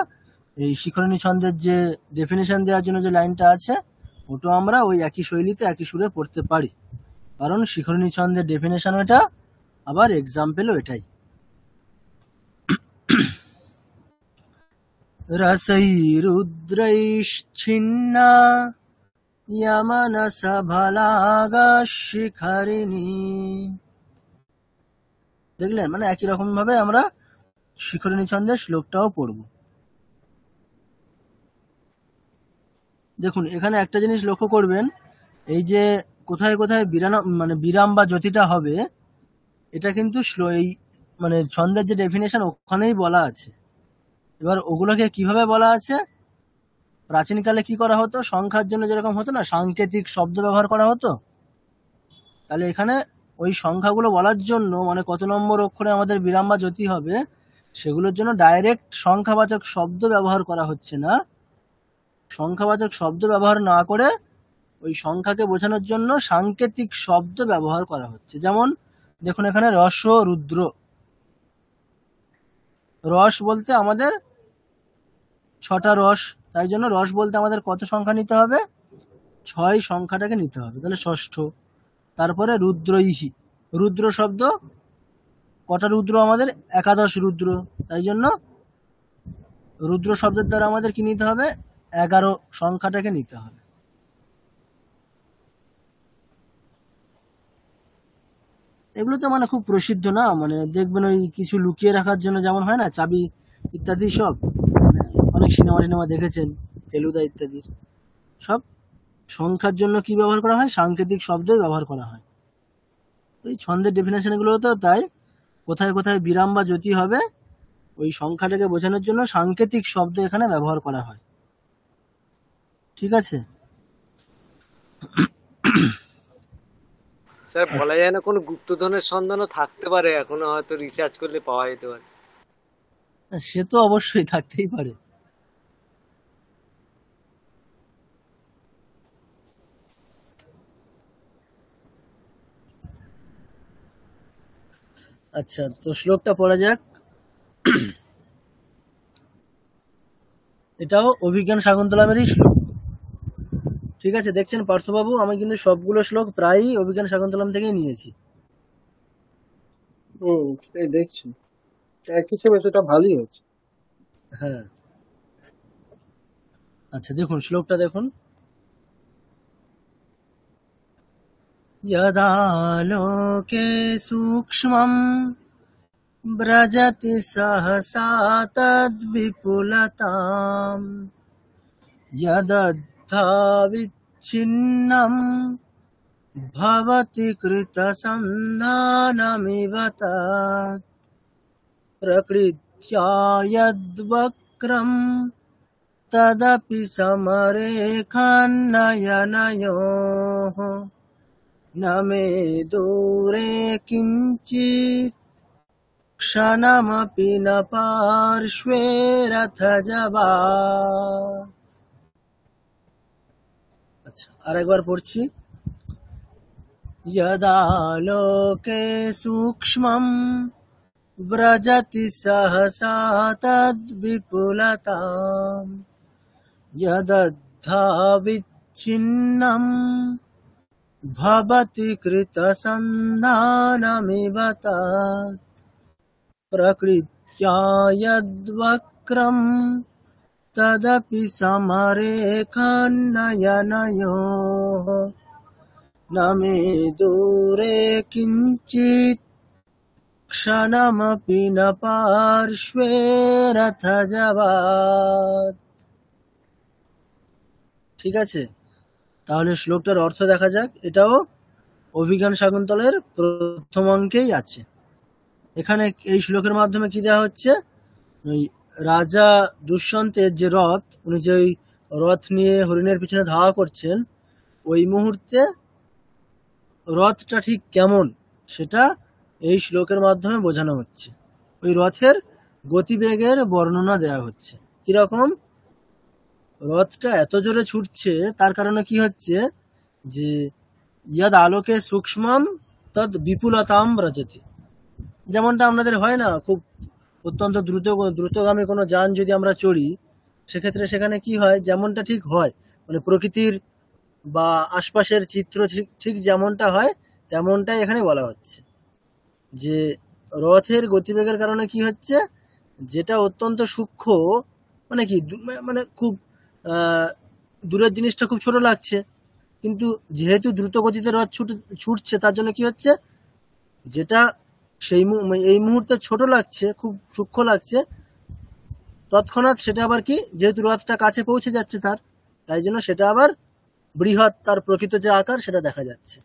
এই শিখরণী ছন্দের যে ডেফিনেশন দেওয়ার জন্য যে লাইনটা আছে ওটা আমরা ওই একই শৈলীতে একই সুরে পড়তে পারি, কারণ শিখরণী ছন্দের ডেফিনেশন ওটা, আবার এক্সাম্পলও এটাই। রসৈরুদ্রৈশ্চিন্না यमनसभलागा শিখরিণী। দেখলেন, মানে একই রকম ভাবে আমরা শিখরিণী ছন্দের শ্লোকটাও পড়ব। দেখুন এখানে একটা জিনিস লক্ষ্য করবেন, এই যে কোথায় কোথায় বিরাম বা জ্যোতিটা হবে, এটা কিন্তু এই মানে ছন্দের যে ডেফিনেশন ওখানেই বলা আছে। এবার ওগুলোকে কিভাবে বলা আছে? প্রাচীনকালে কি করা হতো, সংখ্যার জন্য যেরকম হতো না, সাংকেতিক শব্দ ব্যবহার করা হতো। তাহলে এখানে ওই সংখ্যাগুলো বলার জন্য, মানে কত নম্বর অক্ষরে আমাদের বিরাম বা জ্যোতি হবে, সেগুলোর জন্য ডাইরেক্ট সংখ্যাবাচক শব্দ ব্যবহার করা হচ্ছে না। সংখ্যাবাচক শব্দ ব্যবহার না করে ওই সংখ্যাকে বোঝানোর জন্য সাংকেতিক শব্দ ব্যবহার করা হচ্ছে। যেমন দেখুন এখানে রস রুদ্র, রস বলতে আমাদের 6টা রস, তাই জন্য রস বলতে আমাদের কত সংখ্যা নিতে হবে? 6 সংখ্যাটাকে নিতে হবে, তাহলে ষষ্ঠ। তারপরে রুদ্রইহি, রুদ্র শব্দ কটা রুদ্র? আমাদের একাদশ রুদ্র, তাই জন্য রুদ্র শব্দের দ্বারা আমাদের কি নিতে হবে? 11 সংখ্যাটাকে নিতে হবে। এগুলো তো মানে খুব প্রসিদ্ধ না, মানে দেখবেন ওই কিছু লুকিয়ে রাখার জন্য, যেমন হয় না চাবি ইত্যাদি, সব অনেক সিনেমা দেখেছেন, ফেলুদা ইত্যাদি, সব সংখ্যার জন্য কি ব্যবহার করা হয়? সাংকেতিক শব্দই ব্যবহার করা হয়। ওই ছন্দের ডেফিনেশন গুলো তো তাই, কোথায় কোথায় বিরাম বা জ্যোতি হবে ওই সংখ্যাটাকে বোঝানোর জন্য সাংকেতিক শব্দ এখানে ব্যবহার করা হয়। ঠিক আছে স্যার, বলা যায় না কোনো গুপ্তধনের সন্ধানও থাকতে পারে, এখনো হয়তো রিসার্চ করলে পাওয়া যেতে পারে। সে তো অবশ্যই থাকতেই পারে। আচ্ছা, তো শ্লোকটা পড়া যাক। এটাও অভিজ্ঞান শাকুন্তলমেরই শ্লোক। ঠিক আছে, দেখছেন পার্থবাবু, আমি কিন্তু সবগুলো শ্লোক প্রায়ই অভিজ্ঞান শাকুন্তলম থেকেই নিয়েছি। সেটাই দেখছি, এক হিসেবে সেটা ভালোই হচ্ছে। হ্যাঁ, আচ্ছা দেখুন শ্লোকটা দেখুন। यदा लोके सूक्ष्मं व्रजति सहसा तद्विपुलताम् यदद्धाविच्छिन्नं भवति कृतसन्धानमिव तत् प्रकृत्या यद्वक्रं तदपि समरेखान्नयनयोः न मे दूरे किञ्चित् क्षणमपि न पार्श्वे रथजवा। আচ্ছা, আরেকবার পড়ছি। यदा लोके सूक्ष्मं व्रजति सहसा तद्विपुलताम् यदद्धाविच्छिन्नं भवति कृतसन्धानमिव तत् प्रकृत्या यद्वक्रं तदपि समरेखान्नयनयोः न मे दूरे किञ्चित् क्षणमपि न पार्श्वे रथजवात्। ঠিক আছে, তাহলে শ্লোকটার অর্থ দেখা যাক। এটাও অভিজ্ঞান শাকুন্তলের প্রথম অঙ্কেই আছে। এখানে এই শ্লোকের মাধ্যমে কি দেওয়া হচ্ছে? রাজা দুষ্যন্তের যে রথ, উনি যে ওই রথ নিয়ে হরিণের পিছনে ধাওয়া করছেন, ওই মুহূর্তে রথটা ঠিক কেমন সেটা এই শ্লোকের মাধ্যমে বোঝানো হচ্ছে। ওই রথের গতিবেগের বর্ণনা দেওয়া হচ্ছে। কিরকম? রথটা এত জোরে ছুটছে, তার কারণে কি হচ্ছে যে ইয়াদ আলোকে সূক্ষ্মম তদ বিপুলতাম ব্রজতি। যেমনটা আমাদের হয় না, খুব অত্যন্ত দ্রুতগামী কোনো যান যদি আমরা চড়ি, সেক্ষেত্রে সেখানে কি হয়, যেমনটা ঠিক হয় মানে প্রকৃতির বা আশপাশের চিত্র ঠিক যেমনটা হয় তেমনটাই এখানে বলা হচ্ছে। যে রথের গতিবেগের কারণে কি হচ্ছে, যেটা অত্যন্ত সূক্ষ্ম মানে কি মানে খুব দূরের জিনিসটা খুব ছোট লাগছে, কিন্তু যেহেতু দ্রুত গতিতে রথ ছুটছে তার জন্য কি হচ্ছে, যেটা এই মুহূর্তে ছোট লাগছে, খুব সূক্ষ্ম লাগছে, তৎক্ষণাৎ সেটা আবার কি, যেহেতু রথটা কাছে পৌঁছে যাচ্ছে তাই জন্য সেটা আবার বৃহৎ, তার প্রকৃত যে আকার সেটা দেখা যাচ্ছে।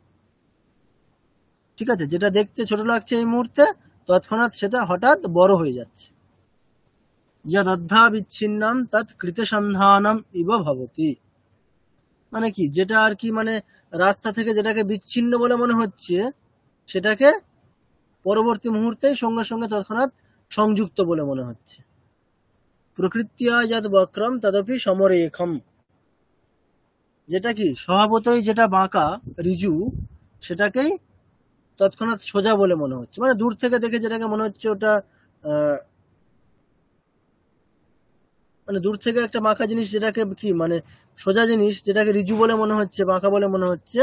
ঠিক আছে, যেটা দেখতে ছোট লাগছে এই মুহূর্তে, তৎক্ষণাৎ সেটা হঠাৎ বড় হয়ে যাচ্ছে। যদ্যা বিচ্ছিন্নাম তৎ কৃতসন্ধানম ইব ভবতি। মানে কি, যেটা আর কি মানে রাস্তা থেকে যেটাকে বিচ্ছিন্ন বলে মনে হচ্ছে, সেটাকে পরবর্তী মুহূর্তে সঙ্গে সঙ্গে তৎক্ষণাৎ সংযুক্ত বলে মনে হচ্ছে। প্রকৃত্য়া যদ বক্রম তদপি সমরেখম। যেটা কি স্বভাবতই যেটা বাঁকা ঋজু, সেটাকেই তৎক্ষণাৎ সোজা বলে মনে হচ্ছে। মানে দূর থেকে দেখে যেটাকে মনে হচ্ছে ওটা মানে দূর থেকে একটা বাঁকা জিনিস, যেটাকে কি মানে সোজা জিনিস, যেটাকে ঋজু বলে মনে হচ্ছে, বাঁকা বলে মনে হচ্ছে,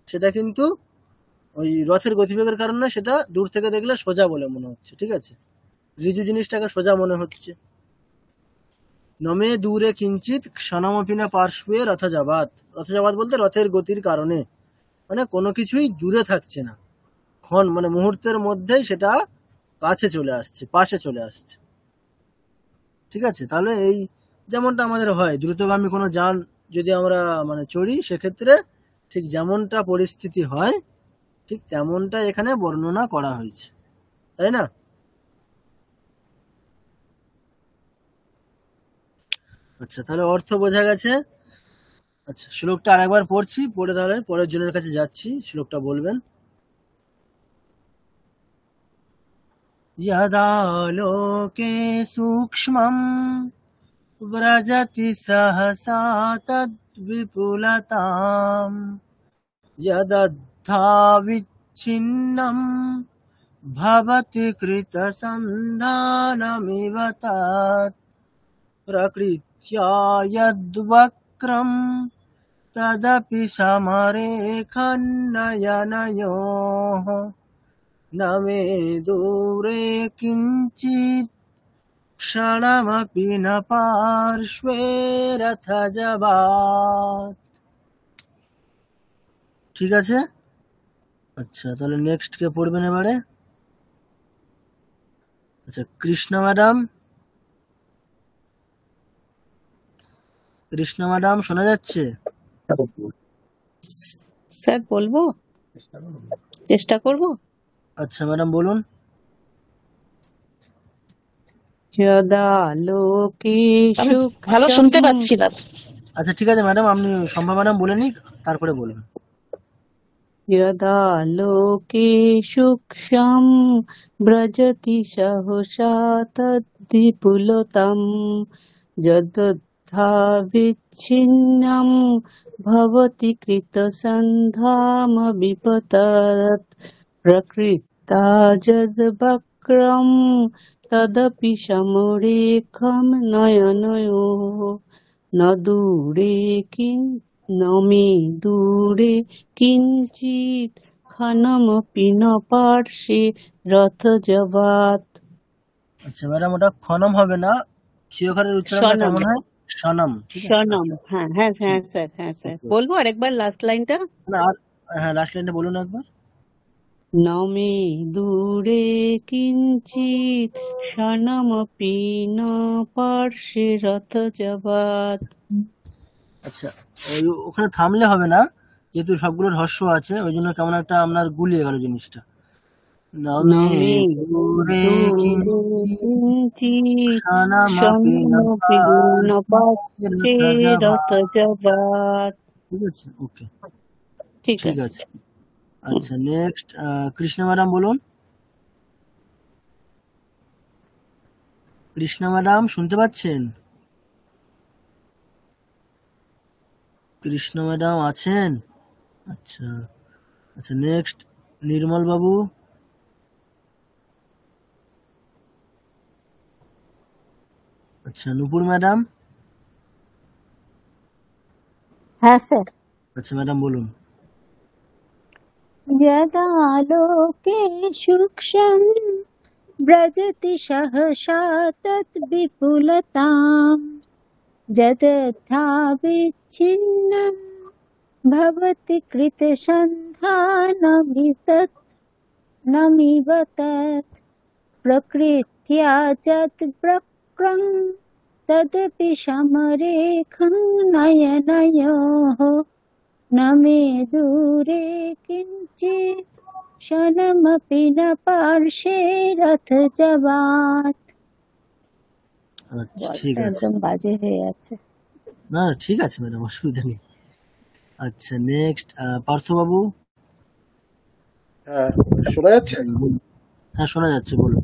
সেটা কিন্তু ওই রথের গতিবেগের কারণে সেটা দূর থেকে দেখলে সোজা বলে মনে হচ্ছে। ঠিক আছে, ঋজু জিনিসটাকে সোজা মনে হচ্ছে। নমে দূরে কিঞ্চিত ক্ষণমপি না পার্শ্বে রথযাবাত। রথযাবাত বলতে রথের গতির কারণে, মানে কোনো কিছুই দূরে থাকছে না, ক্ষণ মানে মুহূর্তের মধ্যেই সেটা কাছে চলে আসছে, পাশে চলে আসছে। ঠিক আছে, তাহলে এই যেমনটা আমাদের হয় দ্রুতগামী কোনো যান যদি আমরা মানে চড়ি, সেক্ষেত্রে ঠিক যেমনটা পরিস্থিতি হয় ঠিক তেমনটা এখানে বর্ণনা করা হয়েছে, তাই না? আচ্ছা, তাহলে অর্থ বোঝা গেছে। আচ্ছা, শ্লোকটা আরেকবার পড়ছি, পড়ে তাহলে পরের জনের কাছে যাচ্ছি, শ্লোকটা বলবেন। यदा लोके सूक्ष्मं व्रजति सहसा तद्विपुलतां यदद्धा विच्छिन्नं भवति कृतसन्धानमिव तत् प्रकृत्या यद्वक्रं तदपि समरेखन्नयनयोः न मे दूरे किञ्चित् क्षणमपि न पार्श्वे रथजबात्। ঠিক আছে। আচ্ছা, তাহলে নেক্সট কে পড়বেন এবারে? আচ্ছা, কৃষ্ণা ম্যাডাম। কৃষ্ণা ম্যাডাম শোনা যাচ্ছে? স্যার বলবো, চেষ্টা করব। আচ্ছা ম্যাডাম বলুন। যদা লোকেষু ভালো শুনতে পাচ্ছি না। আচ্ছা ঠিক আছে ম্যাডাম, আপনি সম্ভা ম্যাডাম বলে নিক, তারপরে বলুন। যদা লোকেষু ক্ষম ব্রজতি সহসা তদ্বিপুলতাম যদ্যথা বিচ্ছিন্নম ভবতি কৃতসন্ধাম বিপতৎ প্রকৃতা যদ্বক্রম তদপি সমরেখম নয়নয়োঃ ন দূরে নমে দূরে কিঞ্চিৎ ক্ষণমপি ন পার্শ্বে রথযাবাৎ। আচ্ছা ম্যাডাম, ওটা ক্ষণম হবে না, ক্ষীয়কারের উচ্চারণটা কেমন হয়? সনম। সনম। হ্যাঁ হ্যাঁ হ্যাঁ স্যার, হ্যাঁ স্যার বলবো আরেকবার লাস্ট লাইনটা? না, হ্যাঁ লাস্ট লাইনটা বলুন একবার। নমে দূরে কিঞ্চিৎ ক্ষণমপি ন পার্শ্বে রথযাবাৎ। আচ্ছা, ওখানে থামলে হবে না, যেহেতু সবগুলোর হর্ষ আছে, ওই জন্য কেমন একটা আপনার গুলিয়ে গেল জিনিসটা। নমে নমে দূরে দূরে কিঞ্চিৎ ক্ষণমপি ন স্বর্ণপি ন পার্শ্বে রথযাভাত। রথযাবাত। ঠিক আছে, ওকে, ঠিক ঠিক আছে। আছে। আচ্ছা, নেক্সট কৃষ্ণা ম্যাডাম বলুন। কৃষ্ণা ম্যাডাম শুনতে পাচ্ছেন? কৃষ্ণা ম্যাডাম আছেন? আচ্ছা আচ্ছা, নেক্সট নির্মল বাবু। আচ্ছা, নুপুর ম্যাডাম। হ্যাঁ স্যার। আচ্ছা ম্যাডাম বলুন। यदा लोके सूक्ष्मं व्रजति सहसा तत् विपुलताम् यथा विच्छिन्नं भवति कृतसन्धानमिव तत् प्रकृत्या यत् वक्रं तदपि समरेखं नयनयोः न मे दूरे किञ्चित् क्षणमपि न पार्श्वे रथजवात्। আচ্ছা ঠিক বলটা আছে, একদম বাজে হয়ে আছে। না না, ঠিক আছে ম্যাডাম, অসুবিধা নেই। আচ্ছা, নেক্সট পার্থবাবু। হ্যাঁ, শোনা যাচ্ছে? বলুন। হ্যাঁ শোনা যাচ্ছে, বলুন।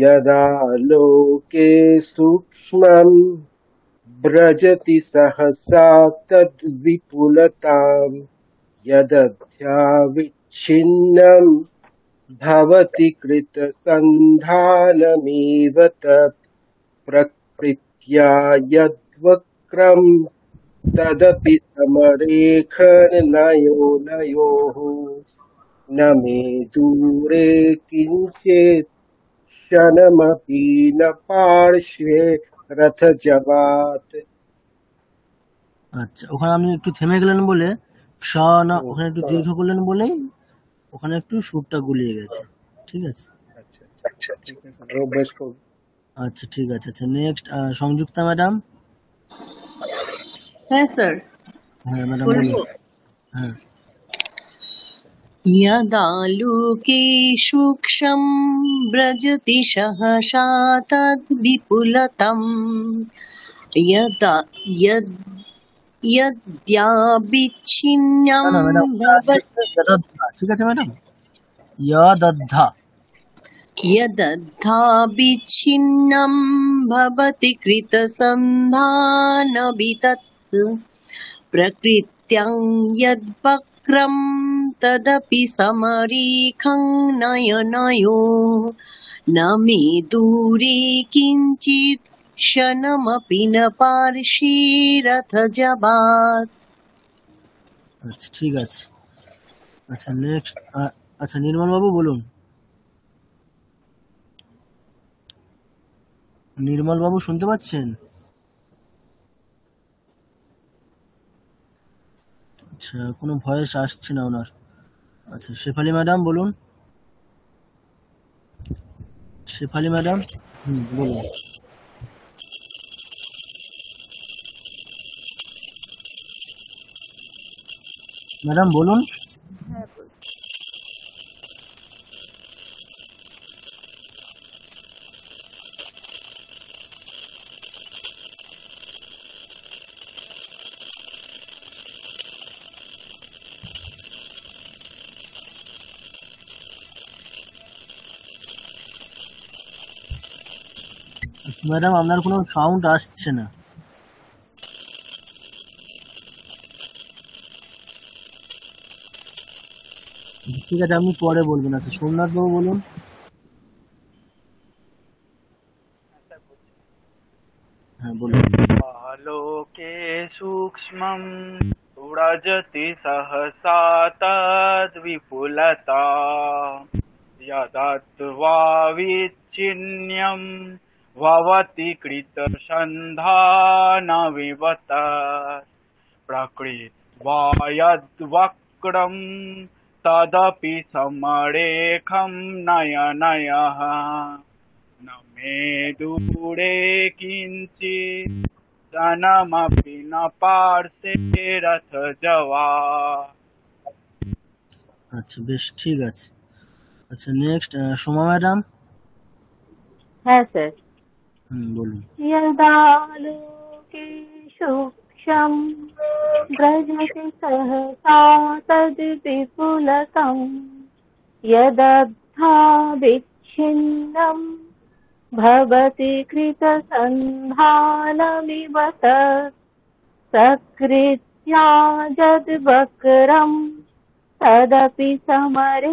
यदा लोके सूक्ष्मं व्रजति सहसा तद्विपुलताम् यदध्याविच्छिन्नं भवति कृतसन्धानमेव तत् प्रकृत्या यद्वक्रं तदपि समरेखनयोः न मे दूरे किञ्चित् क्षणमपि न पार्श्वे रथजवात्। আচ্ছা, ওখানে আপনি একটু থেমে গেলেন বলে না, ওখানে একটু দীর্ঘ করলেন বলেই ওখানে একটু সুরটা গুলিয়ে গেছে। ঠিক আছে, আচ্ছা ঠিক আছে। আচ্ছা, নেক্সট সংযুক্তা ম্যাডাম। হ্যাঁ স্যার, হ্যাঁ ম্যাডাম বলবো। বলুন। হ্যাঁ। यदा लोके सूक्ष्मं व्रजति सहसा तद्विपुलतम् यदा यद्याविच्छिन्नं না ম্যাডাম, भवति ঠিক আছে ম্যাডাম, ইয়াদদ্ধা। यदद्धाविच्छिन्नं भवति कृतसन्धानमितत् प्रकृत्यां यद्वक्रं तदपि समरेखं नयनयोः न मे दूरे किञ्चित् क्षणमपि न पार्श्वे रथजवात्। আচ্ছা ঠিক আছে। আচ্ছা নেক্সট, আচ্ছা নির্মল বাবু বলুন। নির্মল বাবু শুনতে পাচ্ছেন? আচ্ছা, কোনো ভয়েস আসছে না ওনার। আচ্ছা, শেফালি ম্যাডাম বলুন। শেফালি ম্যাডাম, বলুন। ম্যাডাম বলুন। ম্যাডাম আপনার কোনো সাউন্ড আসছে না। ঠিক আছে, আপনি পরে বলবেন। আচ্ছা, সোমনাথ বাবু বলুন। হ্যাঁ বলুন। लोके सूक्ष्मं व्रजति सहसा तद्विपुलता यदद्वाविच्छिन्नं भवति कृतसन्धानमिव तत् प्रकृत्या यद्वक्रं तदपि समरेखं नयनयः न मे दूरे किञ्चित् क्षणमपि न पार्श्वे रथजवात्। আচ্ছা বেশ, ঠিক আছে। আচ্ছা নেক্সট সোমা ম্যাডাম। হ্যাঁ স্যার। বলুন। यदालोके सूक्ष्मं व्रजति सहसा तद्विपुलकं यदद्भाविच्छिन्नं भवति कृतसन्धानमिव तत् सकृत्या यद्वक्रं तदपि समरेखनयनयोः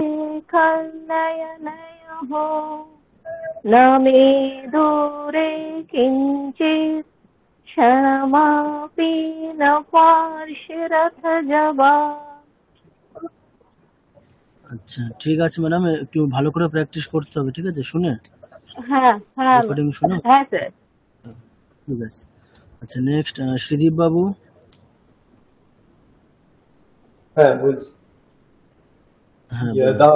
न मे दूरे किञ्चित् क्षणमपि न पार्श्वरथजवा। আচ্ছা ঠিক আছে ম্যাডাম, একটু ভালো করে প্র্যাকটিস করতে হবে, ঠিক আছে? শুনে হ্যাঁ হ্যাঁ রেকর্ডিং শুনে। হ্যাঁ স্যার। ঠিক আছে। আচ্ছা নেক্সট শ্রীদীপ বাবু। হ্যাঁ বলছি। হ্যাঁ यदा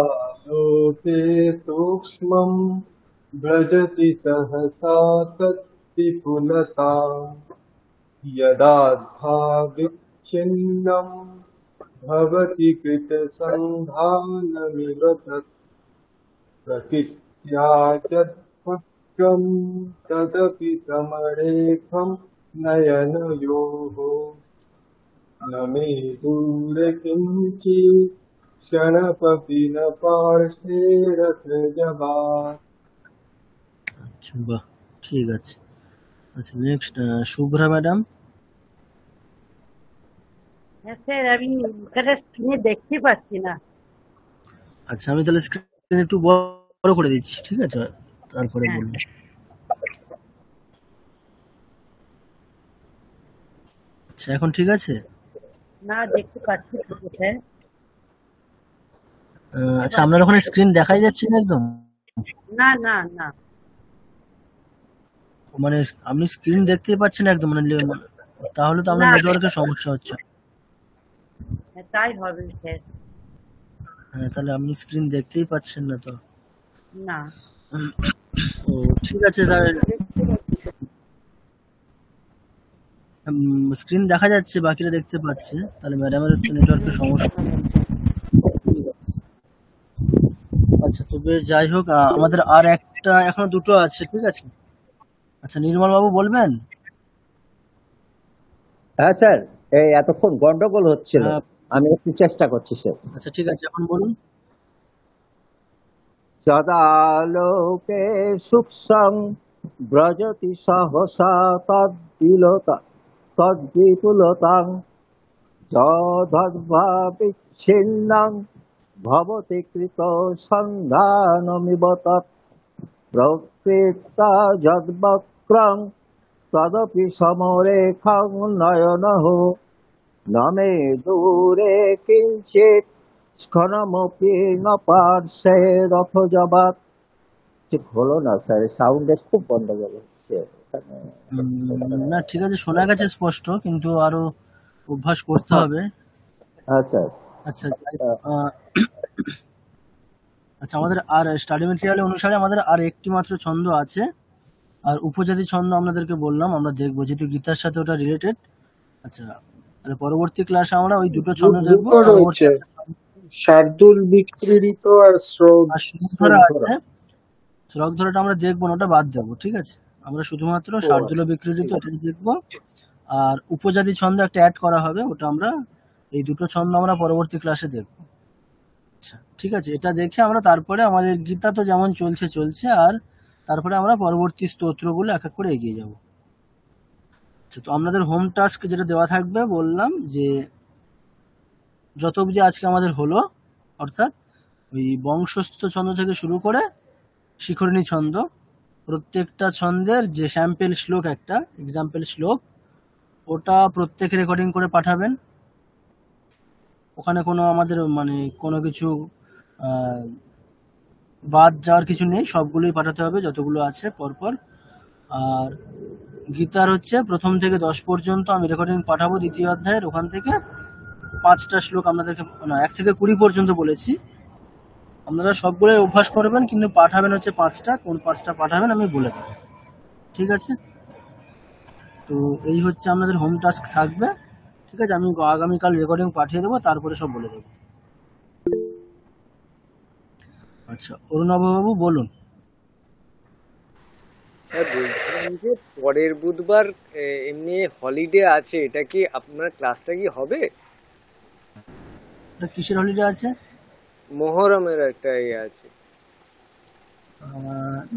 लोके सूक्ष्मं व्रजति सहसा तद्विपुलता यदाद्भाविच्छिन्नं भवति कृतसन्धानमिव तत् प्रकृत्या यद्वक्रं तदपि समरेखं नयनयोः न मे दूरे किञ्चित् क्षणपि न पार्श्वे रथजवात्। আচ্ছা বাহ, ঠিক আছে। আচ্ছা নেক্সট শুভ্রা ম্যাডাম। হ্যাঁ স্যার, আমি ওখানে স্ক্রিনে দেখতে পাচ্ছি না। আচ্ছা আমি তাহলে স্ক্রিন একটু বড় করে দিচ্ছি, ঠিক আছে? তারপরে বলুন। আচ্ছা এখন ঠিক আছে? না দেখতে পাচ্ছি স্যার। আচ্ছা আপনার ওখানে স্ক্রিন দেখাই যাচ্ছে না একদম? না না না, মানে আপনি স্ক্রিন দেখতে পাচ্ছেন একদম, মানে তাহলে তো আপনার নেটওয়ার্কের সমস্যা হচ্ছে। তাই হবে স্যার। হ্যাঁ তাহলে আপনি স্ক্রিন দেখতেই পাচ্ছেন না তো? না। ও ঠিক আছে, তাহলে স্ক্রিন দেখা যাচ্ছে, বাকিরা দেখতে পাচ্ছে, তাহলে ম্যাডামের হচ্ছে নেটওয়ার্কের সমস্যা। আচ্ছা তো বেশ, যাই হোক, আমাদের আর একটা এখনো দুটো আছে, ঠিক আছে? আচ্ছা নির্মল বাবু বলবেন? হ্যাঁ স্যার, এই এতক্ষণ গন্ডগোল হচ্ছিল, আমি একটু চেষ্টা করছি স্যার। আচ্ছা ঠিক আছে, এখন বলুন। যদালোকে সূক্ষ্মং ব্রজতি সহসা তদ্বিপুলতাং যদ্ভাবিচ্ছিন্নং ভবতি কৃত সন্ধানমিব তৎ প্রকৃতা যদ্বক্রং তদপি সমরেখং নয়নঃ ন মে দূরে কিঞ্চিৎ ক্ষণমপি ন পার্শ্বে রথজবাৎ। ঠিক হলো না স্যার, সাউন্ডের খুব গন্ডগোল হচ্ছে। না ঠিক আছে, শোনা গেছে স্পষ্ট, কিন্তু আরো অভ্যাস করতে হবে। হ্যাঁ স্যার। আচ্ছা আচ্ছা আমাদের আর স্টাডি ম্যাটেরিয়াল অনুসারে আমাদের আর একটি মাত্র ছন্দ আছে, আর উপজাতি ছন্দ আপনাদেরকে বললাম আমরা দেখবো, যেহেতু গীতার সাথে ওটা রিলেটেড। আচ্ছা তাহলে পরবর্তী ক্লাসে আমরা ওই দুটো ছন্দ দেখবো। শার্দুল বিক্রীড়িত আর শ্রক ধরাটা আমরা দেখবো না, ওটা বাদ দেবো, ঠিক আছে? আমরা শুধুমাত্র শার্দুল বিক্রীড়িত এটাই দেখবো, আর উপজাতি ছন্দ একটা অ্যাড করা হবে, ওটা আমরা এই দুটো ছন্দ আমরা পরবর্তী ক্লাসে দেখবো। আচ্ছা ঠিক আছে, এটা দেখে আমরা তারপরে আমাদের গীতা তো যেমন চলছে আর তারপরে আমরা পরবর্তী স্তোত্রগুলো এক এক করে এগিয়ে যাব। আচ্ছা তো আপনাদের হোম টাস্ক যেটা দেওয়া থাকবে, বললাম যে যত অবধি আজকে আমাদের হলো, অর্থাৎ ওই বংশস্থ ছন্দ থেকে শুরু করে শিখরণী ছন্দ, প্রত্যেকটা ছন্দের যে স্যাম্পেল শ্লোক, একটা এক্সাম্পল শ্লোক, ওটা প্রত্যেকে রেকর্ডিং করে পাঠাবেন। ওখানে কোনো আমাদের মানে কোনো কিছু বাদ যাওয়ার কিছু নেই, সবগুলোই পাঠাতে হবে যতগুলো আছে পরপর। আর গীতার হচ্ছে 1 থেকে 10 পর্যন্ত আমি রেকর্ডিং পাঠাবো, দ্বিতীয় অধ্যায়ের ওখান থেকে 5টা শ্লোক আপনাদেরকে, না 1 থেকে 20 পর্যন্ত বলেছি, আপনারা সবগুলোই অভ্যাস করবেন, কিন্তু পাঠাবেন হচ্ছে 5টা। কোন 5টা পাঠাবেন আমি বলে দেবো, ঠিক আছে? তো এই হচ্ছে আপনাদের হোম টাস্ক থাকবে, ঠিক আছে? আমি আগামীকাল রেকর্ডিং পাঠিয়ে দেবো, তারপরে সব বলে দেবো। আচ্ছা, অরুণাভবাবু বলুন। স্যার বলছিলাম যে পরের বুধবার এমনি হলিডে আছে, এটা কি আপনার ক্লাসটা কি হবে? কিসের হলিডে আছে? মোহরমের একটা আছে।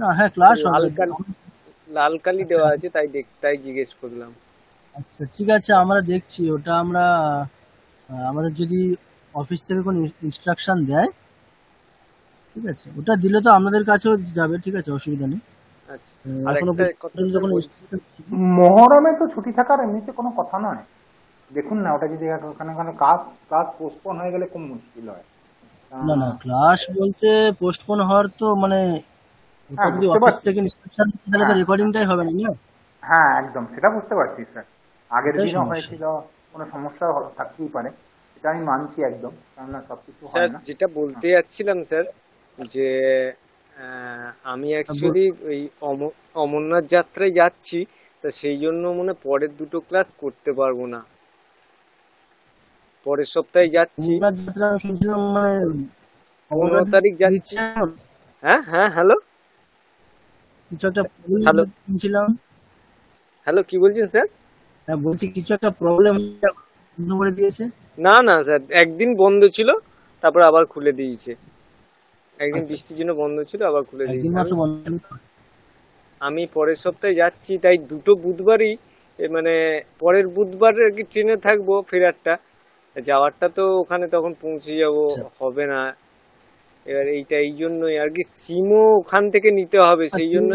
না, হ্যাঁ ক্লাস হবে, লাল কালি দেওয়া আছে, তাই জিজ্ঞেস করলাম। আচ্ছা ঠিক আছে, আমরা দেখছি ওটা। আমাদের যদি অফিস থেকে কোনো ইনস্ট্রাকশন দেয়, ঠিক আছে, ওটা দিলে তো আপনাদের কাছেও যাবে, ঠিক আছে, অসুবিধা নেই। মহরমে তো ছুটি থাকার এমনিতে কোনো কথা নয়। দেখুন না, ওটা যদি ওখানে ক্লাস পোস্টপোন হয়ে গেলে খুব মুশকিল হয়। না, ক্লাস বলতে পোস্টপোন হওয়ার তো মানে যদি অফিস থেকে ইনস্ট্রাকশন তাহলে তো রেকর্ডিংটাই হবে না। হ্যাঁ একদম, সেটা বুঝতে পারছি স্যার। আগের দিনও হয়েছিল, কোনো সমস্যা থাকতেই পারে, এটা আমি মানছি একদম, কারণ সবকিছু হয় না। যেটা বলতে যাচ্ছিলাম স্যার, যে আমি অ্যাকচুয়ালি ওই অমরনাথ যাত্রায় যাচ্ছি, তা সেই জন্য মনে পরের দুটো ক্লাস করতে পারবো না। পরের সপ্তাহে যাচ্ছি, 15 তারিখ যাচ্ছি। হ্যাঁ হ্যালো, কিছু একটা বলছিলাম। হ্যালো, কি বলছেন স্যার? হ্যাঁ বলছি, কিছু একটা প্রবলেম করে দিয়েছে। না স্যার, একদিন বন্ধ ছিল, তারপর আবার খুলে দিয়েছে। একদিন বৃষ্টির জন্য বন্ধ ছিল, আবার খুলে দিয়েছে। আমি পরের সপ্তাহে যাচ্ছি, তাই দুটো বুধবারই, মানে পরের বুধবার আর কি ট্রেনে থাকবো, ফেরারটা, যাওয়ারটা তো ওখানে তখন পৌঁছে যাব, হবে না। এবার এই জন্যই আর কি সিমও ওখান থেকে নিতে হবে, সেই জন্য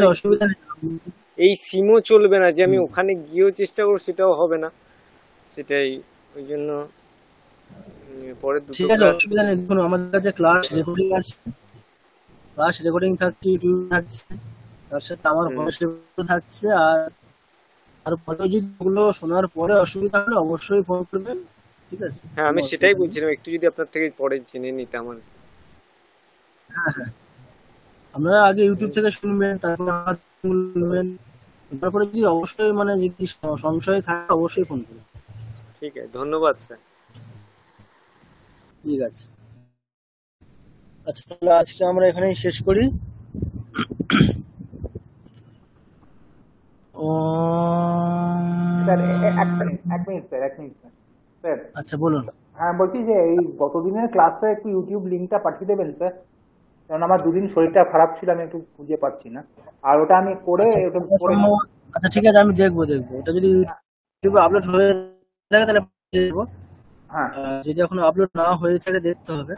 এই সিমও চলবে না যে আমি ওখানে গিয়েও চেষ্টা করব, সেটাও হবে না। সেটাই, ওই জন্য পরের দুটো। ঠিক আছে, অসুবিধা নেই। দেখুন আমাদের কাছে ক্লাস রেকর্ডিং আছে, ক্লাস রেকর্ডিং থাকছে, ইউটিউব থাকছে, তার সাথে আমার ভয়েস রেকর্ডিং থাকছে। আর পরে যদি ওগুলো শোনার পরে অসুবিধা হলে অবশ্যই ফোন করবেন, ঠিক আছে? হ্যাঁ, আমি সেটাই বলছিলাম, একটু যদি আপনার থেকে পরে জেনে নিতাম। হ্যাঁ, আপনারা আগে ইউটিউব থেকে শুনবেন, তারপরে যদি অবশ্যই মানে যদি সংশয় থাকে অবশ্যই ফোন করবেন। ঠিক আছে, ধন্যবাদ স্যার। ঠিক আছে, আচ্ছা তাহলে আজকে আমরা এখানেই শেষ করি। স্যার আচ্ছা বলুন। হ্যাঁ বলছি যে এই গতদিনের ক্লাসটা একটু ইউটিউব লিঙ্কটা পাঠিয়ে দেবেন স্যার, কারণ আমার দুদিন শরীরটা খারাপ ছিল, আমি একটু খুঁজে পাচ্ছি না। আর ওটা আমি করে আচ্ছা ঠিক আছে, আমি দেখবো ওটা যদি ইউটিউবে আপলোড হয়ে থাকে তাহলে দেখবো। হ্যাঁ, যদি এখনো আপলোড না হয়ে থাকে দেখতে হবে।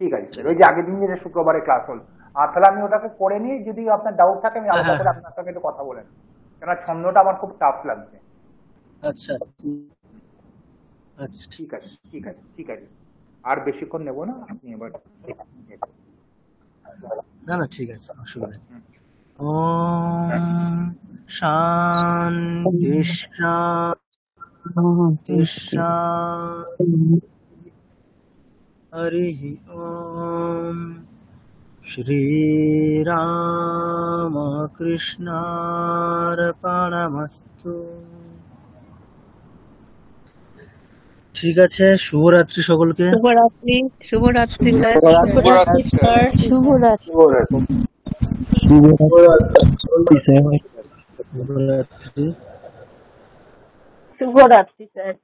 ঠিক আছে স্যার, ওই যে আগের দিন যেটা শুক্রবারে ক্লাস হল, আর তাহলে আমি ওটাকে করে নিয়ে যদি আপনার ডাউট থাকে আমি আলাদা করে আপনার সঙ্গে একটু কথা বলেন, কেন ছন্দটা আমার খুব টাফ লাগছে। আচ্ছা আচ্ছা ঠিক আছে ঠিক আছে, আর বেশিক্ষণ নেবো না, আপনি এবার। না ঠিক আছে, অসুবিধা নেই। ওম শান্তি শান্তি হরি ওম শ্রী রাম কৃষ্ণার্পণমস্তু। ঠিক আছে, শুভরাত্রি সকলকে। শুভরাত্রি স্যার। শুভরাত্রি স্যার।